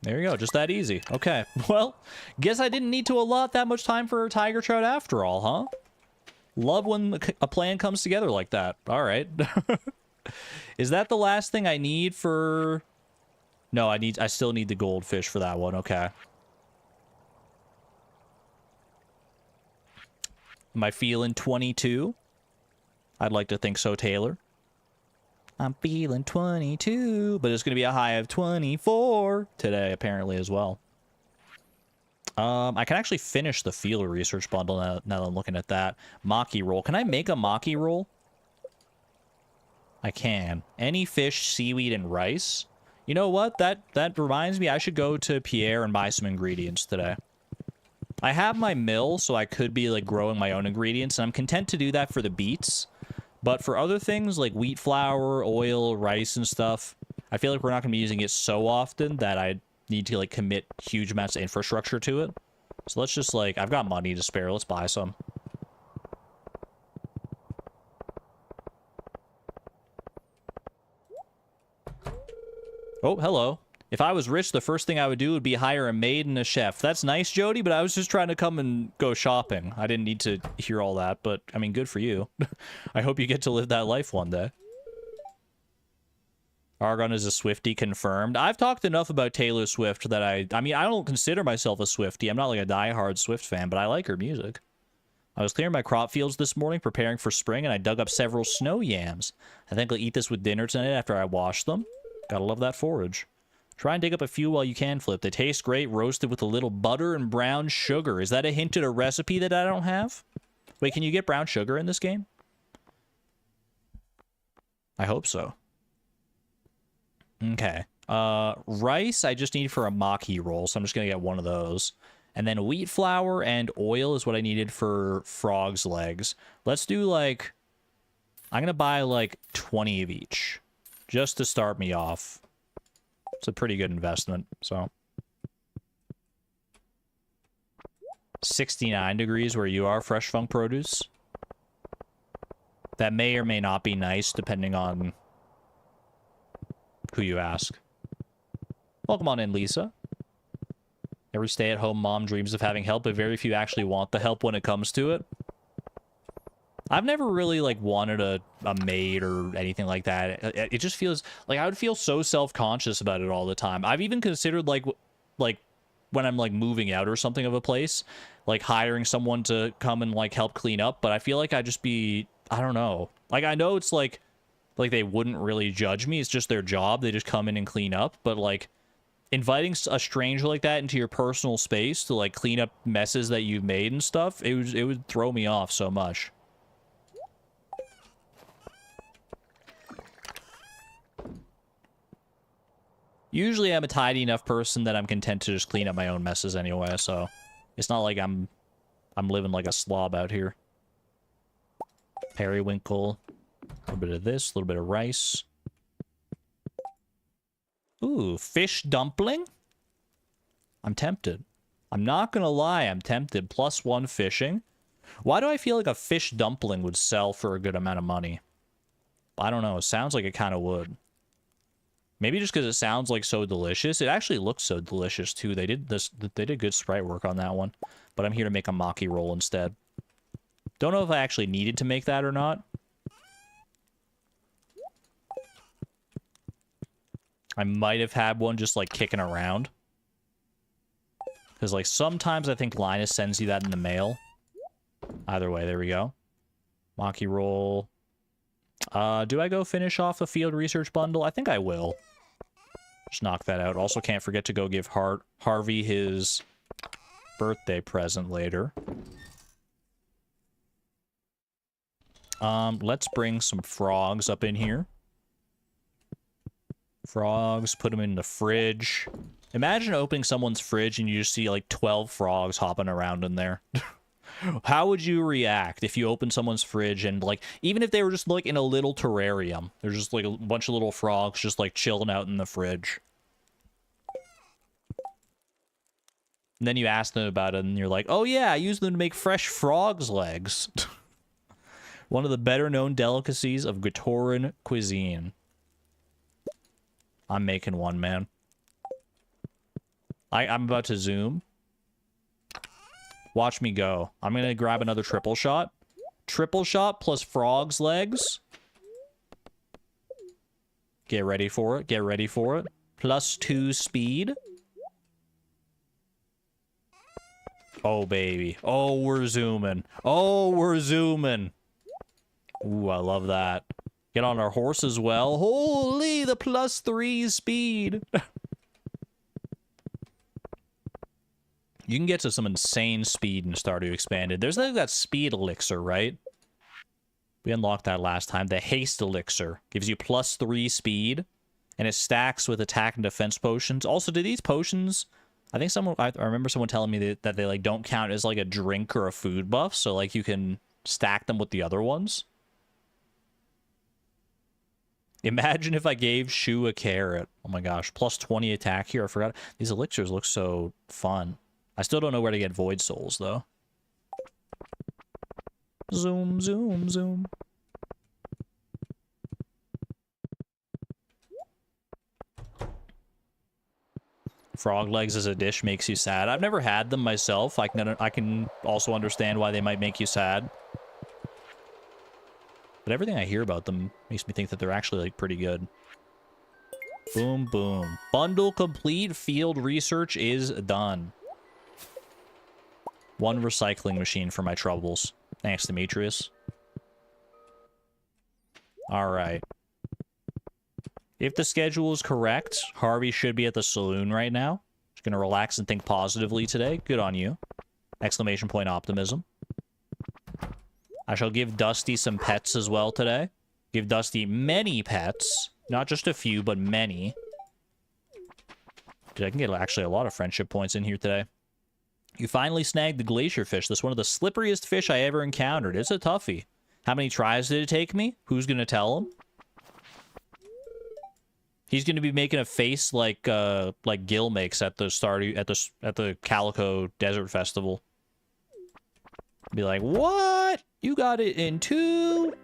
There you go, just that easy. Okay, well, guess I didn't need to allot that much time for a tiger trout after all, huh? Love when a plan comes together like that. All right. Is that the last thing I need for... No, I still need the goldfish for that one, okay. Am I feeling 22? I'd like to think so, Taylor. I'm feeling 22, but it's going to be a high of 24 today, apparently, as well. I can actually finish the field research bundle now that I'm looking at that. Maki roll. Can I make a maki roll? I can. Any fish, seaweed, and rice. You know what? That reminds me, I should go to Pierre and buy some ingredients today. I have my mill, so I could be, like, growing my own ingredients, and I'm content to do that for the beets. But for other things like wheat flour, oil, rice, and stuff, I feel like we're not going to be using it so often that I need to like commit huge amounts of infrastructure to it. So let's just like, I've got money to spare. Let's buy some. Oh, hello. If I was rich, the first thing I would do would be hire a maid and a chef. That's nice, Jody, but I was just trying to come and go shopping. I didn't need to hear all that, but, I mean, good for you. I hope you get to live that life one day. Argon is a Swiftie confirmed. I've talked enough about Taylor Swift that I mean, I don't consider myself a Swiftie. I'm not like a diehard Swift fan, but I like her music. I was clearing my crop fields this morning, preparing for spring, and I dug up several snow yams. I think I'll eat this with dinner tonight after I wash them. Gotta love that forage. Try and dig up a few while you can, Flip. They taste great, roasted with a little butter and brown sugar. Is that a hint at a recipe that I don't have? Wait, can you get brown sugar in this game? I hope so. Okay. Rice I just need for a maki roll, so I'm just gonna get one of those. And then wheat flour and oil is what I needed for frog's legs. Let's do, like... I'm gonna buy, like, 20 of each. Just to start me off. It's a pretty good investment, so... 69 degrees where you are, Fresh Funk Produce. That may or may not be nice, depending on who you ask. Welcome on in, Lisa. Every stay-at-home mom dreams of having help, but very few actually want the help when it comes to it. I've never really, like, wanted a maid or anything like that. It just feels... Like, I would feel so self-conscious about it all the time. I've even considered, like, when I'm, like, moving out or something of a place, like, hiring someone to come and, like, help clean up, but I feel like I'd just be... I don't know. Like, I know it's, like they wouldn't really judge me. It's just their job. They just come in and clean up, but, like... Inviting a stranger like that into your personal space to, like, clean up messes that you've made and stuff, it would throw me off so much. Usually I'm a tidy enough person that I'm content to just clean up my own messes anyway, so it's not like I'm living like a slob out here. Periwinkle. A little bit of this, a little bit of rice. Ooh, fish dumpling? I'm tempted. I'm not gonna lie, I'm tempted. +1 fishing. Why do I feel like a fish dumpling would sell for a good amount of money? I don't know. It sounds like it kind of would. Maybe just because it sounds like so delicious. It actually looks so delicious too. They did good sprite work on that one. But I'm here to make a maki roll instead. Don't know if I actually needed to make that or not. I might have had one just, like, kicking around. Because, like, sometimes I think Linus sends you that in the mail. Either way, there we go. Maki roll. Do I go finish off a field research bundle? I think I will. Just knock that out. Also can't forget to go give Harvey his birthday present later. Let's bring some frogs up in here. Frogs, put them in the fridge. Imagine opening someone's fridge and you just see like 12 frogs hopping around in there. How would you react if you opened someone's fridge and, like, even if they were just, like, in a little terrarium, there's just, like, a bunch of little frogs just, like, chilling out in the fridge. And then you ask them about it and you're like, oh yeah, I use them to make fresh frog's legs. One of the better-known delicacies of Gatoran cuisine. I'm making one, man. I'm about to zoom. Watch me go. I'm gonna grab another triple shot. Triple shot plus frog's legs. Get ready for it. Get ready for it. +2 speed. Oh, baby. Oh, we're zooming. Oh, we're zooming. Ooh, I love that. Get on our horse as well. Holy, the +3 speed. You can get to some insane speed in Stardew Expanded. There's like that speed elixir, right? We unlocked that last time. The haste elixir gives you +3 speed, and it stacks with attack and defense potions. Also, do these potions... I think I remember someone telling me that they, like, don't count as, like, a drink or a food buff, so, like, you can stack them with the other ones. Imagine if I gave Shu a carrot. Oh my gosh, +20 attack here. I forgot. These elixirs look so fun. I still don't know where to get void souls, though. Zoom, zoom, zoom. Frog legs as a dish makes you sad. I've never had them myself. I can also understand why they might make you sad. But everything I hear about them makes me think that they're actually, like, pretty good. Boom, boom. Bundle complete. Field research is done. One recycling machine for my troubles. Thanks, Demetrius. Alright. If the schedule is correct, Harvey should be at the saloon right now. Just gonna relax and think positively today. Good on you. Exclamation point optimism. I shall give Dusty some pets as well today. Give Dusty many pets. Not just a few, but many. Dude, I can get actually a lot of friendship points in here today. You finally snagged the glacier fish. That's one of the slipperiest fish I ever encountered. It's a toughie. How many tries did it take me? Who's gonna tell him? He's gonna be making a face like Gil makes at the at the Calico Desert Festival. Be like, what? You got it in 2?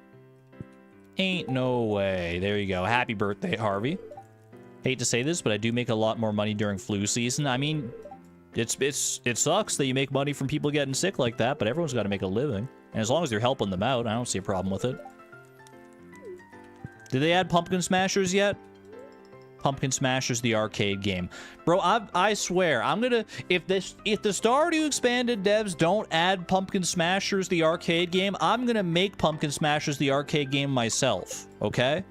Ain't no way. There you go. Happy birthday, Harvey. Hate to say this, but I do make a lot more money during flu season. I mean, it sucks that you make money from people getting sick like that, but everyone's got to make a living. And as long as you're helping them out, I don't see a problem with it. Did they add Pumpkin Smashers yet? Pumpkin Smashers, the arcade game. Bro, I swear, I'm gonna... If the Stardew Expanded devs don't add Pumpkin Smashers, the arcade game, I'm gonna make Pumpkin Smashers, the arcade game myself, okay?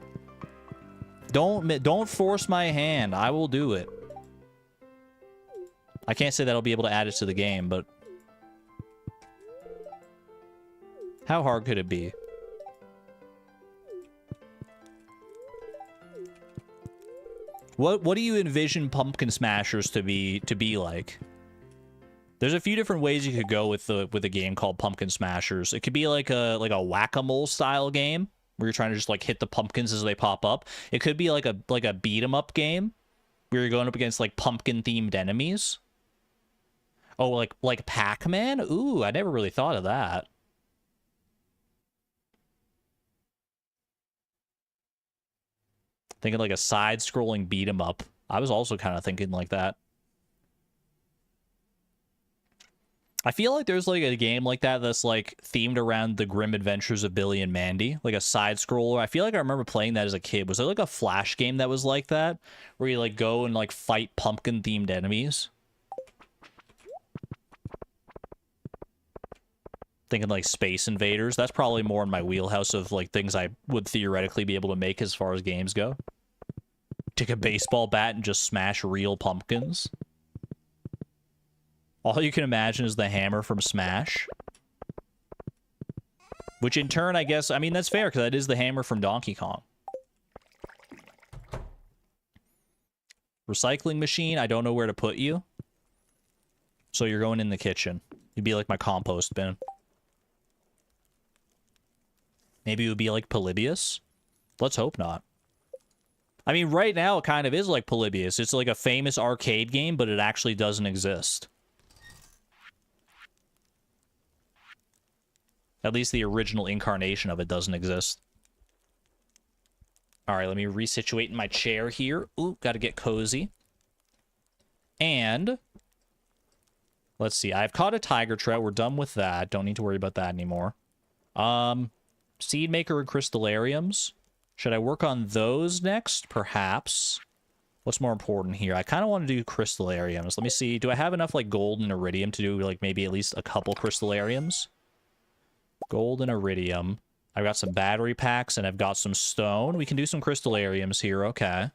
Don't force my hand. I will do it. I can't say that I'll be able to add it to the game, but... How hard could it be? What do you envision Pumpkin Smashers to be like? There's a few different ways you could go with a game called Pumpkin Smashers. It could be like a whack-a-mole style game where you're trying to just like hit the pumpkins as they pop up. It could be like a beat 'em up game where you're going up against like pumpkin themed enemies. Oh, like Pac-Man? Ooh, I never really thought of that. Thinking like a side-scrolling beat-em-up. I was also kind of thinking like that. I feel like there's like a game like that that's like themed around the grim adventures of Billy and Mandy. Like a side-scroller. I feel like I remember playing that as a kid. Was there like a Flash game that was like that? Where you like go and like fight pumpkin-themed enemies? Thinking like Space Invaders. That's probably more in my wheelhouse of like things I would theoretically be able to make as far as games go. Take a baseball bat and just smash real pumpkins. All you can imagine is the hammer from Smash. Which in turn, I guess, I mean, that's fair because that is the hammer from Donkey Kong. Recycling machine, I don't know where to put you. So you're going in the kitchen. You'd be like my compost bin. Maybe it would be like Polybius? Let's hope not. I mean, right now it kind of is like Polybius. It's like a famous arcade game, but it actually doesn't exist. At least the original incarnation of it doesn't exist. Alright, let me resituate in my chair here. Ooh, gotta get cozy. And... let's see, I've caught a tiger trout. We're done with that. Don't need to worry about that anymore. Seed maker and crystallariums. Should I work on those next? Perhaps. What's more important here? I kind of want to do crystallariums. Let me see. Do I have enough like gold and iridium to do like maybe at least a couple crystallariums? Gold and iridium. I've got some battery packs and I've got some stone. We can do some crystallariums here. Okay.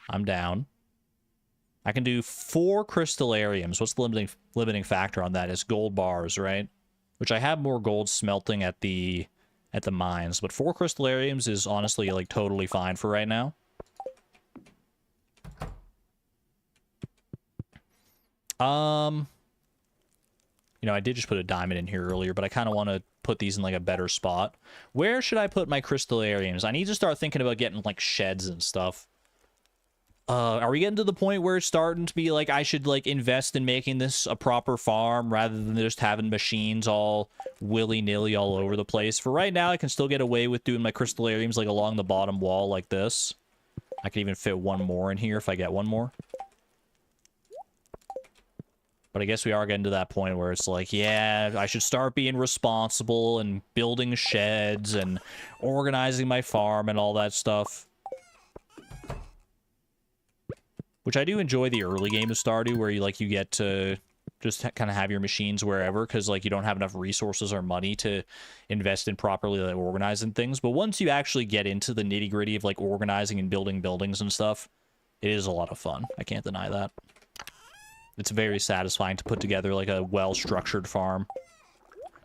I'm down. I can do 4 crystallariums. What's the limiting factor on that? It's gold bars, right? Which I have more gold smelting at the mines, but 4 crystallariums is honestly like totally fine for right now. You know, I did just put a diamond in here earlier, but I kind of want to put these in like a better spot. Where should I put my crystallariums? I need to start thinking about getting like sheds and stuff. Are we getting to the point where it's starting to be like I should like invest in making this a proper farm rather than just having machines all willy-nilly all over the place? For right now, I can still get away with doing my crystallariums like along the bottom wall like this. I can even fit one more in here if I get one more. But I guess we are getting to that point where it's like, yeah, I should start being responsible and building sheds and organizing my farm and all that stuff. Which I do enjoy the early game of Stardew, where you get to just kind of have your machines wherever, because like you don't have enough resources or money to invest in properly like, organizing things. But once you actually get into the nitty gritty of like organizing and building buildings and stuff, it is a lot of fun. I can't deny that. It's very satisfying to put together like a well-structured farm.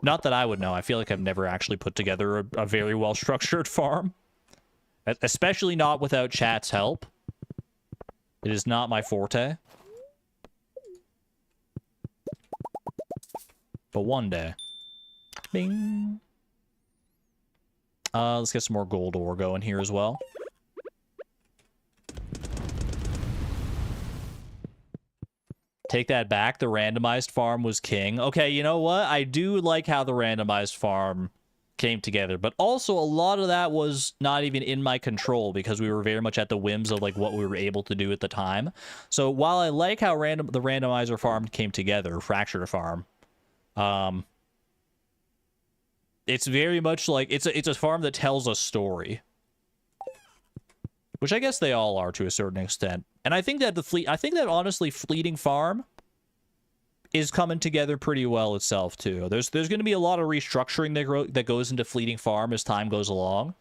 Not that I would know. I feel like I've never actually put together a very well-structured farm. Especially not without chat's help. It is not my forte. But one day. Bing. Let's get some more gold ore going here as well. Take that back. The randomized farm was king. Okay, you know what? I do like how the randomized farm came together, but also a lot of that was not even in my control because we were very much at the whims of like what we were able to do at the time. So while I like how the randomizer farm came together, fractured farm, it's very much like it's a farm that tells a story, which I guess they all are to a certain extent. And I think that honestly Fleeting Farm is coming together pretty well itself too. There's going to be a lot of restructuring that goes into Fleeting Farm as time goes along,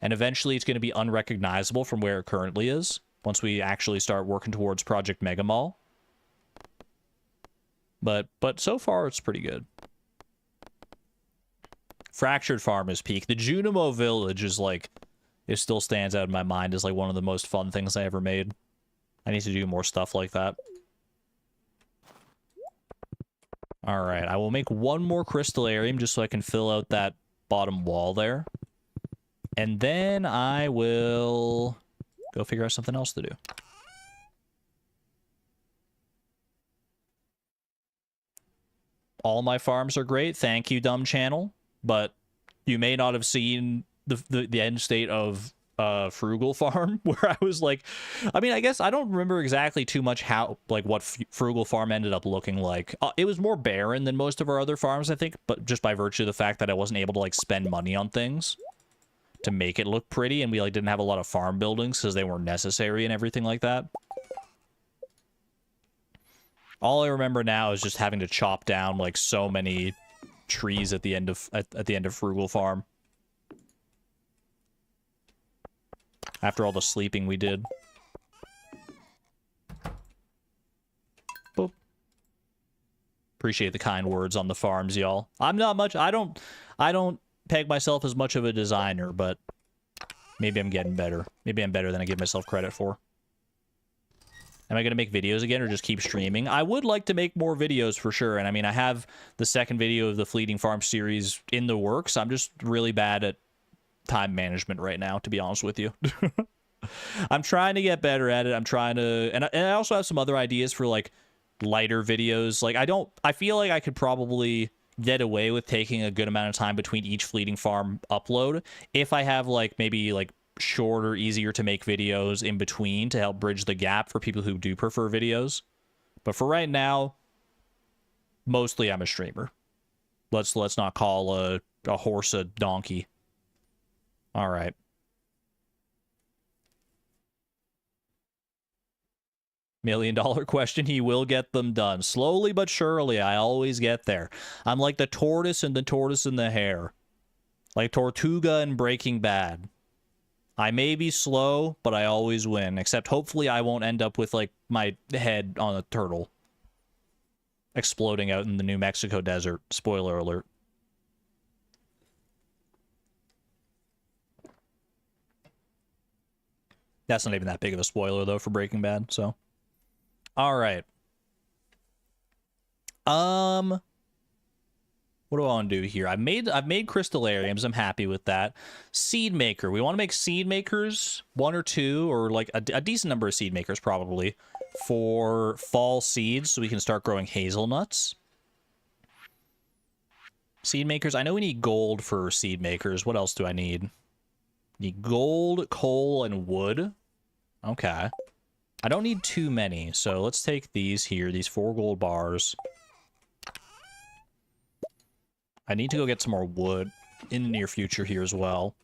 and eventually it's going to be unrecognizable from where it currently is once we actually start working towards Project Mega Mall. But so far it's pretty good. Fractured Farm is peak. The Junimo Village is like, it still stands out in my mind as like one of the most fun things I ever made. I need to do more stuff like that. All right, I will make one more crystallarium just so I can fill out that bottom wall there. And then I will go figure out something else to do. All my farms are great. Thank you, dumb channel. But you may not have seen the end state of Frugal Farm, where I was like, I mean, I guess I don't remember exactly too much how, like, what Frugal Farm ended up looking like. It was more barren than most of our other farms, I think, but just by virtue of the fact that I wasn't able to, like, spend money on things to make it look pretty, and we, like, didn't have a lot of farm buildings because they weren't necessary and everything like that. All I remember now is just having to chop down, like, so many trees at the end of Frugal Farm. After all the sleeping we did. Boop. Appreciate the kind words on the farms, y'all. I'm not much. I don't peg myself as much of a designer, but maybe I'm getting better. Maybe I'm better than I give myself credit for. Am I going to make videos again or just keep streaming? I would like to make more videos for sure. And I mean, I have the second video of the Fleeting Farm series in the works. I'm just really bad at time management right now, to be honest with you. I'm trying to get better at it. I'm trying to, and I also have some other ideas for like lighter videos. Like I feel like I could probably get away with taking a good amount of time between each Fleeting Farm upload if I have like maybe like shorter, easier to make videos in between to help bridge the gap for people who do prefer videos. But for right now, mostly I'm a streamer. Let's not call a horse a donkey. All right. $1 million question. He will get them done. Slowly but surely, I always get there. I'm like the tortoise and the hare. Like Tortuga in Breaking Bad. I may be slow, but I always win. Except hopefully I won't end up with like my head on a turtle exploding out in the New Mexico desert. Spoiler alert. That's not even that big of a spoiler, though, for Breaking Bad, so. All right. What do I want to do here? I've made crystallariums. I'm happy with that. Seed maker. We want to make seed makers, 1 or 2, or like a decent number of seed makers, probably, for fall seeds, so we can start growing hazelnuts. Seed makers. I know we need gold for seed makers. What else do I need? Need gold, coal, and wood. Okay. I don't need too many, so let's take these here, these 4 gold bars. I need to go get some more wood in the near future here as well.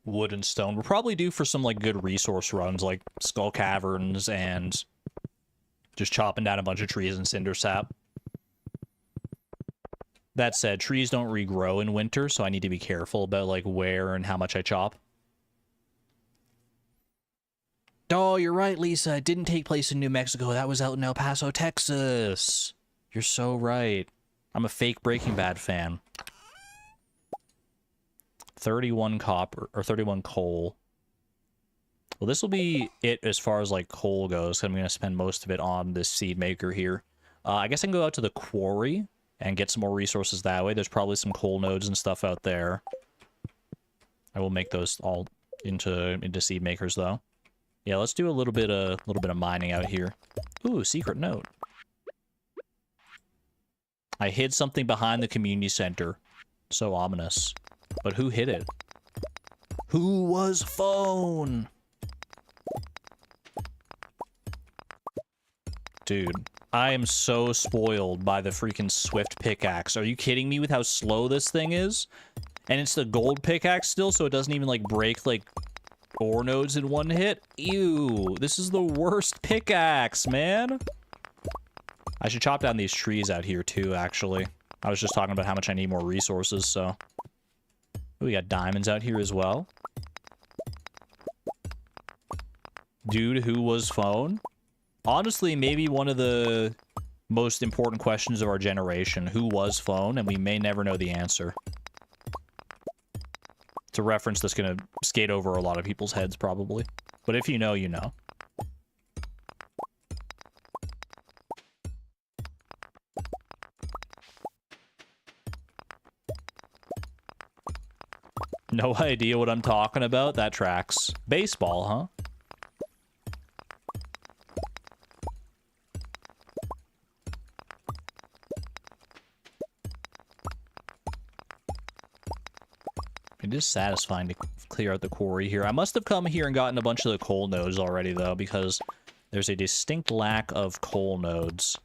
wood and stone. We're probably due for some like good resource runs, like Skull Caverns and just chopping down a bunch of trees and cinder sap. That said, trees don't regrow in winter, so I need to be careful about like where and how much I chop. Oh, you're right, Lisa. It didn't take place in New Mexico. That was out in El Paso, Texas. You're so right. I'm a fake Breaking Bad fan. 31 copper, or 31 coal. Well, this will be it as far as, like, coal goes, 'cause I'm going to spend most of it on this seed maker here. I guess I can go out to the quarry and get some more resources that way. There's probably some coal nodes and stuff out there. I will make those all into seed makers, though. Yeah, let's do a little bit of mining out here. Ooh, secret note. I hid something behind the community center. So ominous. But who hid it? Who was phone? Dude, I am so spoiled by the freaking swift pickaxe. Are you kidding me with how slow this thing is? And it's the gold pickaxe still, so it doesn't even, like, break, like, ore nodes in one hit? Ew, this is the worst pickaxe, man. I should chop down these trees out here, too, actually. I was just talking about how much I need more resources, so... We got diamonds out here as well. Dude, who was phone? Honestly, maybe one of the most important questions of our generation. Who was phone? And we may never know the answer. It's a reference that's going to skate over a lot of people's heads, probably. But if you know, you know. No idea what I'm talking about? That tracks. Baseball, huh? It is satisfying to clear out the quarry here. I must have come here and gotten a bunch of the coal nodes already, though, because there's a distinct lack of coal nodes.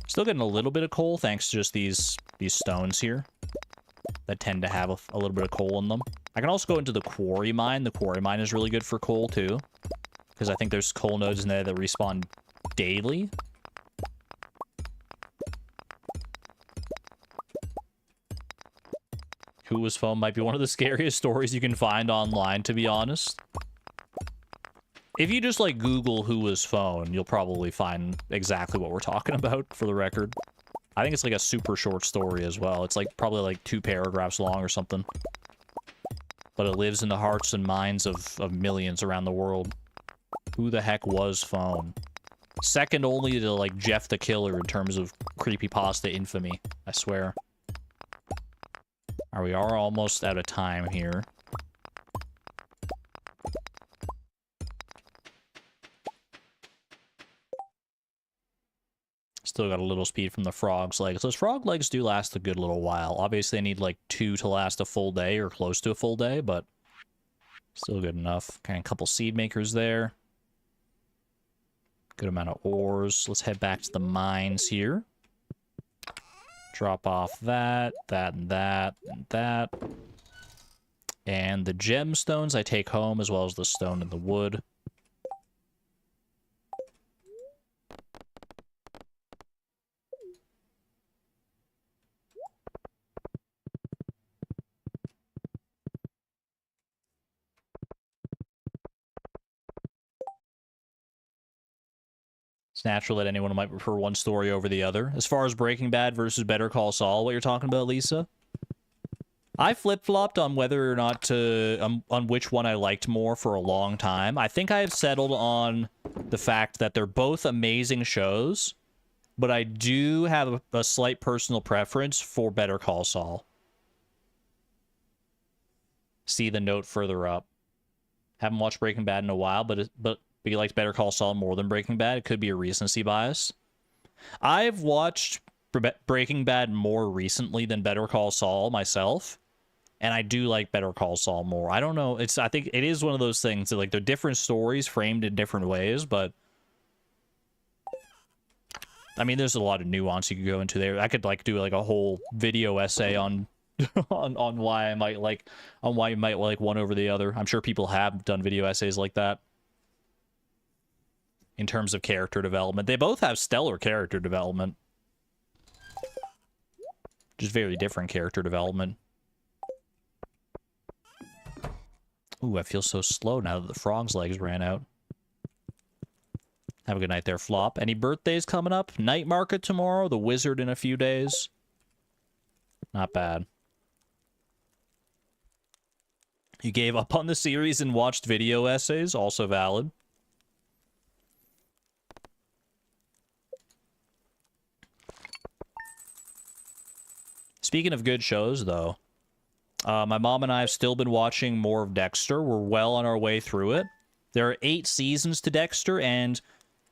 Still getting a little bit of coal, thanks to just these stones here that tend to have a little bit of coal in them. I can also go into the quarry mine. The quarry mine is really good for coal, too, because I think there's coal nodes in there that respawn daily. Who was phone might be one of the scariest stories you can find online, to be honest. If you just, like, Google who was phone, you'll probably find exactly what we're talking about, for the record. I think it's, like, a super short story as well. It's, like, probably, like, 2 paragraphs long or something. But it lives in the hearts and minds of millions around the world. Who the heck was phone? Second only to, like, Jeff the Killer in terms of creepypasta infamy, I swear. We are almost out of time here. Still got a little speed from the frog's legs. Those frog legs do last a good little while. Obviously, I need like 2 to last a full day or close to a full day, but still good enough. Okay, a couple seed makers there. Good amount of ores. Let's head back to the mines here. Drop off that, and that, and that. And the gemstones I take home, as well as the stone and the wood. It's natural that anyone might prefer one story over the other. As far as Breaking Bad versus Better Call Saul, what you're talking about, Lisa? I flip-flopped on whether or not to... on which one I liked more for a long time. I think I have settled on the fact that they're both amazing shows, but I do have a slight personal preference for Better Call Saul. See the note further up. Haven't watched Breaking Bad in a while, but you liked Better Call Saul more than Breaking Bad. It could be a recency bias. I've watched Breaking Bad more recently than Better Call Saul myself, and I do like Better Call Saul more. I don't know. I think it is one of those things that, like, they're different stories framed in different ways, but I mean, there's a lot of nuance you could go into there. I could, like, do, like, a whole video essay on, on why I might like why you might like one over the other. I'm sure people have done video essays like that. In terms of character development, they both have stellar character development. Just very different character development. Ooh, I feel so slow now that the frog's legs ran out. Have a good night there, Flop. Any birthdays coming up? Night market tomorrow, the wizard in a few days. Not bad. You gave up on the series and watched video essays, also valid. Speaking of good shows, though, my mom and I have still been watching more of Dexter. We're well on our way through it. There are 8 seasons to Dexter, and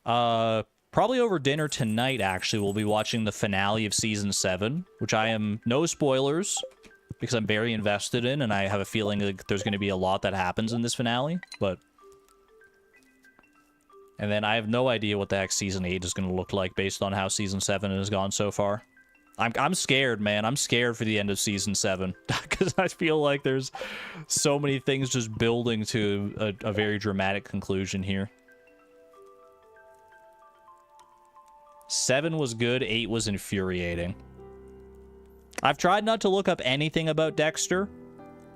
probably over dinner tonight, actually, we'll be watching the finale of Season 7, which I am... no spoilers, because I'm very invested in, and I have a feeling like there's going to be a lot that happens in this finale, but... And then I have no idea what the heck Season 8 is going to look like based on how Season 7 has gone so far. I'm scared, man. I'm scared for the end of Season 7. Because I feel like there's so many things just building to a very dramatic conclusion here. 7 was good, 8 was infuriating. I've tried not to look up anything about Dexter,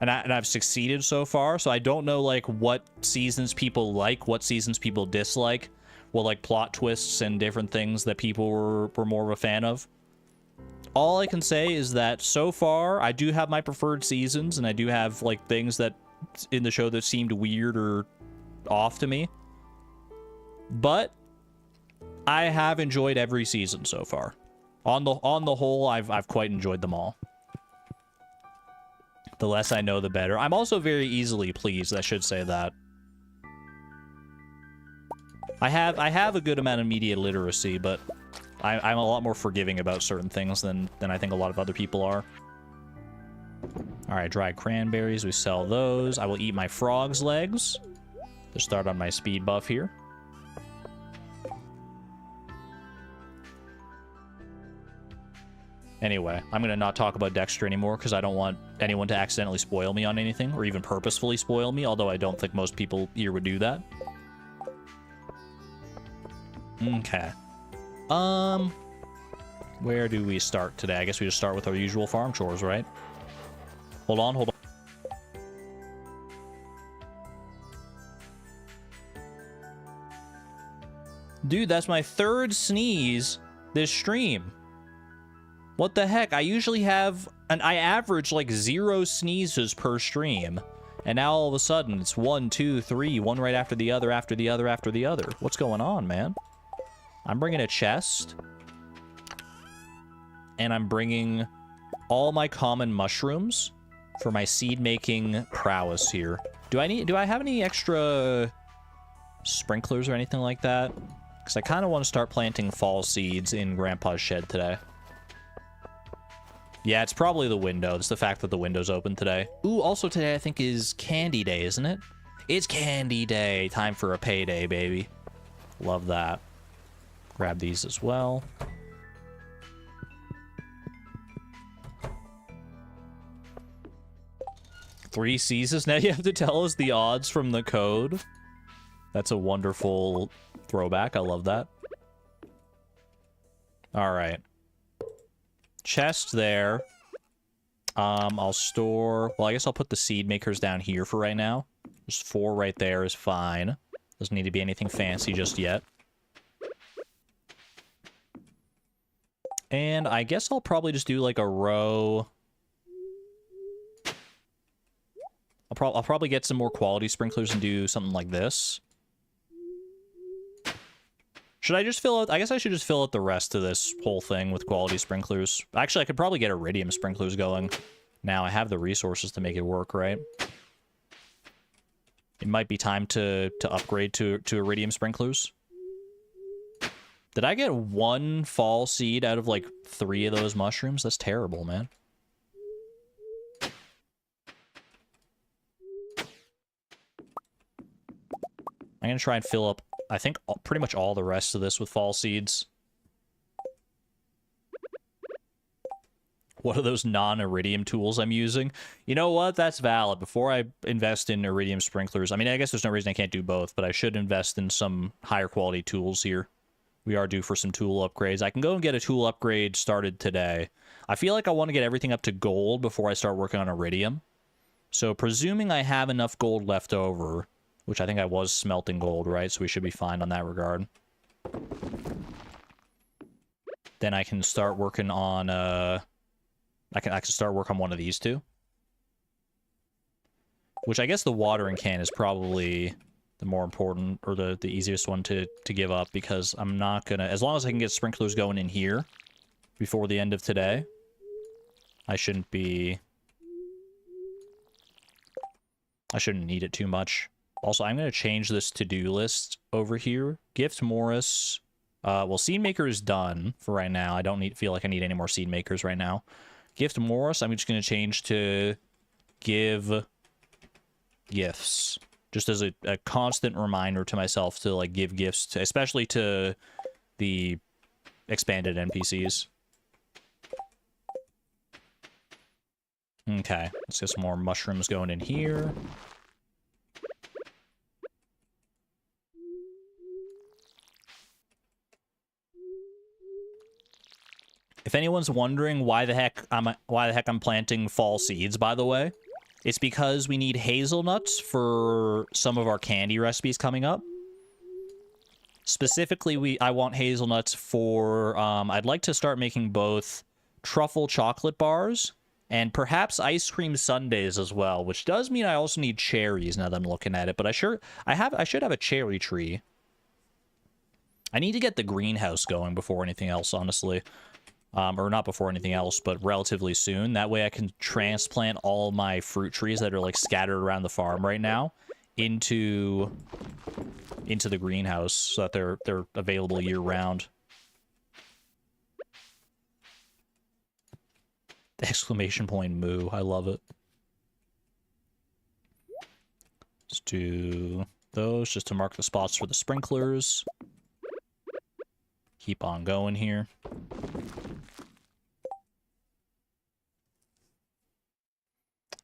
and I've succeeded so far, so I don't know, like, what seasons people like, what seasons people dislike, what, like, plot twists and different things that people were more of a fan of. All I can say is that so far, I do have my preferred seasons, and I do have, like, things that in the show that seemed weird or off to me. But I have enjoyed every season so far. On the whole, I've quite enjoyed them all. The less I know, the better. I'm also very easily pleased, I should say that. I have a good amount of media literacy, but I'm a lot more forgiving about certain things than I think a lot of other people are. Alright, dried cranberries, we sell those. I will eat my frog's legs to start on my speed buff here. Anyway, I'm going to not talk about Dexter anymore because I don't want anyone to accidentally spoil me on anything or even purposefully spoil me, although I don't think most people here would do that. Okay. Where do we start today? I guess we just start with our usual farm chores, right? Hold on. Dude, that's my 3rd sneeze this stream. What the heck? I usually have... I average, like, 0 sneezes per stream. And now all of a sudden, it's 1, 2, 3, one right after the other, after the other, after the other. What's going on, man? I'm bringing a chest. And I'm bringing all my common mushrooms for my seed-making prowess here. Do I have any extra sprinklers or anything like that? Because I kind of want to start planting fall seeds in Grandpa's shed today. Yeah, it's probably the window. It's the fact that the window's open today. Ooh, also today I think is candy day, isn't it? It's candy day. Time for a payday, baby. Love that. Grab these as well. Three seasons. Now you have to tell us the odds from the code. That's a wonderful throwback. I love that. All right. Chest there. I'll store... Well, I guess I'll put the seed makers down here for right now. Just 4 right there is fine. Doesn't need to be anything fancy just yet. And I guess I'll probably just do like a row... I'll probably get some more quality sprinklers and do something like this. Should I just fill out... I guess I should just fill out the rest of this whole thing with quality sprinklers. Actually, I could probably get iridium sprinklers going. Now, I have the resources to make it work, right? It might be time to upgrade to iridium sprinklers. Did I get 1 fall seed out of, like, 3 of those mushrooms? That's terrible, man. I'm gonna try and fill up, I think, pretty much all the rest of this with fall seeds. What are those non-iridium tools I'm using? You know what? That's valid. Before I invest in iridium sprinklers, I mean, I guess there's no reason I can't do both, but I should invest in some higher quality tools here. We are due for some tool upgrades. I can go and get a tool upgrade started today. I feel like I want to get everything up to gold before I start working on iridium. So presuming I have enough gold left over, which I think I was smelting gold, right? So we should be fine on that regard. Then I can start working on I can start work on one of these two. Which I guess the watering can is probably the more important, or the easiest one to give up, because I'm not gonna, as long as I can get sprinklers going in here before the end of today, I shouldn't need it too much. Also, I'm gonna change this to-do list over here. Gift Morris. Well, seed maker is done for right now. I don't feel like I need any more seed makers right now. Gift Morris, I'm just gonna change to give gifts. Just as a constant reminder to myself to, like, give gifts, to, especially to the expanded NPCs. Okay, let's get some more mushrooms going in here. If anyone's wondering why the heck I'm planting fall seeds, by the way, it's because we need hazelnuts for some of our candy recipes coming up. Specifically, I want hazelnuts for, I'd like to start making both truffle chocolate bars and perhaps ice cream sundaes as well, which does mean I also need cherries now that I'm looking at it, but I should have a cherry tree. I need to get the greenhouse going before anything else, honestly. Or not before anything else, but relatively soon. That way I can transplant all my fruit trees that are, like, scattered around the farm right now into the greenhouse so that they're available year-round. Exclamation point moo. I love it. Let's do those just to mark the spots for the sprinklers. Keep on going here.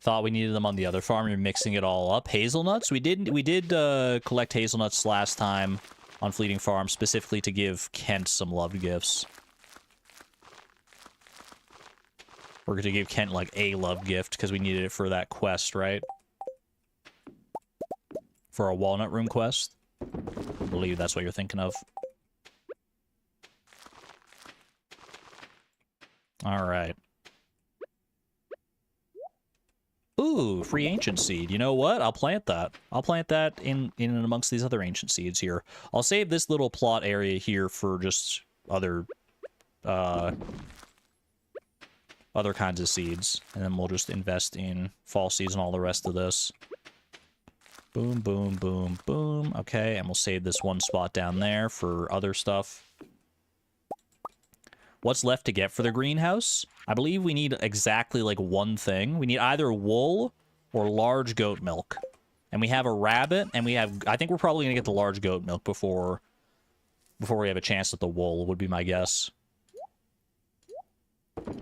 Thought we needed them on the other farm. You're mixing it all up. Hazelnuts? We did collect hazelnuts last time on Fleeting Farm, specifically to give Kent some loved gifts. We're going to give Kent, like, a love gift, because we needed it for that quest, right? For a Walnut Room quest? I believe that's what you're thinking of. Alright. Ooh, free ancient seed. You know what? I'll plant that. I'll plant that in and amongst these other ancient seeds here. I'll save this little plot area here for just other kinds of seeds. And then we'll just invest in fall seeds and all the rest of this. Boom, boom, boom, boom. Okay, and we'll save this one spot down there for other stuff. What's left to get for the greenhouse? I believe we need exactly, like, one thing. We need either wool or large goat milk. And we have a rabbit, and we have... I think we're probably going to get the large goat milk before we have a chance at the wool, would be my guess.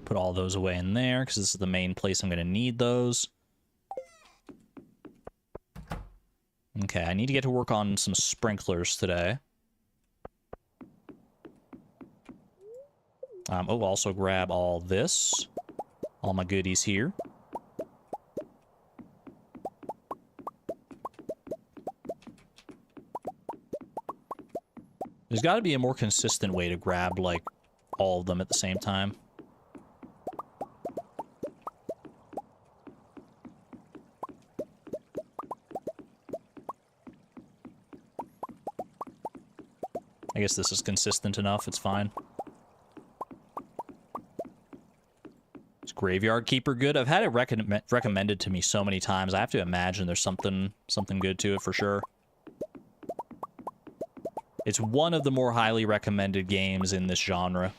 Put all those away in there, because this is the main place I'm going to need those. Okay, I need to get to work on some sprinklers today. Oh, also grab all this. All my goodies here. There's got to be a more consistent way to grab, like, all of them at the same time. I guess this is consistent enough, it's fine. Is Graveyard Keeper good? I've had it recommended to me so many times. I have to imagine there's something good to it for sure. It's one of the more highly recommended games in this genre,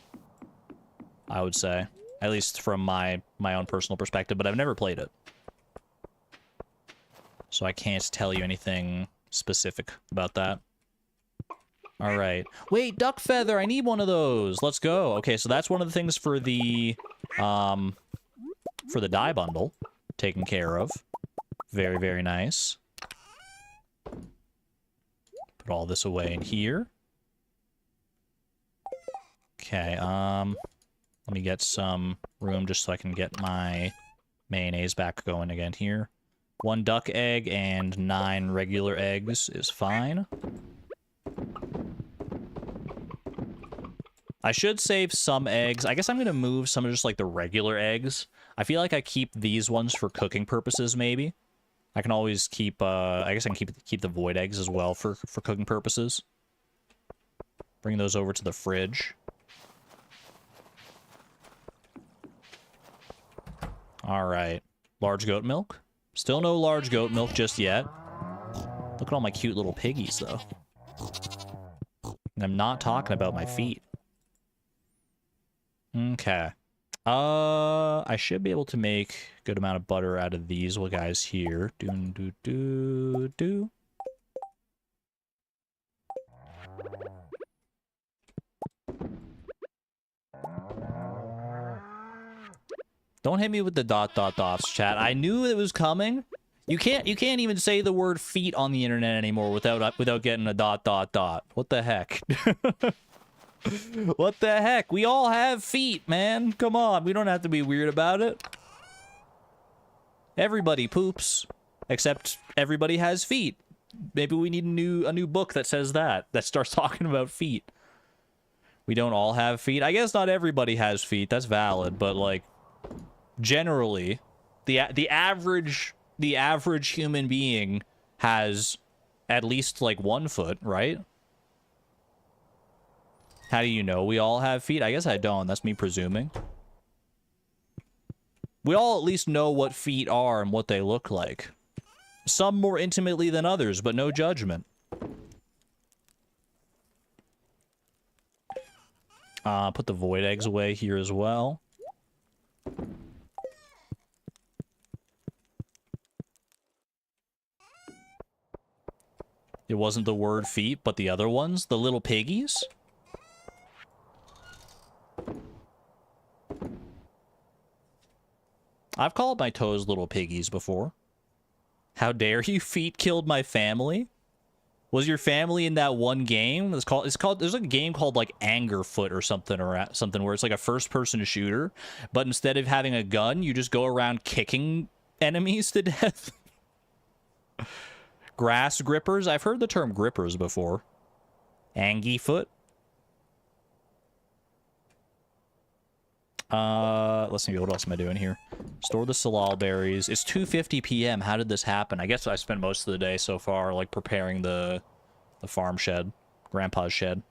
I would say. At least from my own personal perspective, but I've never played it. So I can't tell you anything specific about that. Alright. Wait, duck feather! I need one of those! Let's go! Okay, so that's one of the things for the For the dye bundle, taken care of. Very, very nice. Put all this away in here. Okay, let me get some room just so I can get my mayonnaise back going again here. 1 duck egg and 9 regular eggs is fine. I should save some eggs. I guess I'm going to move some of just like the regular eggs. I feel like I keep these ones for cooking purposes, maybe. I can always keep, I guess I can keep the void eggs as well for cooking purposes. Bring those over to the fridge. Alright. Large goat milk? Still no large goat milk just yet. Look at all my cute little piggies, though. And I'm not talking about my feet. Okay. I should be able to make a good amount of butter out of these little guys here. Do. Don't hit me with the ... dots, chat. I knew it was coming. You can't even say the word feet on the internet anymore without getting a ... What the heck? What the heck? We all have feet, man. Come on, we don't have to be weird about it. Everybody poops, except everybody has feet. Maybe we need a new book that says that starts talking about feet. We don't all have feet. I guess not everybody has feet. That's valid, but like generally, the average human being has at least like 1 foot, right? How do you know we all have feet? I guess I don't. That's me presuming. We all at least know what feet are and what they look like. Some more intimately than others, but no judgment. Put the void eggs away here as well. It wasn't the word feet, but the other ones? The little piggies? I've called my toes little piggies before. How dare you? Feet killed my family? Was your family in that one game? There's like a game called like Angerfoot or something where it's like a first-person shooter, but instead of having a gun, you just go around kicking enemies to death. Grass grippers? I've heard the term grippers before. Angyfoot? Let's see, what else am I doing here? Store the salal berries. It's 2:50 p.m. How did this happen? I guess I spent most of the day so far, like, preparing the farm shed. Grandpa's shed.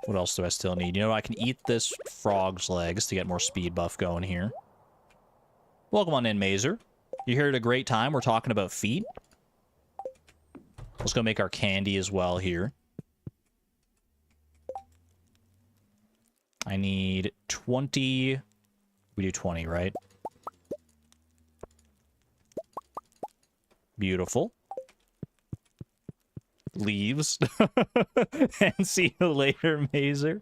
What else do I still need? You know, I can eat this frog's legs to get more speed buff going here. Welcome on in, Mazer. You're here at a great time. We're talking about feet. Let's go make our candy as well here. I need 20. We do 20, right? Beautiful. Leaves. And see you later, Mazer.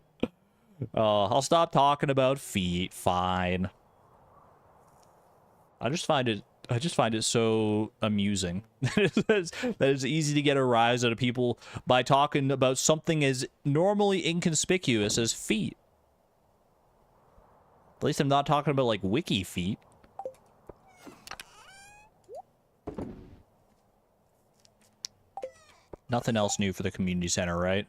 I'll stop talking about feet. Fine. I just find it so amusing. that it's easy to get a rise out of people by talking about something as normally inconspicuous as feet. At least I'm not talking about, like, wiki feet. Nothing else new for the community center, right?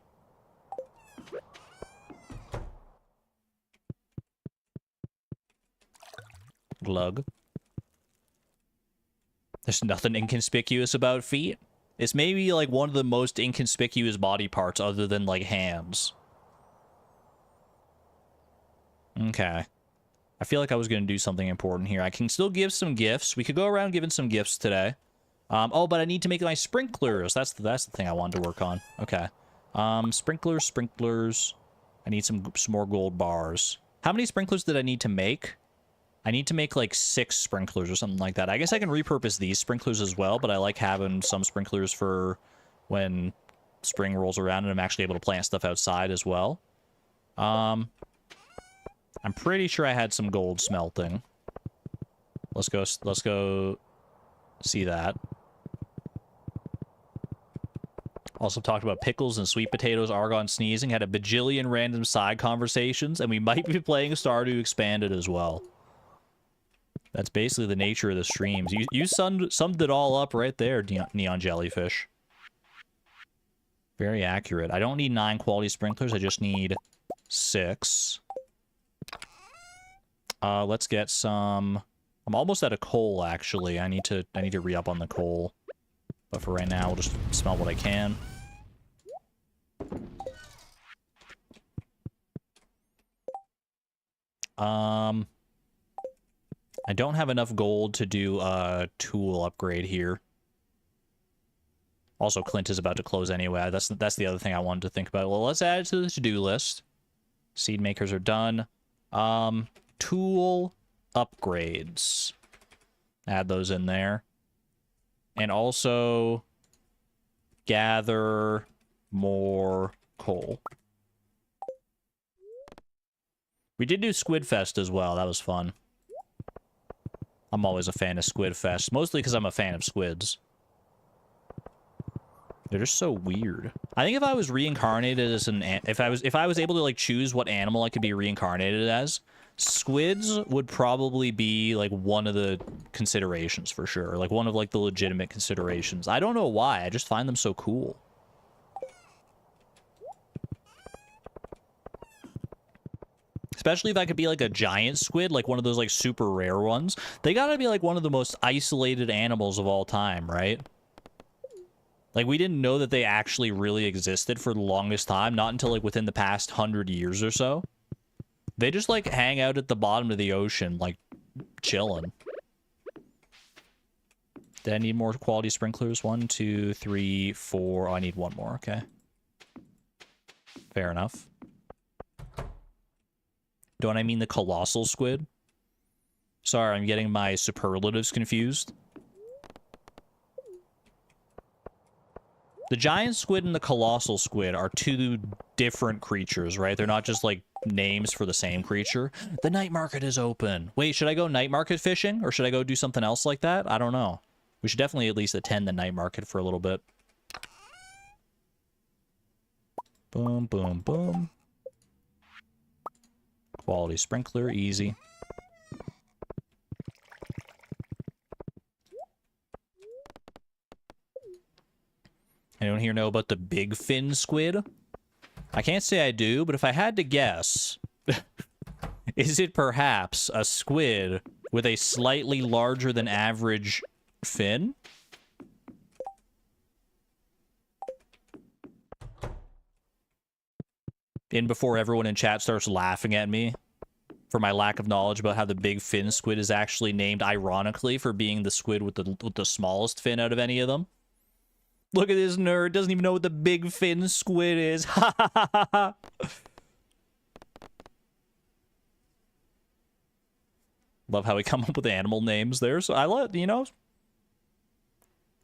Glug. There's nothing inconspicuous about feet. It's maybe, like, one of the most inconspicuous body parts other than, like, hands. Okay. I feel like I was going to do something important here. I can still give some gifts. We could go around giving some gifts today. Oh, but I need to make my sprinklers. That's the thing I wanted to work on. Okay. Sprinklers. I need some more gold bars. How many sprinklers did I need to make? I need to make like 6 sprinklers or something like that. I guess I can repurpose these sprinklers as well, but I like having some sprinklers for when spring rolls around and I'm actually able to plant stuff outside as well. I'm pretty sure I had some gold smelting. Let's go see that. Also talked about pickles and sweet potatoes, argon sneezing, had a bajillion random side conversations, and we might be playing Stardew Expanded as well. That's basically the nature of the streams. You summed it all up right there, Neon Jellyfish. Very accurate. I don't need 9 quality sprinklers, I just need 6. Let's get some... I'm almost out of coal, actually. I need to re-up on the coal. But for right now, we'll just smelt what I can. I don't have enough gold to do a tool upgrade here. Also, Clint is about to close anyway. That's the other thing I wanted to think about. Well, let's add it to the to-do list. Seed makers are done. Tool upgrades. Add those in there. And also gather more coal. We did do Squid Fest as well. That was fun. I'm always a fan of Squid Fest, mostly because I'm a fan of squids. They're just so weird. I think if I was reincarnated as if I was able to like choose what animal I could be reincarnated as, squids would probably be like one of the considerations for sure. Like one of like the legitimate considerations. I don't know why. I just find them so cool. Especially if I could be like a giant squid, like one of those like super rare ones. They gotta be like one of the most isolated animals of all time, right? Like we didn't know that they actually really existed for the longest time, not until like within the past 100 years or so. They just like hang out at the bottom of the ocean, like chilling. Did I need more quality sprinklers? 1, 2, 3, 4. Oh, I need one more. Okay. Fair enough. Don't I mean the colossal squid? Sorry, I'm getting my superlatives confused. The giant squid and the colossal squid are two different creatures, right? They're not just like names for the same creature. The night market is open. Wait, should I go night market fishing or should I go do something else like that? I don't know. We should definitely at least attend the night market for a little bit. Boom, boom, boom. Quality sprinkler, easy. Anyone here know about the big fin squid? I can't say I do, but if I had to guess, is it perhaps a squid with a slightly larger than average fin? In before everyone in chat starts laughing at me for my lack of knowledge about how the big fin squid is actually named ironically for being the squid with the smallest fin out of any of them. Look at this nerd, doesn't even know what the big fin squid is. Ha ha ha ha. Love how we come up with animal names there. So I let, you know,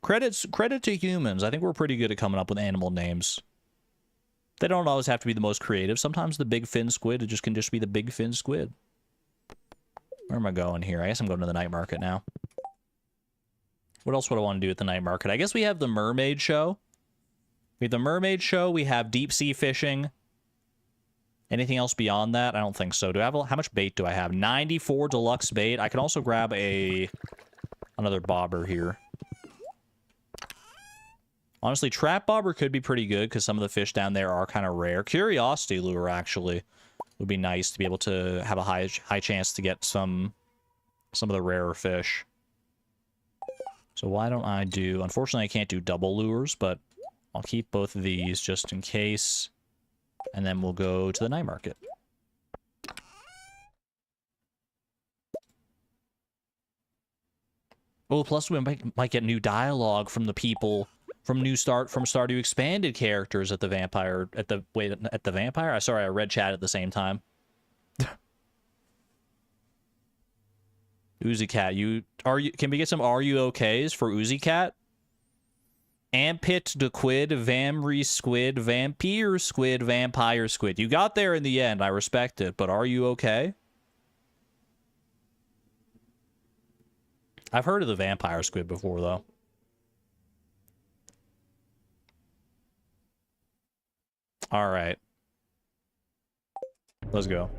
credit to humans. I think we're pretty good at coming up with animal names. They don't always have to be the most creative. Sometimes the big fin squid, it can just be the big fin squid. Where am I going here? I guess I'm going to the night market now. What else would I want to do at the night market? I guess we have the mermaid show. We have the mermaid show. We have deep sea fishing. Anything else beyond that? I don't think so. Do I have how much bait do I have? 94 deluxe bait. I can also grab another bobber here. Honestly, trap bobber could be pretty good because some of the fish down there are kind of rare. Curiosity lure, actually, would be nice to be able to have a high chance to get some of the rarer fish. So why don't I do... Unfortunately, I can't do double lures, but I'll keep both of these just in case. And then we'll go to the night market. Oh, plus we might get new dialogue from the people... From Stardew Expanded characters at the vampire at the vampire. Sorry, I read chat at the same time. Uzi Cat, can we get some are you okays for Uzi Cat? Ampit de Quid, Vamry Squid, Vampire Squid, Vampire Squid. You got there in the end, I respect it, but are you okay? I've heard of the vampire squid before, though. All right. Let's go.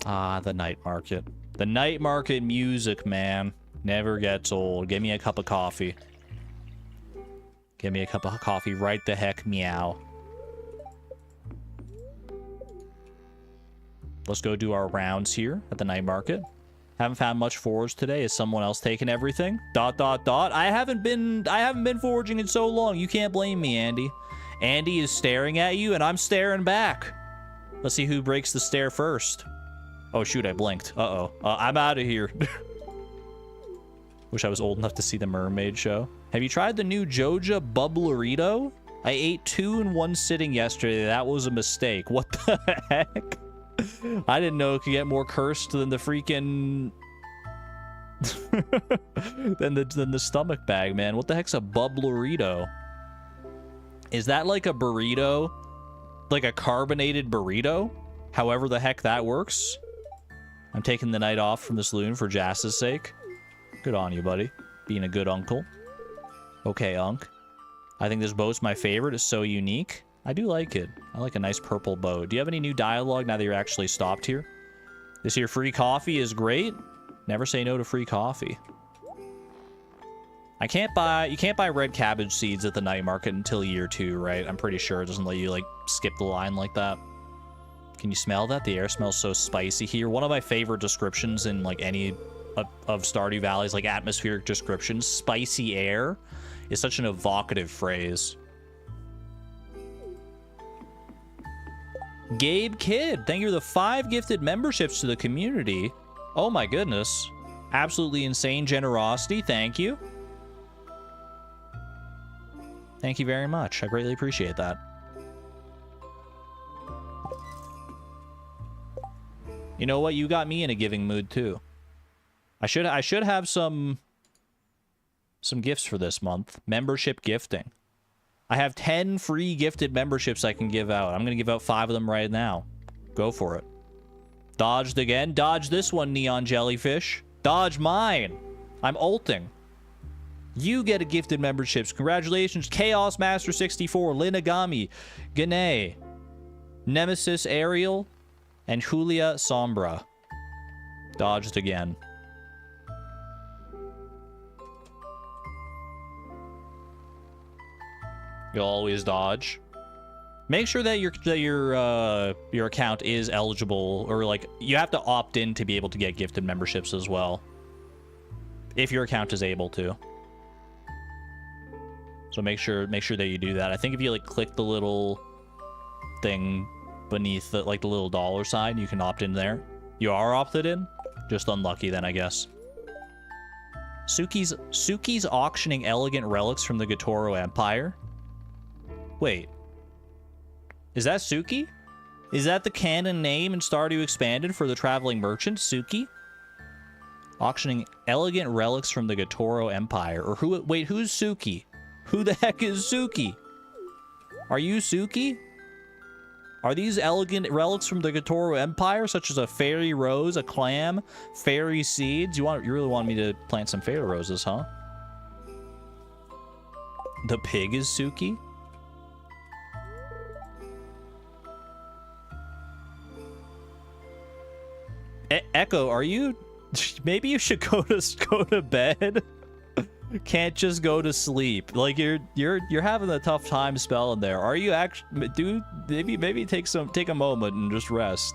Ah, the night market. The night market music, man. Never gets old. Give me a cup of coffee. Give me a cup of coffee right the heck meow. Let's go do our rounds here at the night market. Haven't found much forage today. Is someone else taking everything? ... I haven't been foraging in so long. You can't blame me, Andy. Andy is staring at you and I'm staring back. Let's see who breaks the stare first. Oh shoot, I blinked. Uh-oh. I'm out of here. Wish I was old enough to see the mermaid show. Have you tried the new Joja Bubblerito? I ate 2 in 1 sitting yesterday. That was a mistake. What the heck? I didn't know it could get more cursed than the freaking... than the stomach bag, man. What the heck's a Bubblerito? Is that like a burrito? Like a carbonated burrito? However the heck that works? I'm taking the night off from the saloon for Jass's sake. Good on you, buddy. Being a good uncle. Okay, Unc. I think this boat's my favorite. It's so unique. I do like it. I like a nice purple boat. Do you have any new dialogue now that you're actually stopped here? This here free coffee is great. Never say no to free coffee. You can't buy red cabbage seeds at the night market until year 2, right? I'm pretty sure it doesn't let you, like, skip the line like that. Can you smell that? The air smells so spicy here. One of my favorite descriptions in, like, any of Stardew Valley's, like, atmospheric descriptions, spicy air, is such an evocative phrase. Gabe Kid, thank you for the 5 gifted memberships to the community. Oh my goodness. Absolutely insane generosity. Thank you. Thank you very much. I greatly appreciate that. You know what? You got me in a giving mood too. I should have some gifts for this month. Membership gifting. I have 10 free gifted memberships I can give out. I'm going to give out 5 of them right now. Go for it. Dodged again. Dodge this one, Neon Jellyfish. Dodge mine. I'm ulting. You get a gifted memberships. Congratulations. Chaos Master 64, Linagami, Gane, Nemesis Ariel, and Julia Sombra. Dodged again. You'll always dodge. Make sure that your account is eligible, or like you have to opt in to be able to get gifted memberships as well. If your account is able to. So make sure that you do that. I think if you like click the little thing beneath the like the little dollar sign, you can opt in there. You are opted in? Just unlucky then, I guess. Suki's auctioning elegant relics from the Gatoro Empire. Wait. Is that Suki? Is that the canon name in Stardew Expanded for the traveling merchant, Suki? Auctioning elegant relics from the Gatoro Empire. Or who? Wait, who's Suki? Who the heck is Suki? Are you Suki? Are these elegant relics from the Gatoro Empire, such as a fairy rose, a clam, fairy seeds? You really want me to plant some fairy roses, huh? The pig is Suki? Echo, are you... Maybe you should go to bed. Can't just go to sleep. Like you're having a tough time spelling there. Are you actually, dude? Maybe take a moment and just rest.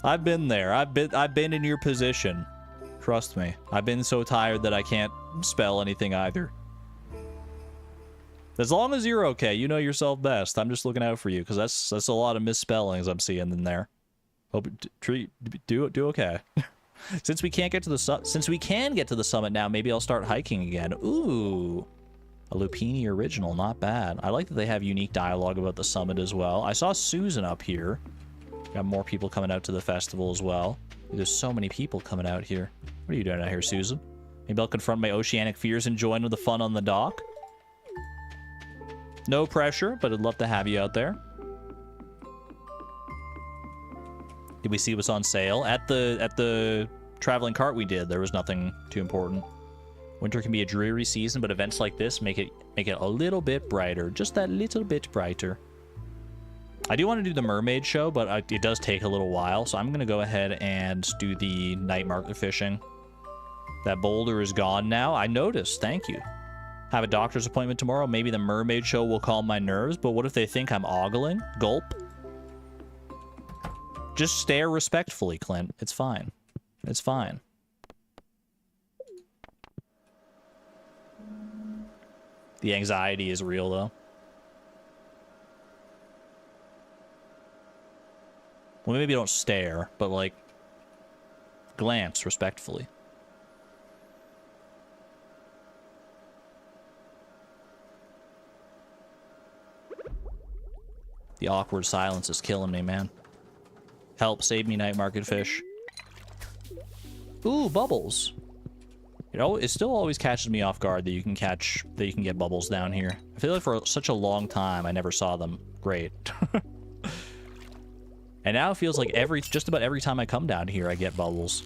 I've been there. I've been in your position. Trust me. I've been so tired that I can't spell anything either. As long as you're okay, you know yourself best. I'm just looking out for you because that's a lot of misspellings I'm seeing in there. Hope do okay. Since we can get to the summit now, maybe I'll start hiking again. Ooh, a Lupini original, not bad. I like that they have unique dialogue about the summit as well. I saw Susan up here. Got more people coming out to the festival as well. There's so many people coming out here. What are you doing out here, Susan? Maybe I'll confront my oceanic fears and join with the fun on the dock. No pressure, but I'd love to have you out there. Did we see what's on sale? At the traveling cart we did, there was nothing too important. Winter can be a dreary season, but events like this make it a little bit brighter. Just that little bit brighter. I do want to do the mermaid show, but it does take a little while, so I'm going to go ahead and do the night market fishing. That boulder is gone now. I noticed. Thank you. Have a doctor's appointment tomorrow. Maybe the mermaid show will calm my nerves, but what if they think I'm ogling? Gulp. Just stare respectfully, Clint. It's fine. It's fine. The anxiety is real, though. Well, maybe don't stare, but, like, glance respectfully. The awkward silence is killing me, man. Help, save me, night market fish. Ooh, bubbles. You know, it still always catches me off guard that you can get bubbles down here. I feel like for such a long time I never saw them. Great. And now it feels like just about every time I come down here I get bubbles.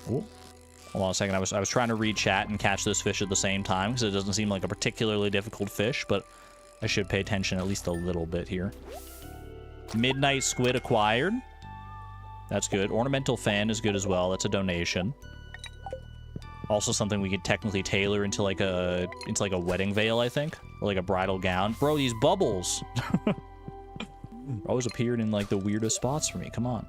Ooh. Hold on a second. I was trying to read chat and catch this fish at the same time because it doesn't seem like a particularly difficult fish, but I should pay attention at least a little bit here. Midnight squid acquired. That's good. Ornamental fan is good as well. That's a donation. Also something we could technically tailor into like a wedding veil, I think, or like a bridal gown. Bro, these bubbles always appeared in like the weirdest spots for me. Come on.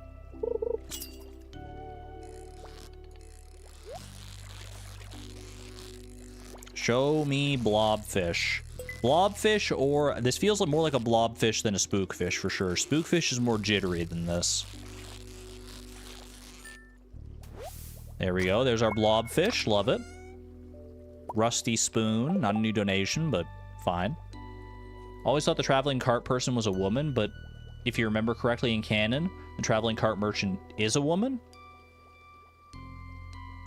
Show me blobfish. Blobfish, or this feels more like a blobfish than a spookfish for sure. Spookfish is more jittery than this. There we go. There's our blobfish. Love it. Rusty spoon. Not a new donation, but fine. Always thought the traveling cart person was a woman, but if you remember correctly in canon, the traveling cart merchant is a woman.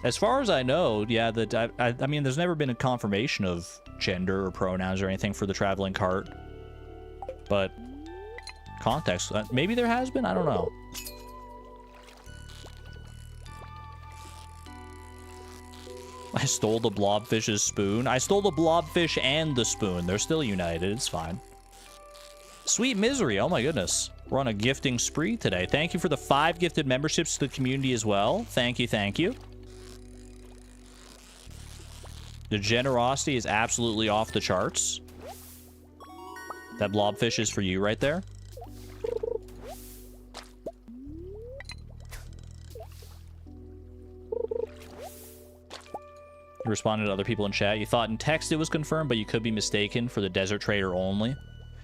As far as I know, yeah, I mean, there's never been a confirmation of gender or pronouns or anything for the traveling cart. But context, maybe there has been? I don't know. I stole the blobfish's spoon. I stole the blobfish and the spoon. They're still united. It's fine. Sweet misery. Oh my goodness. We're on a gifting spree today. Thank you for the 5 gifted memberships to the community as well. Thank you, thank you. The generosity is absolutely off the charts. That blobfish is for you right there. You responded to other people in chat. You thought in text it was confirmed, but you could be mistaken for the desert trader only.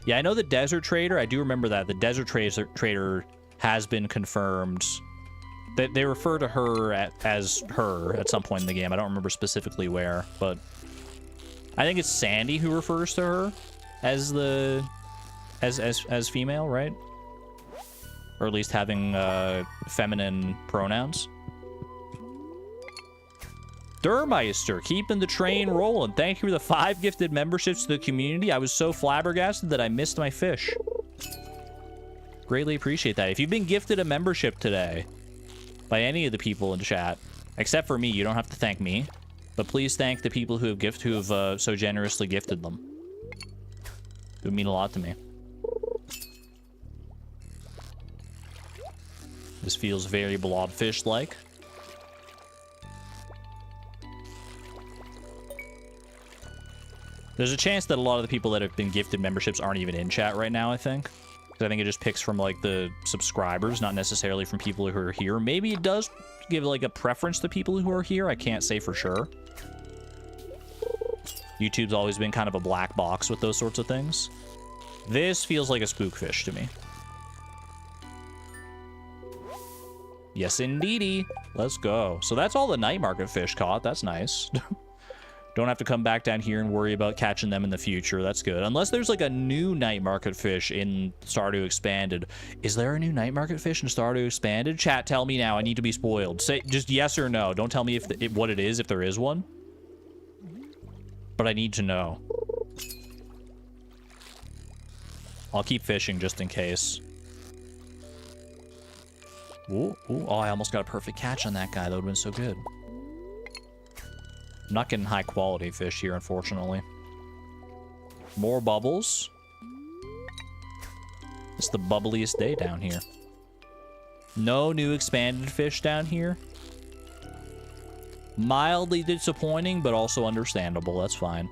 Yeah, I know the desert trader. I do remember that. The desert trader has been confirmed. They refer to her as her at some point in the game. I don't remember specifically where, but I think it's Sandy who refers to her as as female, right? Or at least having feminine pronouns. Durmeister, keeping the train rolling. Thank you for the 5 gifted memberships to the community. I was so flabbergasted that I missed my fish. Greatly appreciate that. If you've been gifted a membership today by any of the people in chat, except for me, you don't have to thank me, but please thank the people who have so generously gifted them. It would mean a lot to me. This feels very blobfish-like. There's a chance that a lot of the people that have been gifted memberships aren't even in chat right now, I think. Because I think it just picks from, like, the subscribers, not necessarily from people who are here. Maybe it does give, like, a preference to people who are here. I can't say for sure. YouTube's always been kind of a black box with those sorts of things. This feels like a spookfish to me. Yes, indeedy. Let's go. So that's all the night market fish caught. That's nice. Don't have to come back down here and worry about catching them in the future. That's good. Unless there's like a new night market fish in Stardew Expanded. Is there a new night market fish in Stardew Expanded? Chat, tell me now. I need to be spoiled. Say just yes or no. Don't tell me what it is, if there is one. But I need to know. I'll keep fishing just in case. Ooh, ooh. Oh, I almost got a perfect catch on that guy. That would have been so good. I'm not getting high quality fish here, unfortunately. More bubbles. It's the bubbliest day down here. No new expanded fish down here. Mildly disappointing, but also understandable. That's fine.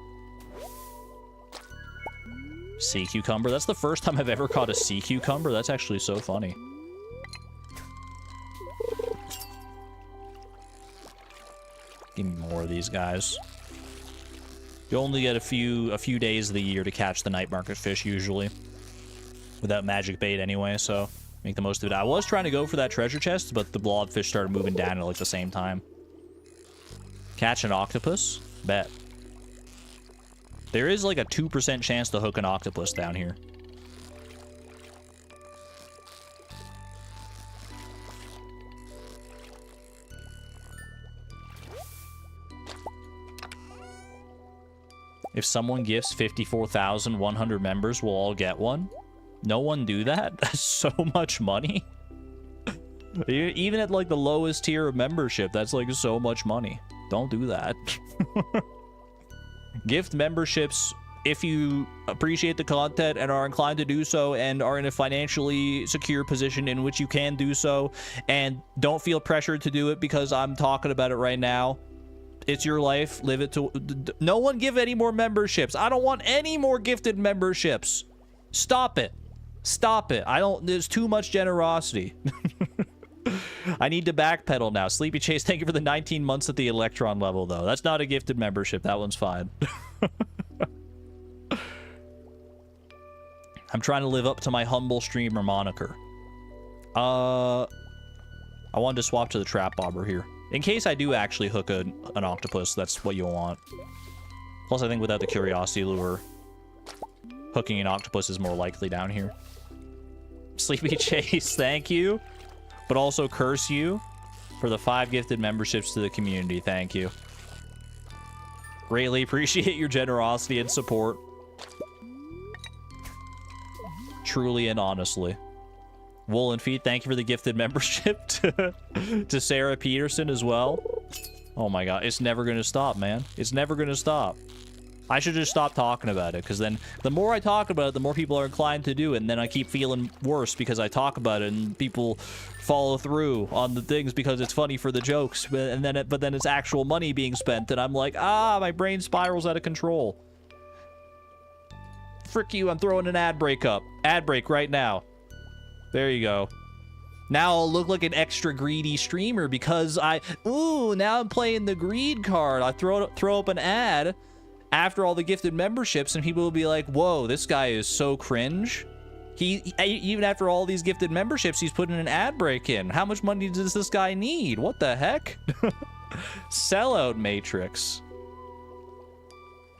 Sea cucumber. That's the first time I've ever caught a sea cucumber. That's actually so funny. Give me more of these guys. You only get a few days of the year to catch the night market fish usually. Without magic bait anyway, so make the most of it. I was trying to go for that treasure chest, but the blobfish started moving down at like the same time. Catch an octopus? Bet. There is like a 2% chance to hook an octopus down here. If someone gifts 54,100 members, we'll all get one. No one do that? That's so much money. Even at like the lowest tier of membership, that's like so much money. Don't do that. Gift memberships if you appreciate the content and are inclined to do so and are in a financially secure position in which you can do so, and don't feel pressured to do it because I'm talking about it right now. It's your life. Live it to... No one give any more memberships. I don't want any more gifted memberships. Stop it. Stop it. I don't... There's too much generosity. I need to backpedal now. Sleepy Chase, thank you for the 19 months at the Electron level, though. That's not a gifted membership. That one's fine. I'm trying to live up to my humble streamer moniker. I wanted to swap to the trap bobber here. In case I do actually hook an octopus, that's what you'll want. Plus, I think without the curiosity lure, hooking an octopus is more likely down here. Sleepy Chase, thank you. But also curse you for the 5 gifted memberships to the community. Thank you. Greatly appreciate your generosity and support. Truly and honestly. Woolen Feet, thank you for the gifted membership to Sarah Peterson as well. Oh my god, it's never gonna stop, man. It's never gonna stop. I should just stop talking about it, because then the more I talk about it, the more people are inclined to do it, and then I keep feeling worse because I talk about it and people follow through on the things because it's funny for the jokes, but then it's actual money being spent, and I'm like, my brain spirals out of control. Frick you, I'm throwing an ad break up. Ad break right now. There you go. Now I'll look like an extra greedy streamer because now I'm playing the greed card. I throw up an ad after all the gifted memberships and people will be like, whoa, this guy is so cringe. Even after all these gifted memberships, he's putting an ad break in. How much money does this guy need? What the heck? Sellout Matrix.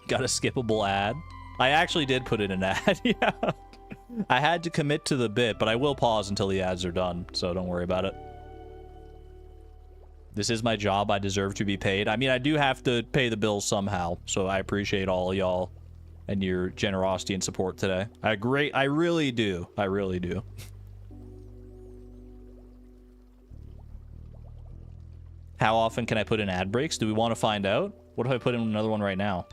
Got a skippable ad. I actually did put in an ad, yeah. I had to commit to the bit, but I will pause until the ads are done, so don't worry about it. This is my job. I deserve to be paid. I mean, I do have to pay the bills somehow, so I appreciate all y'all and your generosity and support today. I really do. I really do. How often can I put in ad breaks? Do we want to find out? What if I put in another one right now?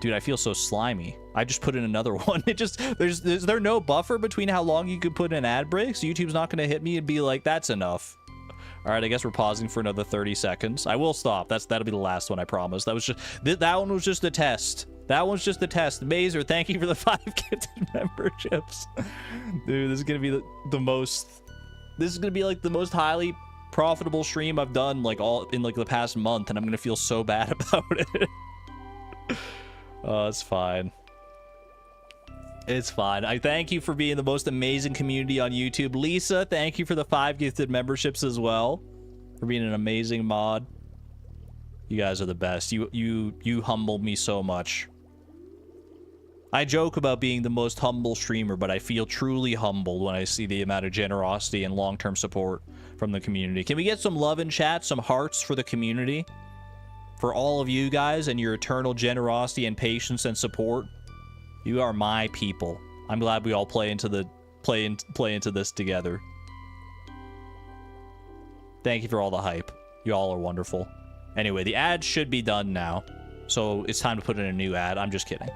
Dude, I feel so slimy. I just put in another one. Is there no buffer between how long you could put in ad breaks? YouTube's not going to hit me and be like, that's enough. All right, I guess we're pausing for another 30 seconds. I will stop. That'll be the last one, I promise. That one was just a test. That one's just a test. Mazer, thank you for the 5 gifted memberships. Dude, this is going to be the most... This is going to be like the most highly profitable stream I've done like the past month, and I'm going to feel so bad about it. Oh, it's fine. It's fine. I thank you for being the most amazing community on YouTube. Lisa, thank you for the 5 gifted memberships as well. For being an amazing mod. You guys are the best. You humble me so much. I joke about being the most humble streamer, but I feel truly humbled when I see the amount of generosity and long-term support from the community. Can we get some love in chat, some hearts for the community? For all of you guys and your eternal generosity and patience and support. You are my people. I'm glad we all play into this together. Thank you for all the hype. You all are wonderful. Anyway, the ad should be done now. So it's time to put in a new ad. I'm just kidding.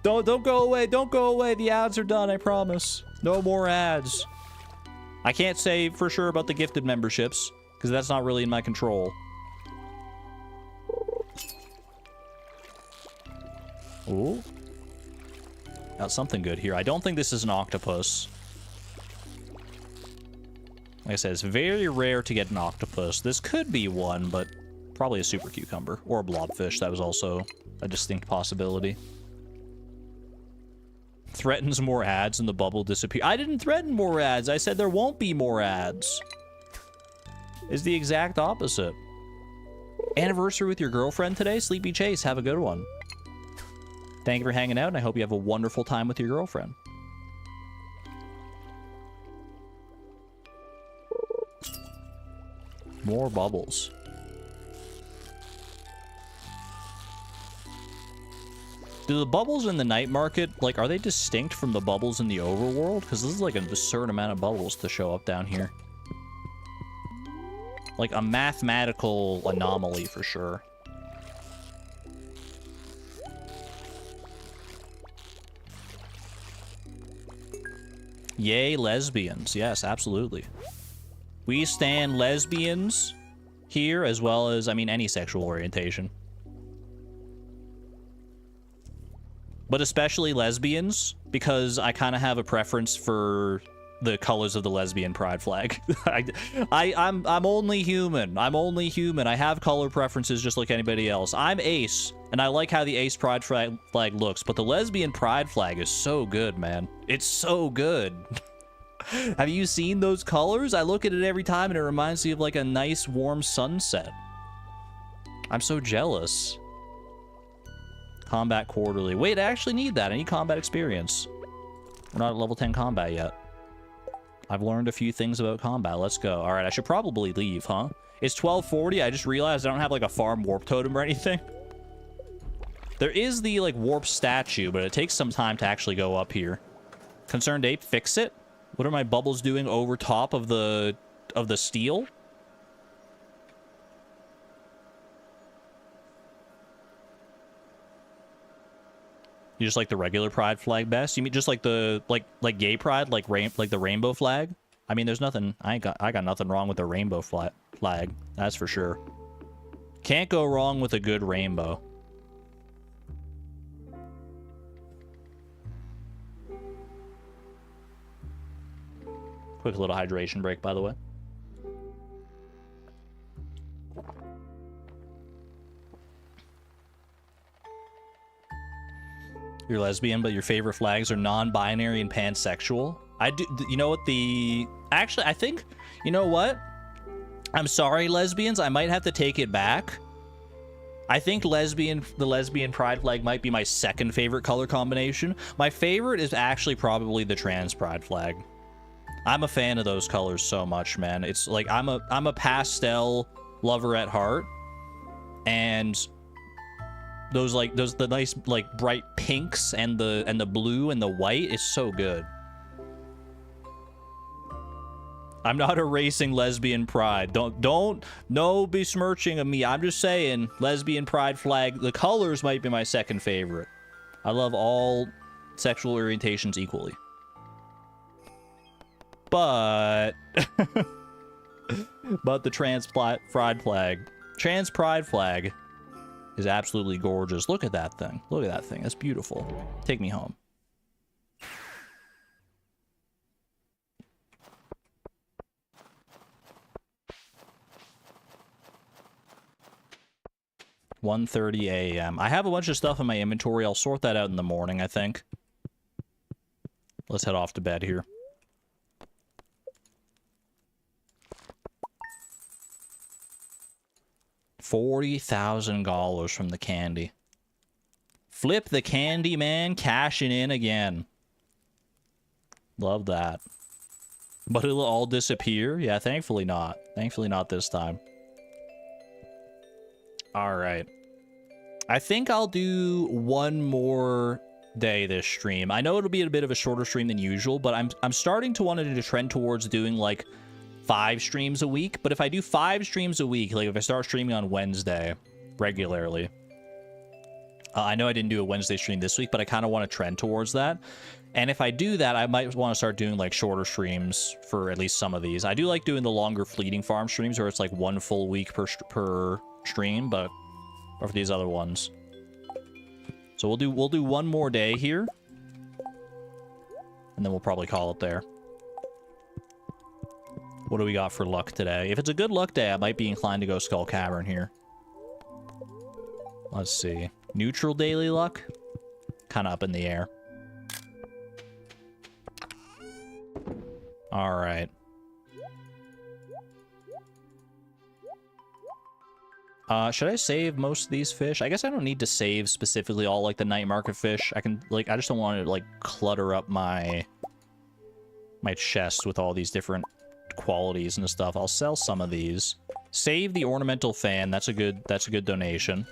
Don't go away. Don't go away. The ads are done, I promise. No more ads. I can't say for sure about the gifted memberships because that's not really in my control. Ooh. Got something good here. I don't think this is an octopus. Like I said, it's very rare to get an octopus. This could be one, but probably a super cucumber or a blobfish. That was also a distinct possibility. Threatens more ads and the bubble disappear. I didn't threaten more ads. I said there won't be more ads. It's the exact opposite. Anniversary with your girlfriend today? Sleepy Chase, have a good one. Thank you for hanging out, and I hope you have a wonderful time with your girlfriend. More bubbles. Do the bubbles in the night market, like, are they distinct from the bubbles in the overworld? Because this is like an absurd amount of bubbles to show up down here. Like a mathematical anomaly for sure. Yay, lesbians. Yes, absolutely. We stand lesbians here, as well as, I mean, any sexual orientation. But especially lesbians, because I kind of have a preference for the colors of the lesbian pride flag. I'm only human. I'm only human. I have color preferences just like anybody else. I'm ace, and I like how the ace pride flag looks, but the lesbian pride flag is so good, man. It's so good. Have you seen those colors? I look at it every time, and it reminds me of like a nice warm sunset. I'm so jealous. Combat quarterly. Wait, I actually need that. I need combat experience. We're not at level 10 combat yet. I've learned a few things about combat. Let's go. All right, I should probably leave, huh? It's 12:40. I just realized I don't have like a farm warp totem or anything. There is the like warp statue, but it takes some time to actually go up here. Concerned ape, fix it. What are my bubbles doing over top of the steel? You just like the regular pride flag best? You mean just like the like gay pride, like the rainbow flag? I mean, there's nothing. I got nothing wrong with the rainbow flag. That's for sure. Can't go wrong with a good rainbow. Quick little hydration break, by the way. You're lesbian, but your favorite flags are non-binary and pansexual. I do. You know what? Actually, I think. You know what? I'm sorry, lesbians. I might have to take it back. I think the lesbian pride flag might be my second favorite color combination. My favorite is actually probably the trans pride flag. I'm a fan of those colors so much, man. It's like I'm a pastel lover at heart, and the nice like bright pinks and the blue and the white is so good. I'm not erasing lesbian pride. Don't besmirching of me. I'm just saying lesbian pride flag. The colors might be my second favorite. I love all sexual orientations equally. But the trans pride flag is absolutely gorgeous. Look at that thing. Look at that thing. That's beautiful. Take me home. $1:30 a.m. I have a bunch of stuff in my inventory. I'll sort that out in the morning, I think. Let's head off to bed here. $40,000 from the candy. Flip the candy, man. Cashing in again. Love that. But it'll all disappear? Yeah, thankfully not. Thankfully not this time. Alright. I think I'll do one more day this stream. I know it'll be a bit of a shorter stream than usual, but I'm starting to want to trend towards doing like 5 streams a week. But if I do 5 streams a week, like if I start streaming on Wednesday regularly, I know I didn't do a Wednesday stream this week, but I kind of want to trend towards that. And if I do that, I might want to start doing like shorter streams for at least some of these. I do like doing the longer fleeting farm streams where it's like 1 full week per stream, but or for these other ones. So we'll do one more day here, and then we'll probably call it there. What do we got for luck today? If it's a good luck day, I might be inclined to go Skull Cavern here. Let's see. Neutral daily luck? Kind of up in the air. Alright. Should I save most of these fish? I guess I don't need to save specifically all, like, the night market fish. I can, like, I just don't want to, like, clutter up my chest with all these different qualities and stuff. I'll sell some of these. Save the ornamental fan. That's a good donation.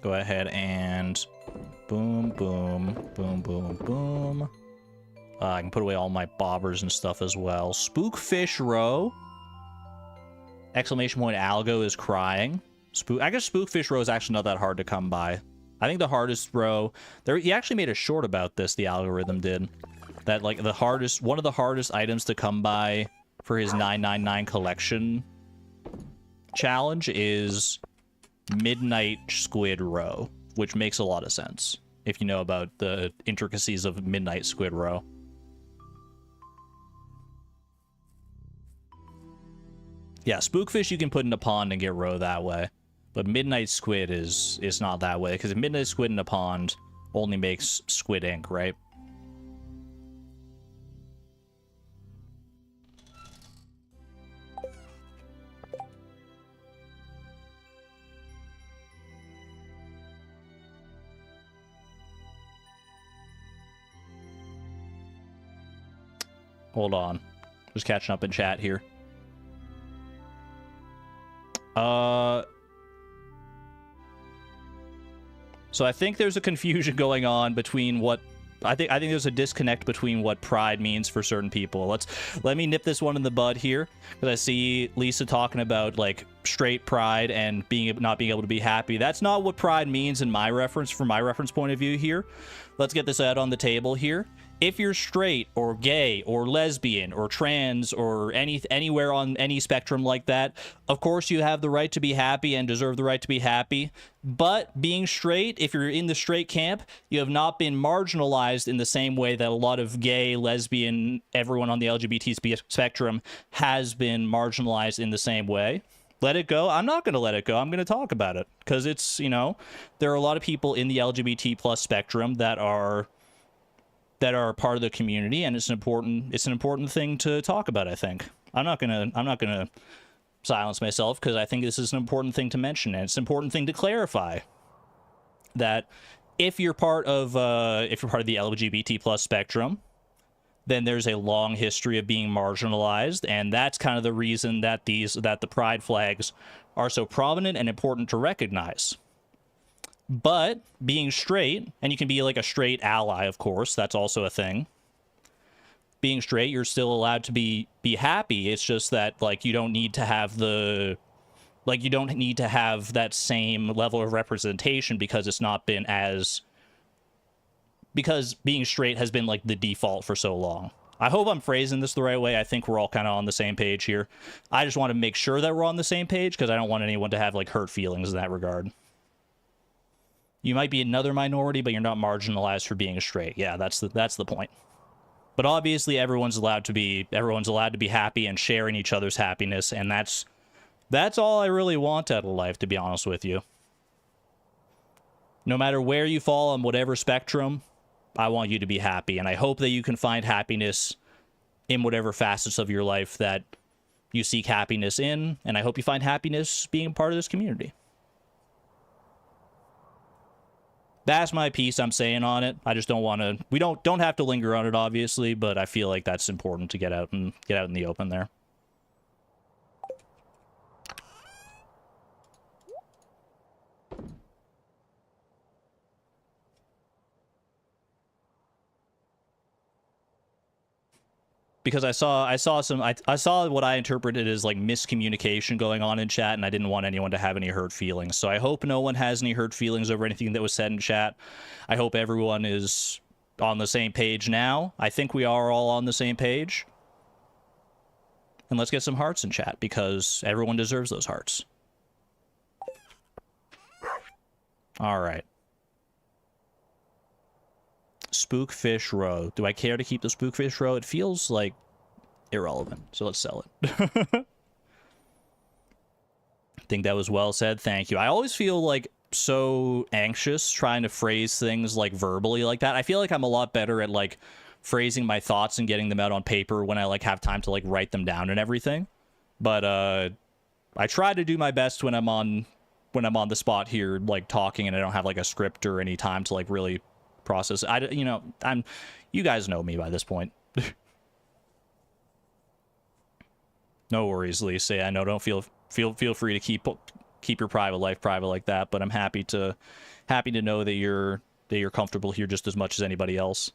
Go ahead and boom, boom, boom, boom, boom. I can put away all my bobbers and stuff as well. Spookfish row. Exclamation point, Algo is crying. I guess Spookfish row is actually not that hard to come by. I think the hardest row... He actually made a short about this, the algorithm did. That, like, one of the hardest items to come by for his 999 collection challenge is Midnight Squid Row, which makes a lot of sense if you know about the intricacies of Midnight Squid Row. Yeah, Spookfish you can put in a pond and get row that way. But Midnight Squid is not that way, because Midnight Squid in a pond only makes squid ink, right? Hold on. Just catching up in chat here. So I think there's a confusion going on between what I think there's a disconnect between what pride means for certain people. Let me nip this one in the bud here, because I see Lisa talking about like straight pride and not being able to be happy. That's not what pride means from my reference point of view here. Let's get this out on the table here. If you're straight or gay or lesbian or trans or anywhere on any spectrum like that, of course you have the right to be happy and deserve the right to be happy. But being straight, if you're in the straight camp, you have not been marginalized in the same way that a lot of gay, lesbian, everyone on the LGBT spectrum has been marginalized in the same way. Let it go? I'm not going to let it go. I'm going to talk about it because it's, you know, there are a lot of people in the LGBT plus spectrum that are part of the community, and it's an important thing to talk about. I think I'm not gonna silence myself, because I think this is an important thing to mention, and it's an important thing to clarify that if you're part of the LGBT plus spectrum, then there's a long history of being marginalized, and that's kind of the reason that the pride flags are so prominent and important to recognize. But being straight, and you can be like a straight ally, of course, that's also a thing. Being straight, you're still allowed to be happy. It's just that, like, you don't need to have that same level of representation, because it's not been because being straight has been like the default for so long. I hope I'm phrasing this the right way. I think we're all kind of on the same page here. I just want to make sure that we're on the same page, because I don't want anyone to have like hurt feelings in that regard. You might be another minority, but you're not marginalized for being straight. Yeah, that's the point. But obviously, everyone's allowed to be happy and sharing each other's happiness, and that's all I really want out of life, to be honest with you. No matter where you fall on whatever spectrum, I want you to be happy, and I hope that you can find happiness in whatever facets of your life that you seek happiness in, and I hope you find happiness being a part of this community. That's my piece I'm saying on it. I just don't want to, we don't have to linger on it, obviously, but I feel like that's important to get out in the open there. Because I saw what I interpreted as like miscommunication going on in chat, and I didn't want anyone to have any hurt feelings. So I hope no one has any hurt feelings over anything that was said in chat. I hope everyone is on the same page now. I think we are all on the same page. And let's get some hearts in chat, because everyone deserves those hearts. All right. Spookfish Row. Do I care to keep the Spookfish Row? It feels like irrelevant, so let's sell it. I think that was well said. Thank you. I always feel like so anxious trying to phrase things like verbally like that. I feel like I'm a lot better at like phrasing my thoughts and getting them out on paper when I like have time to like write them down and everything. But I try to do my best when I'm on the spot here, like talking, and I don't have like a script or any time to like really process. You guys know me by this point. No worries, Lisa. I know, don't feel free to keep your private life private like that, but I'm happy to know that you're comfortable here just as much as anybody else.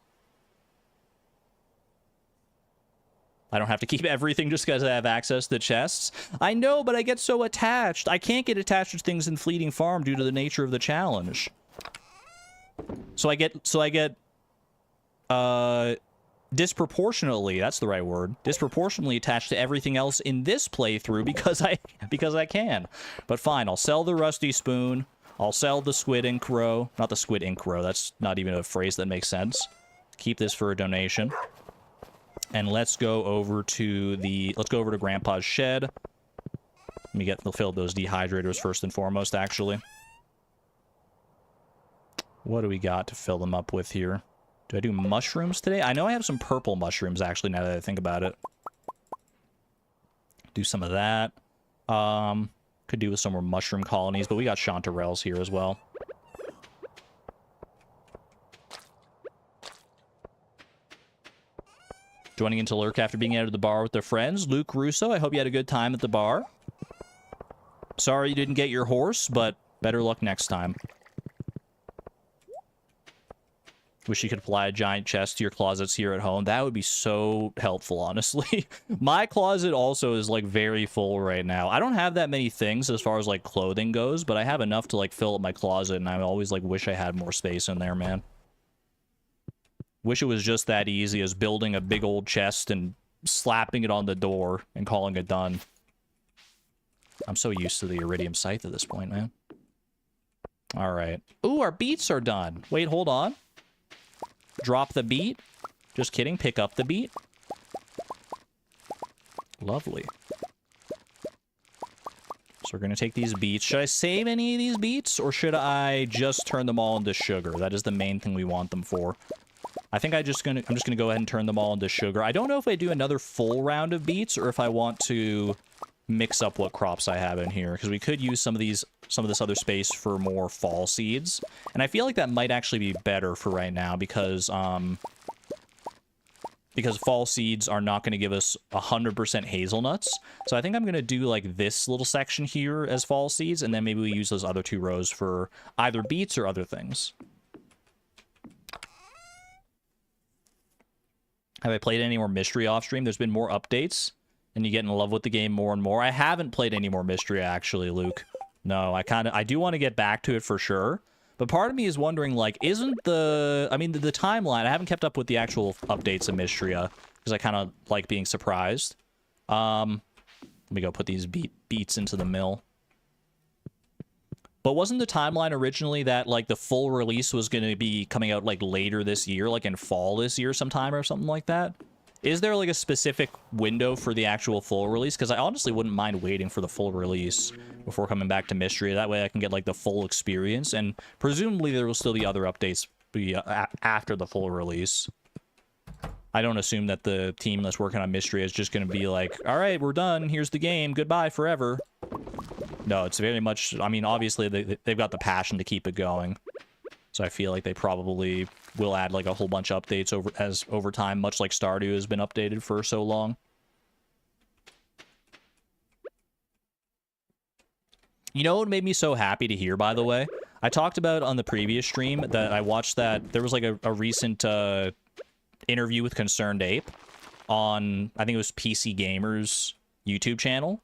I don't have to keep everything just because I have access to chests. I know, but I get so attached. I can't get attached to things in Fleeting Farm due to the nature of the challenge. So I get disproportionately, that's the right word, disproportionately attached to everything else in this playthrough because I can. But fine, I'll sell the rusty spoon. I'll sell the squid ink row. Not the squid ink row, that's not even a phrase that makes sense. Keep this for a donation. And let's go over to Grandpa's shed. Let me fill those dehydrators first and foremost, actually. What do we got to fill them up with here? Do I do mushrooms today? I know I have some purple mushrooms, actually, now that I think about it. Do some of that. Could do with some more mushroom colonies, but we got chanterelles here as well. Joining into Lurk after being out of the bar with their friends. Luke Russo, I hope you had a good time at the bar. Sorry you didn't get your horse, but better luck next time. Wish you could apply a giant chest to your closets here at home. That would be so helpful, honestly. My closet also is, like, very full right now. I don't have that many things as far as, like, clothing goes, but I have enough to, like, fill up my closet, and I always, like, wish I had more space in there, man. Wish it was just that easy as building a big old chest and slapping it on the door and calling it done. I'm so used to the iridium scythe at this point, man. All right. Ooh, our beets are done. Wait, hold on. Drop the beet. Just kidding. Pick up the beet. Lovely. So we're going to take these beets. Should I save any of these beets, or should I just turn them all into sugar? That is the main thing we want them for. I think I'm just gonna go ahead and turn them all into sugar. I don't know if I do another full round of beets or if I want to mix up what crops I have in here, because we could use some of this other space for more fall seeds, and I feel like that might actually be better for right now because fall seeds are not going to give us 100% hazelnuts. So I think I'm going to do like this little section here as fall seeds, and then maybe we use those other 2 rows for either beets or other things. Have I played any more Mystery off stream? There's been more updates, and you get in love with the game more and more. I haven't played any more Mystery, actually, Luke. No, I do want to get back to it for sure. But part of me is wondering, like, isn't the timeline, I haven't kept up with the actual updates of Mystria, because I kind of like being surprised. Let me go put these beets into the mill. But wasn't the timeline originally that, like, the full release was going to be coming out, like, later this year, like in fall this year sometime or something like that? Is there, like, a specific window for the actual full release? Because I honestly wouldn't mind waiting for the full release before coming back to Mystery. That way I can get, like, the full experience. And presumably there will still be other updates after the full release. I don't assume that the team that's working on Mystery is just going to be like, all right, we're done. Here's the game. Goodbye forever. No, it's very much... I mean, obviously, they've got the passion to keep it going. So I feel like they probably will add, like, a whole bunch of updates over time, much like Stardew has been updated for so long. You know what made me so happy to hear, by the way? I talked about on the previous stream that I watched that... There was, like, a recent interview with Concerned Ape on, I think it was PC Gamer's YouTube channel.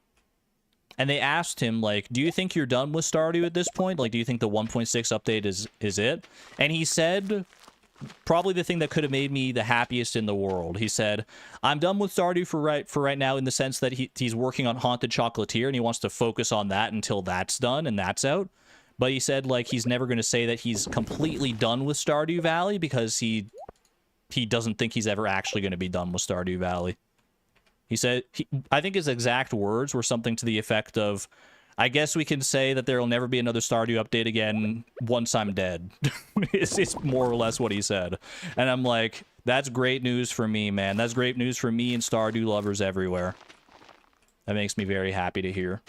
And they asked him, like, do you think you're done with Stardew at this point? Like, do you think the 1.6 update is it? And he said, probably the thing that could have made me the happiest in the world. He said, I'm done with Stardew for right now in the sense that he's working on Haunted Chocolatier and he wants to focus on that until that's done and that's out. But he said, like, he's never going to say that he's completely done with Stardew Valley because he doesn't think he's ever actually going to be done with Stardew Valley. He said, I think his exact words were something to the effect of, I guess we can say that there will never be another Stardew update again once I'm dead. It's more or less what he said. And I'm like, that's great news for me, man. That's great news for me and Stardew lovers everywhere. That makes me very happy to hear.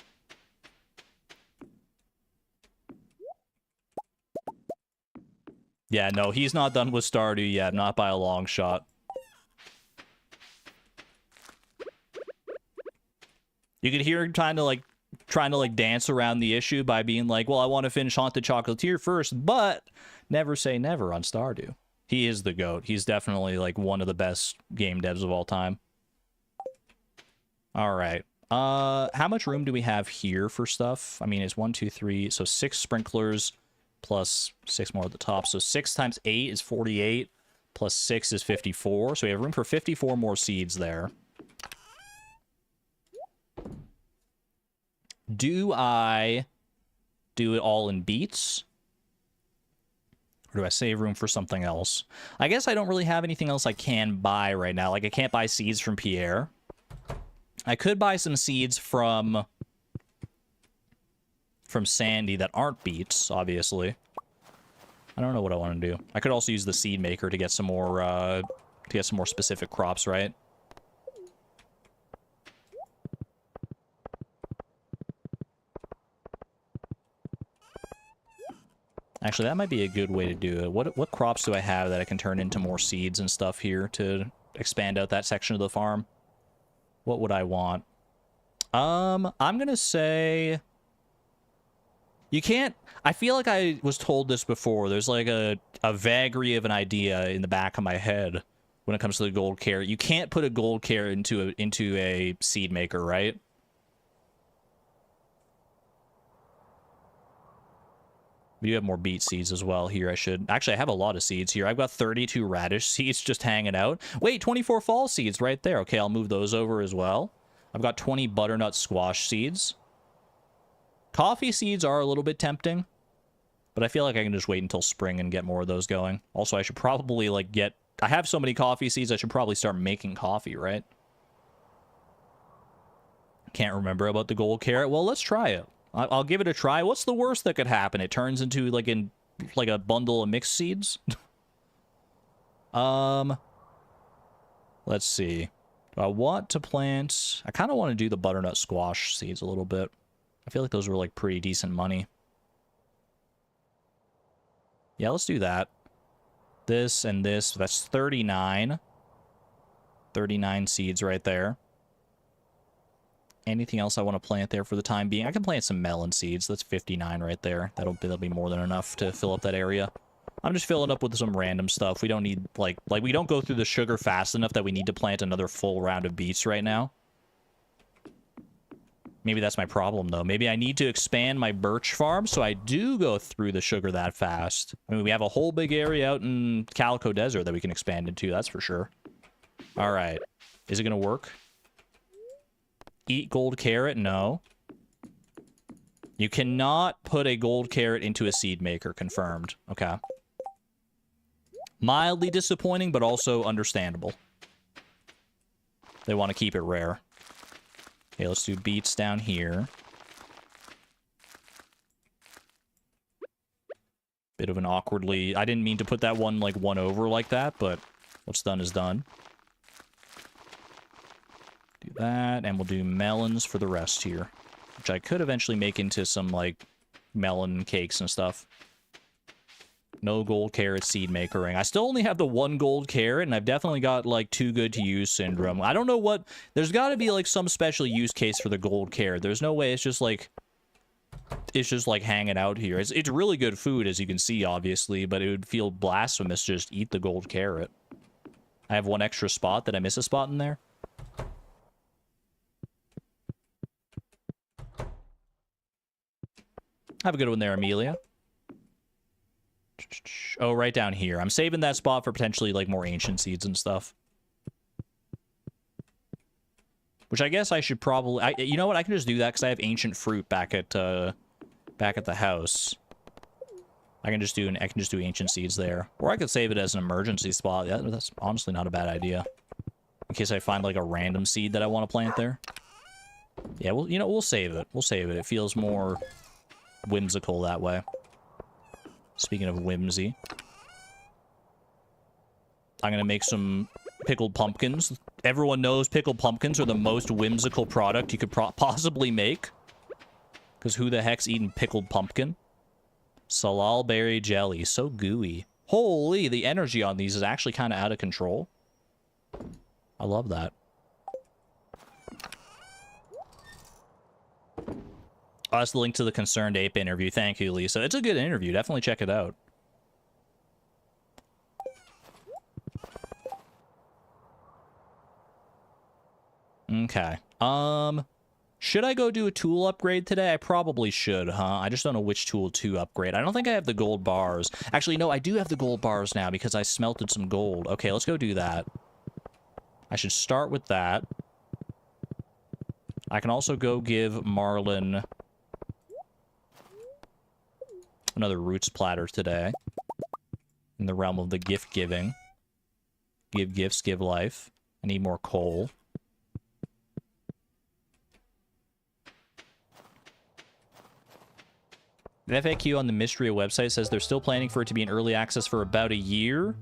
Yeah, no, he's not done with Stardew yet, not by a long shot. You could hear him trying to dance around the issue by being like, well, I want to finish Haunted Chocolatier first, but never say never on Stardew. He is the GOAT. He's definitely, like, one of the best game devs of all time. All right. How much room do we have here for stuff? I mean, it's 1, 2, 3, so 6 sprinklers plus 6 more at the top. So 6 times 8 is 48, plus 6 is 54. So we have room for 54 more seeds there. Do I do it all in beets? Or do I save room for something else? I guess I don't really have anything else I can buy right now. Like, I can't buy seeds from Pierre. I could buy some seeds from Sandy that aren't beets, obviously. I don't know what I want to do. I could also use the seed maker to get some more specific crops, right? Actually, that might be a good way to do it. What crops do I have that I can turn into more seeds and stuff here to expand out that section of the farm? What would I want? I'm gonna say... You can't... I feel like I was told this before. There's like a vagary of an idea in the back of my head when it comes to the gold carrot. You can't put a gold carrot into a seed maker, right? We do have more beet seeds as well here. Actually, I have a lot of seeds here. I've got 32 radish seeds just hanging out. Wait, 24 fall seeds right there. Okay, I'll move those over as well. I've got 20 butternut squash seeds. Coffee seeds are a little bit tempting, but I feel like I can just wait until spring and get more of those going. Also, I should probably, like, I have so many coffee seeds, I should probably start making coffee, right? Can't remember about the gold carrot. Well, let's try it. I'll give it a try. What's the worst that could happen? It turns into, like a bundle of mixed seeds? Let's see. Do I want to plant... I kind of want to do the butternut squash seeds a little bit. I feel like those were, like, pretty decent money. Yeah, let's do that. This and this. That's 39. 39 seeds right there. Anything else I want to plant there for the time being? I can plant some melon seeds. That's 59 right there. That'll be more than enough to fill up that area. I'm just filling up with some random stuff. We don't need, like we don't go through the sugar fast enough that we need to plant another full round of beets right now. Maybe that's my problem, though. Maybe I need to expand my birch farm so I do go through the sugar that fast. I mean, we have a whole big area out in Calico Desert that we can expand into, that's for sure. All right. Is it going to work? Eat gold carrot? No. You cannot put a gold carrot into a seed maker. Confirmed. Okay. Mildly disappointing, but also understandable. They want to keep it rare. Okay, let's do beets down here. Bit of an awkwardly... I didn't mean to put that one, like, one over like that, but what's done is done. that, and we'll do melons for the rest here. Which I could eventually make into some, like, melon cakes and stuff. No gold carrot seed makering. I still only have the 1 gold carrot, and I've definitely got, like, too good to use syndrome. I don't know what... There's got to be, like, some special use case for the gold carrot. There's no way it's just, like... It's just, like, hanging out here. It's really good food, as you can see, obviously, but it would feel blasphemous to just eat the gold carrot. I have 1 extra spot. Did I miss a spot in there? Have a good one there, Amelia. Oh, right down here. I'm saving that spot for potentially, like, more ancient seeds and stuff. Which I guess I should probably... you know what? I can just do that because I have ancient fruit back at the house. I can just do ancient seeds there. Or I could save it as an emergency spot. Yeah, that's honestly not a bad idea. In case I find, like, a random seed that I want to plant there. Yeah, well, you know, we'll save it. We'll save it. It feels more... whimsical that way. Speaking of whimsy, I'm gonna make some pickled pumpkins. Everyone knows pickled pumpkins are the most whimsical product you could possibly make. Because who the heck's eating pickled pumpkin? Salal berry jelly, so gooey. Holy, the energy on these is actually kind of out of control. I love that. Oh, that's the link to the Concerned Ape interview. Thank you, Lisa. It's a good interview. Definitely check it out. Okay. Should I go do a tool upgrade today? I probably should, huh? I just don't know which tool to upgrade. I don't think I have the gold bars. Actually, no, I do have the gold bars now because I smelted some gold. Okay, let's go do that. I should start with that. I can also go give Marlon... another roots platter today. In the realm of the gift giving. Give gifts, give life. I need more coal. The FAQ on the Mysteria website says they're still planning for it to be in early access for about a year.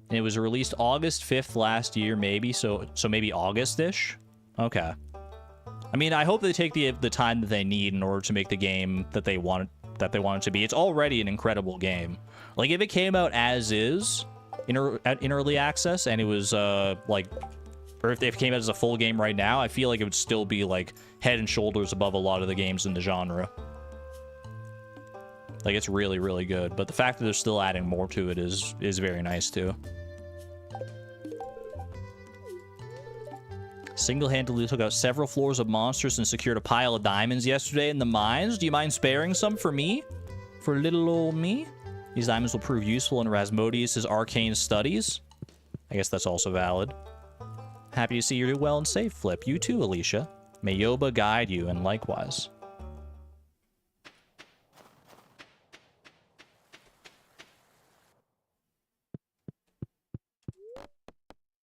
And it was released August 5th last year, maybe. So maybe August-ish? Okay. I mean, I hope they take the time that they need in order to make the game that they want it to be. It's already an incredible game. Like, if it came out as is in early access and it was, like... Or if it came out as a full game right now, I feel like it would still be, like, head and shoulders above a lot of the games in the genre. Like, it's really, really good. But the fact that they're still adding more to it is very nice, too. Single-handedly took out several floors of monsters and secured a pile of diamonds yesterday in the mines. Do you mind sparing some for me? For little old me? These diamonds will prove useful in Rasmodius' arcane studies. I guess that's also valid. Happy to see you're doing well and safe, Flip. You too, Alicia. May Yoba guide you, and likewise.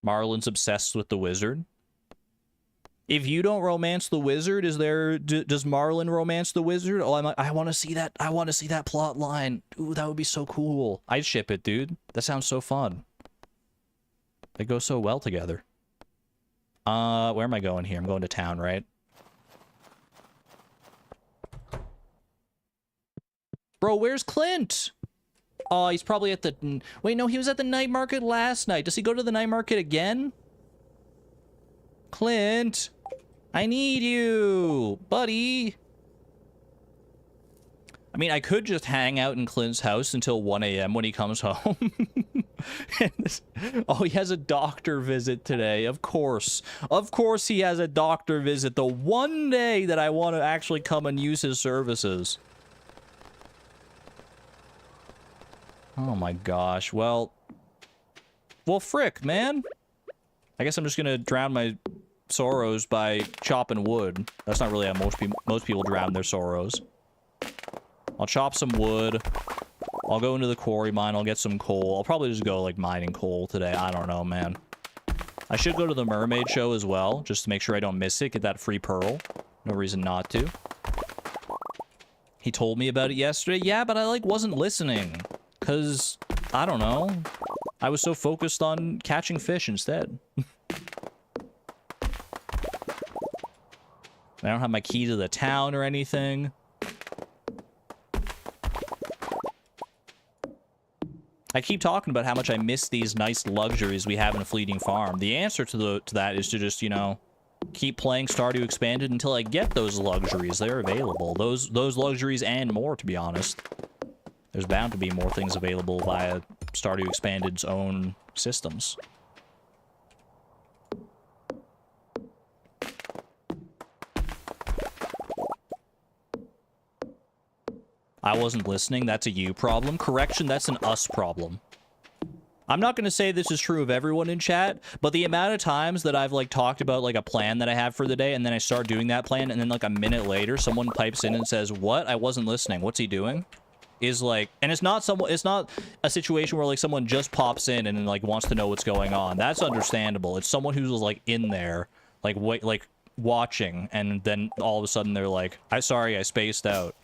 Marlon's obsessed with the wizard. If you don't romance the wizard, does Marlon romance the wizard? Oh, I want to see that. I want to see that plot line. Ooh, that would be so cool. I'd ship it, dude. That sounds so fun. They go so well together. Where am I going here? I'm going to town, right? Bro, where's Clint? Oh, he's probably at the... Wait, no, he was at the night market last night. Does he go to the night market again? Clint, I need you, buddy. I mean, I could just hang out in Clint's house until 1 a.m. when he comes home. Oh, he has a doctor visit today. Of course. Of course he has a doctor visit. The one day that I want to actually come and use his services. Oh my gosh. Well, frick, man. I guess I'm just gonna drown my sorrows by chopping wood. That's not really how most people drown their sorrows. I'll chop some wood. I'll go into the quarry mine. I'll get some coal. I'll probably just go, like, mining coal today. I don't know, man. I should go to the mermaid show as well, just to make sure I don't miss it. Get that free pearl. No reason not to. He told me about it yesterday. Yeah, but I, like, wasn't listening. Because, I don't know. I was so focused on catching fish instead. I don't have my key to the town or anything. I keep talking about how much I miss these nice luxuries we have in a Fleeting Farm. The answer to that is to just, you know, keep playing Stardew Expanded until I get those luxuries. They're available. Those luxuries and more, to be honest. There's bound to be more things available via Stardew Expanded's own systems. I wasn't listening. That's a you problem. Correction, that's an us problem. I'm not going to say this is true of everyone in chat, but the amount of times that I've, like, talked about, like, a plan that I have for the day, and then I start doing that plan, and then, like, a minute later, someone pipes in and says, what? I wasn't listening. What's he doing? Is, like... And it's not a situation where, like, someone just pops in and, like, wants to know what's going on. That's understandable. It's someone who's, like, in there, like, wait, like, watching, and then all of a sudden they're like, sorry, I spaced out.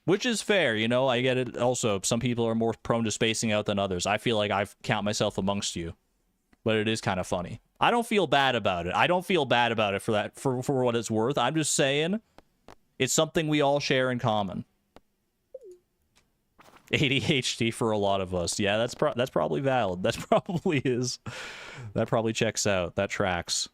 Which is fair, you know, I get it. Also, some people are more prone to spacing out than others. I feel like I count myself amongst you. But it is kind of funny. I don't feel bad about it. I don't feel bad about it for that, for what it's worth. I'm just saying, it's something we all share in common. ADHD for a lot of us. Yeah, that's probably valid. That probably is. That probably checks out. That tracks.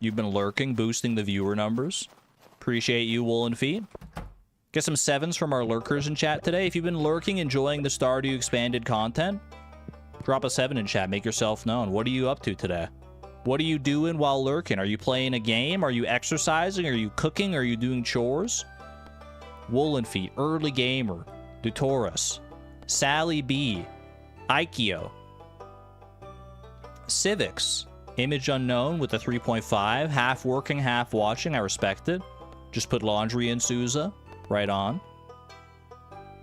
You've been lurking, boosting the viewer numbers. Appreciate you, Woolen Feet. Get some 7s from our lurkers in chat today. If you've been lurking, enjoying the Stardew Expanded content, drop a 7 in chat. Make yourself known. What are you up to today? What are you doing while lurking? Are you playing a game? Are you exercising? Are you cooking? Are you doing chores? Woolen Feet, Early Gamer, Dutoris, Sally B, Ikeo, Civics, Image Unknown with a 3.5, half working, half watching. I respect it. Just put laundry in Sousa. Right on.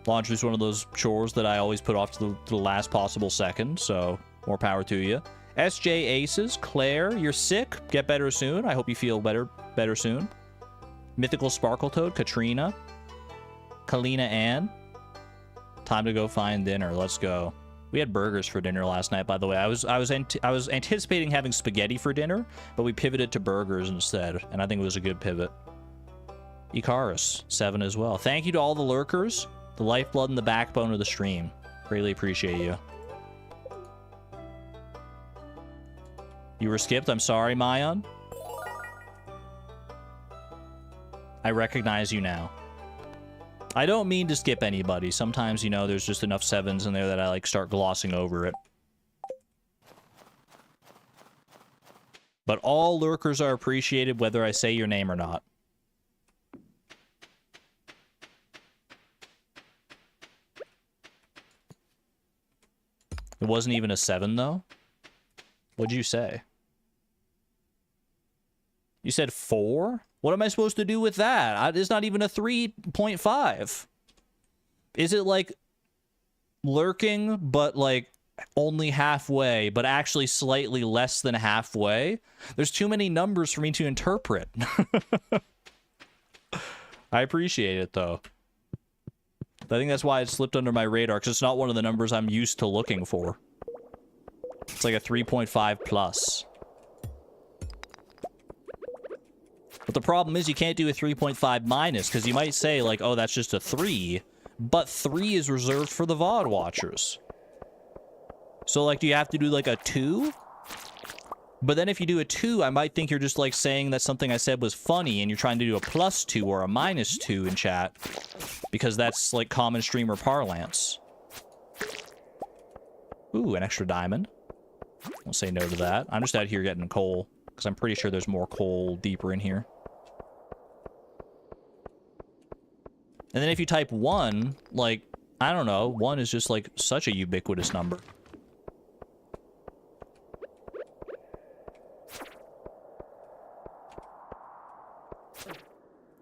Laundry's one of those chores that I always put off to the last possible second, so more power to you. SJ Aces, Claire, you're sick. Get better soon. I hope you feel better soon. Mythical Sparkle Toad, Katrina, Kalina Ann. Time to go find dinner. Let's go. We had burgers for dinner last night, by the way. I was anticipating having spaghetti for dinner, but we pivoted to burgers instead, and I think it was a good pivot. Icarus, 7 as well. Thank you to all the lurkers, the lifeblood and the backbone of the stream. Greatly appreciate you. You were skipped. I'm sorry, Mayan. I recognize you now. I don't mean to skip anybody. Sometimes, you know, there's just enough 7s in there that I, like, start glossing over it. But all lurkers are appreciated whether I say your name or not. It wasn't even a 7, though? What'd you say? You said 4? What am I supposed to do with that? It's not even a 3.5. Is it, like, lurking, but, like, only halfway, but actually slightly less than halfway? There's too many numbers for me to interpret. I appreciate it, though. I think that's why it slipped under my radar, because it's not one of the numbers I'm used to looking for. It's like a 3.5 plus. But the problem is you can't do a 3.5 minus, because you might say, like, oh, that's just a 3, but 3 is reserved for the VOD watchers. So, like, do you have to do, like, a 2? But then if you do a 2, I might think you're just, like, saying that something I said was funny, and you're trying to do a +2 or a -2 in chat, because that's, like, common streamer parlance. Ooh, an extra diamond. I'll say no to that. I'm just out here getting coal, because I'm pretty sure there's more coal deeper in here. And then if you type 1, like, I don't know, 1 is just, like, such a ubiquitous number.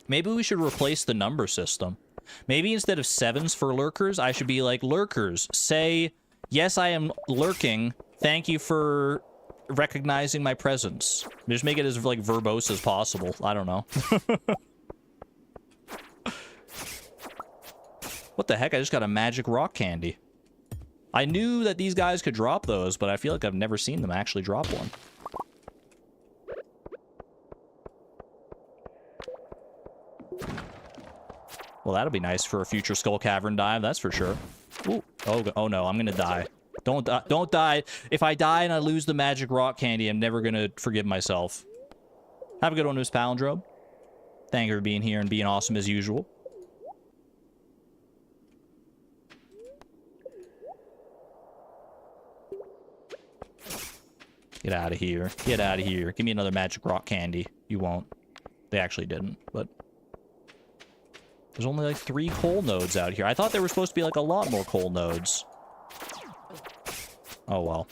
Maybe we should replace the number system. Maybe instead of 7s for lurkers, I should be like, lurkers, say, yes, I am lurking. Thank you for recognizing my presence. Just make it as, like, verbose as possible. I don't know. What the heck? I just got a magic rock candy. I knew that these guys could drop those, but I feel like I've never seen them actually drop one. Well, that'll be nice for a future Skull Cavern dive, that's for sure. Ooh. Oh no, I'm gonna die. Don't die. If I die and I lose the magic rock candy, I'm never gonna forgive myself. Have a good one, Miss Palindrome. Thank you for being here and being awesome as usual. Get out of here. Get out of here. Give me another magic rock candy. You won't. They actually didn't, but... There's only like 3 coal nodes out here. I thought there were supposed to be like a lot more coal nodes. Oh well.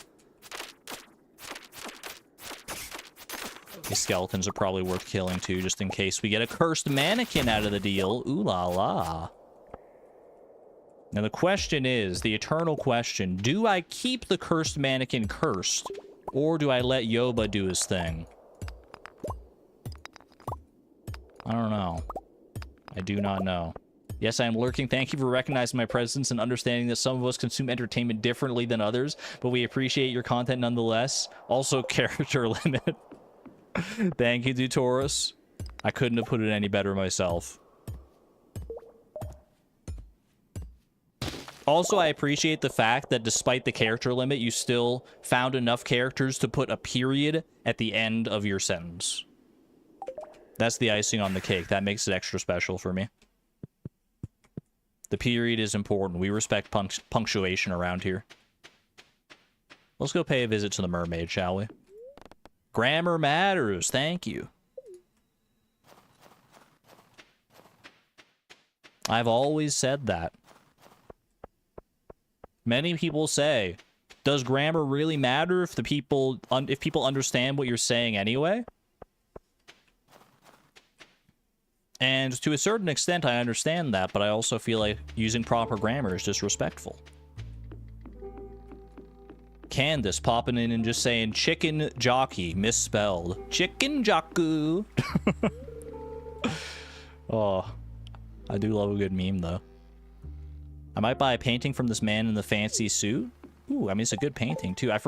These skeletons are probably worth killing too, just in case we get a cursed mannequin out of the deal. Ooh la la. Now the question is, the eternal question, do I keep the cursed mannequin cursed? Or do I let Yoba do his thing? I don't know. I do not know. Yes, I am lurking. Thank you for recognizing my presence and understanding that some of us consume entertainment differently than others, but we appreciate your content nonetheless. Also, character limit. Thank you, Dutorus. I couldn't have put it any better myself. Also, I appreciate the fact that despite the character limit, you still found enough characters to put a period at the end of your sentence. That's the icing on the cake. That makes it extra special for me. The period is important. We respect punctuation around here. Let's go pay a visit to the mermaid, shall we? Grammar matters. Thank you. I've always said that. Many people say, does grammar really matter if people understand what you're saying anyway? And to a certain extent, I understand that, but I also feel like using proper grammar is disrespectful. Candace popping in and just saying chicken jockey, misspelled. Chicken jockoo. Oh, I do love a good meme, though. I might buy a painting from this man in the fancy suit. Ooh, I mean, it's a good painting, too. I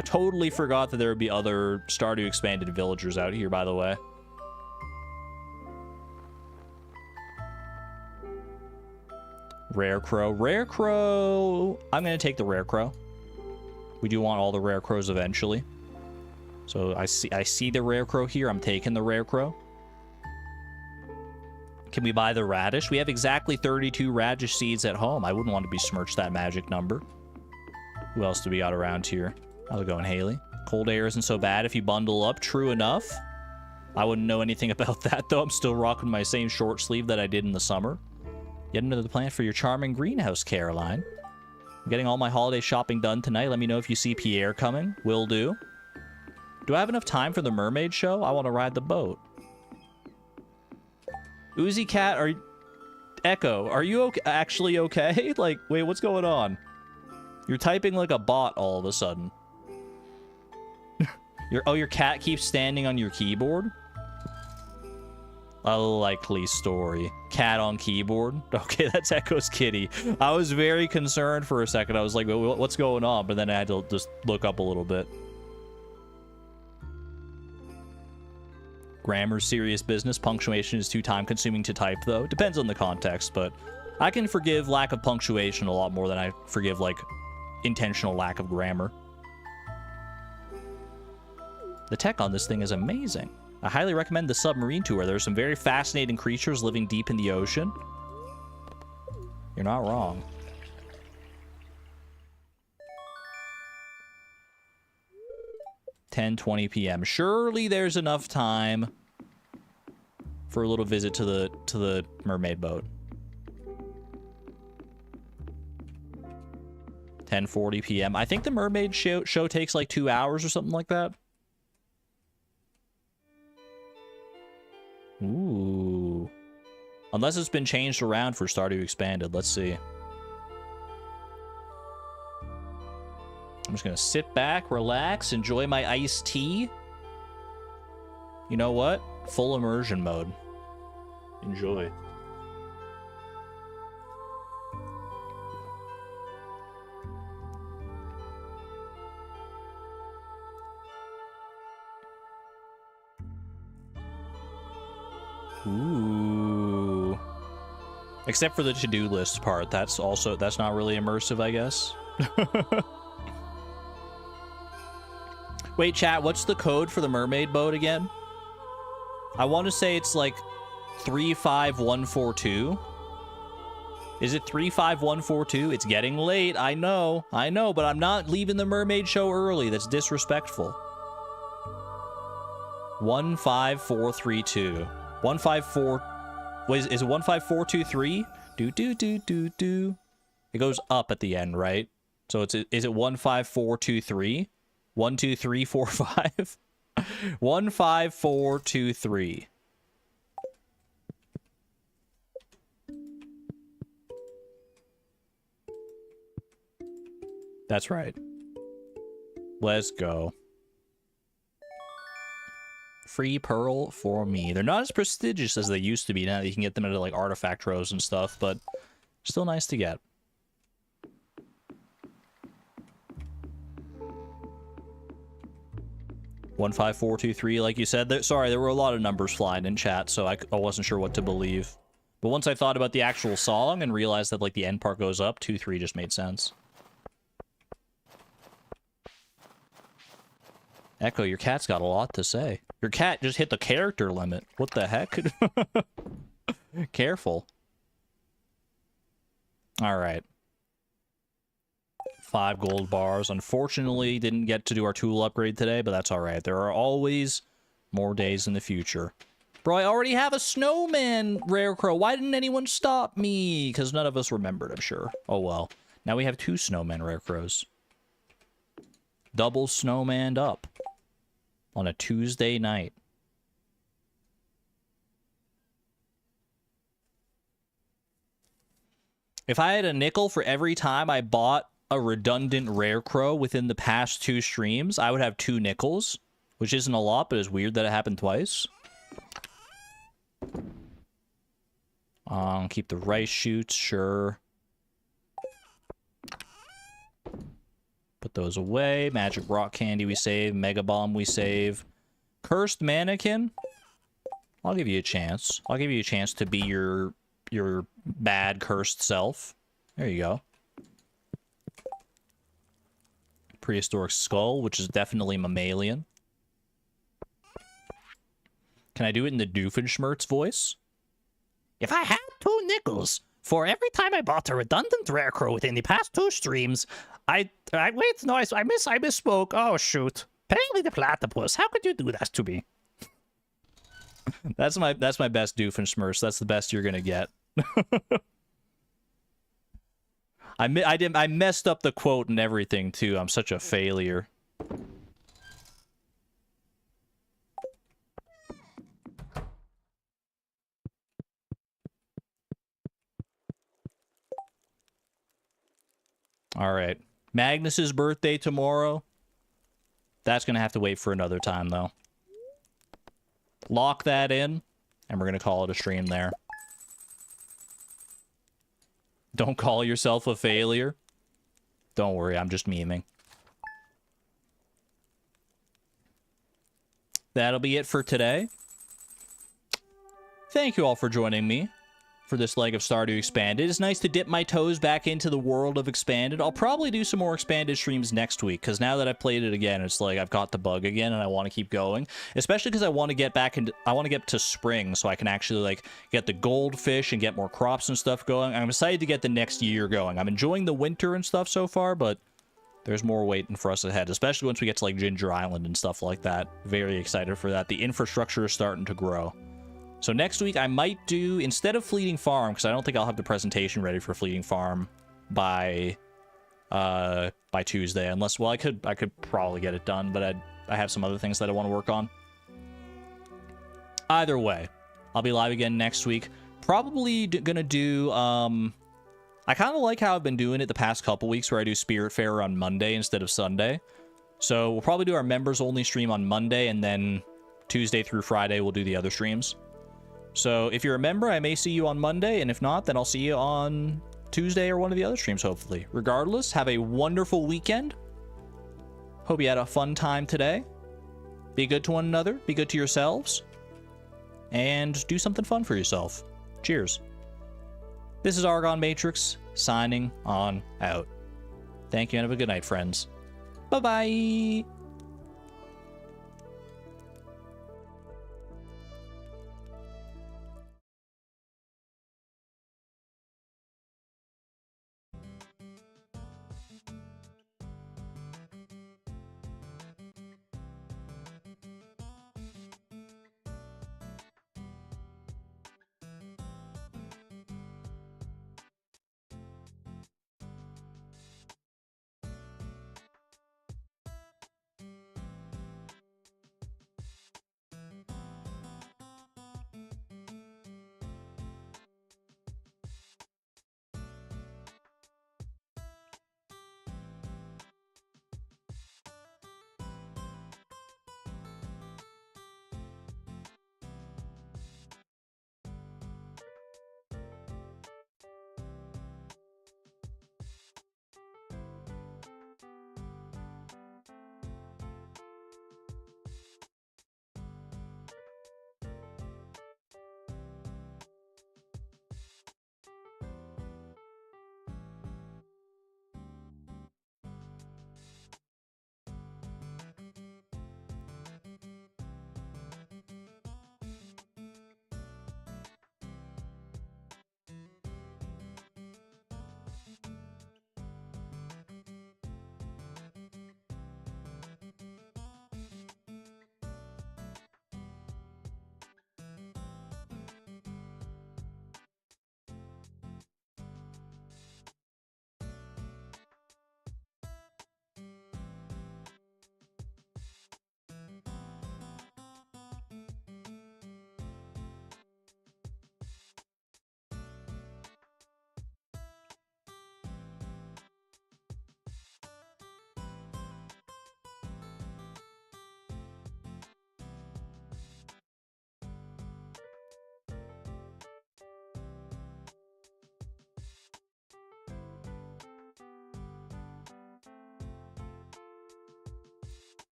totally forgot that there would be other Stardew Expanded villagers out here, by the way. Rare crow. Rare crow. I'm going to take the rare crow. We do want all the rare crows eventually. So I see the rare crow here. I'm taking the rare crow. Can we buy the radish? We have exactly 32 radish seeds at home. I wouldn't want to besmirch that magic number. Who else do we got around here? How's it going, Haley? Cold air isn't so bad if you bundle up. True enough. I wouldn't know anything about that, though. I'm still rocking my same short sleeve that I did in the summer. Yet another plant for your charming greenhouse, Caroline. I'm getting all my holiday shopping done tonight. Let me know if you see Pierre coming. Will do. Do I have enough time for the mermaid show? I want to ride the boat. Uzi Cat, Echo, are you actually okay? Like, wait, what's going on? You're typing like a bot all of a sudden. Your cat keeps standing on your keyboard? A likely story. Cat on keyboard? Okay, that's Echo's kitty. I was very concerned for a second. I was like, what's going on? But then I had to just look up a little bit. Grammar's serious business. Punctuation is too time-consuming to type, though. Depends on the context, but I can forgive lack of punctuation a lot more than I forgive, like, intentional lack of grammar. The tech on this thing is amazing. I highly recommend the submarine tour. There are some very fascinating creatures living deep in the ocean. You're not wrong. (10:20 p.m.) Surely there's enough time for a little visit to the mermaid boat. 10:40 p.m. I think the mermaid show takes like 2 hours or something like that. Ooh. Unless it's been changed around for Stardew Expanded. Let's see. I'm just gonna sit back, relax, enjoy my iced tea. You know what? Full immersion mode. Enjoy. Ooh. Except for the to-do list part. That's not really immersive, I guess. Wait, chat, what's the code for the mermaid boat again? I want to say it's like 35142. Is it 35142? It's getting late. I know, but I'm not leaving the mermaid show early. That's disrespectful. 15432. 154. Wait, is it 15423? Do. It goes up at the end, right? So is it 15423? 12345? 15423. That's right. Let's go. Free pearl for me. They're not as prestigious as they used to be now that you can get them into like artifact rows and stuff, but still nice to get. One 15423, like you said. Sorry, there were a lot of numbers flying in chat, so I wasn't sure what to believe. But once I thought about the actual song and realized that like the end part goes up, 2-3 just made sense. Echo, your cat's got a lot to say. Your cat just hit the character limit. What the heck? Careful. All right. 5 gold bars. Unfortunately, didn't get to do our tool upgrade today, but that's all right. There are always more days in the future. Bro, I already have a snowman, Rare Crow. Why didn't anyone stop me? Because none of us remembered, I'm sure. Oh, well. Now we have 2 snowmen, Rare Crows. Double snowman up on a Tuesday night. If I had a nickel for every time I bought a redundant Rare Crow within the past 2 streams, I would have 2 nickels, which isn't a lot, but it's weird that it happened twice. Keep the rice shoots, sure. Put those away. Magic rock candy we save. Mega bomb we save. Cursed mannequin. I'll give you a chance. I'll give you a chance to be your bad cursed self. There you go. Prehistoric skull, which is definitely mammalian. Can I do it in the Doofenshmirtz voice? If I had 2 nickels for every time I bought a redundant Rare Crow within the past 2 streams, wait, no, I misspoke. Oh, shoot. Paley the platypus, how could you do that to me? That's my best Doofenshmirtz. That's the best you're gonna get. I messed up the quote and everything, too. I'm such a failure. All right. Magnus's birthday tomorrow. That's going to have to wait for another time, though. Lock that in, and we're going to call it a stream there. Don't call yourself a failure. Don't worry, I'm just memeing. That'll be it for today. Thank you all for joining me for this leg of Stardew Expanded. It's nice to dip my toes back into the world of Expanded. I'll probably do some more Expanded streams next week, because now that I've played it again, it's like I've got the bug again, and I want to keep going. Especially because I want to get back into... I want to get to spring, so I can actually, like, get the goldfish and get more crops and stuff going. I'm excited to get the next year going. I'm enjoying the winter and stuff so far, but there's more waiting for us ahead, especially once we get to, like, Ginger Island and stuff like that. Very excited for that. The infrastructure is starting to grow. So next week, I might do, instead of Fleeting Farm, because I don't think I'll have the presentation ready for Fleeting Farm by Tuesday, unless, well, I could probably get it done, but I have some other things that I want to work on. Either way, I'll be live again next week. Probably gonna do, I kind of like how I've been doing it the past couple weeks, where I do Spirit Fair on Monday instead of Sunday. So we'll probably do our members-only stream on Monday, and then Tuesday through Friday, we'll do the other streams. So if you're a member, I may see you on Monday, and if not, then I'll see you on Tuesday or one of the other streams, hopefully. Regardless, have a wonderful weekend. Hope you had a fun time today. Be good to one another. Be good to yourselves. and do something fun for yourself. Cheers. This is Argon Matrix, signing on out. Thank you and have a good night, friends. Bye-bye.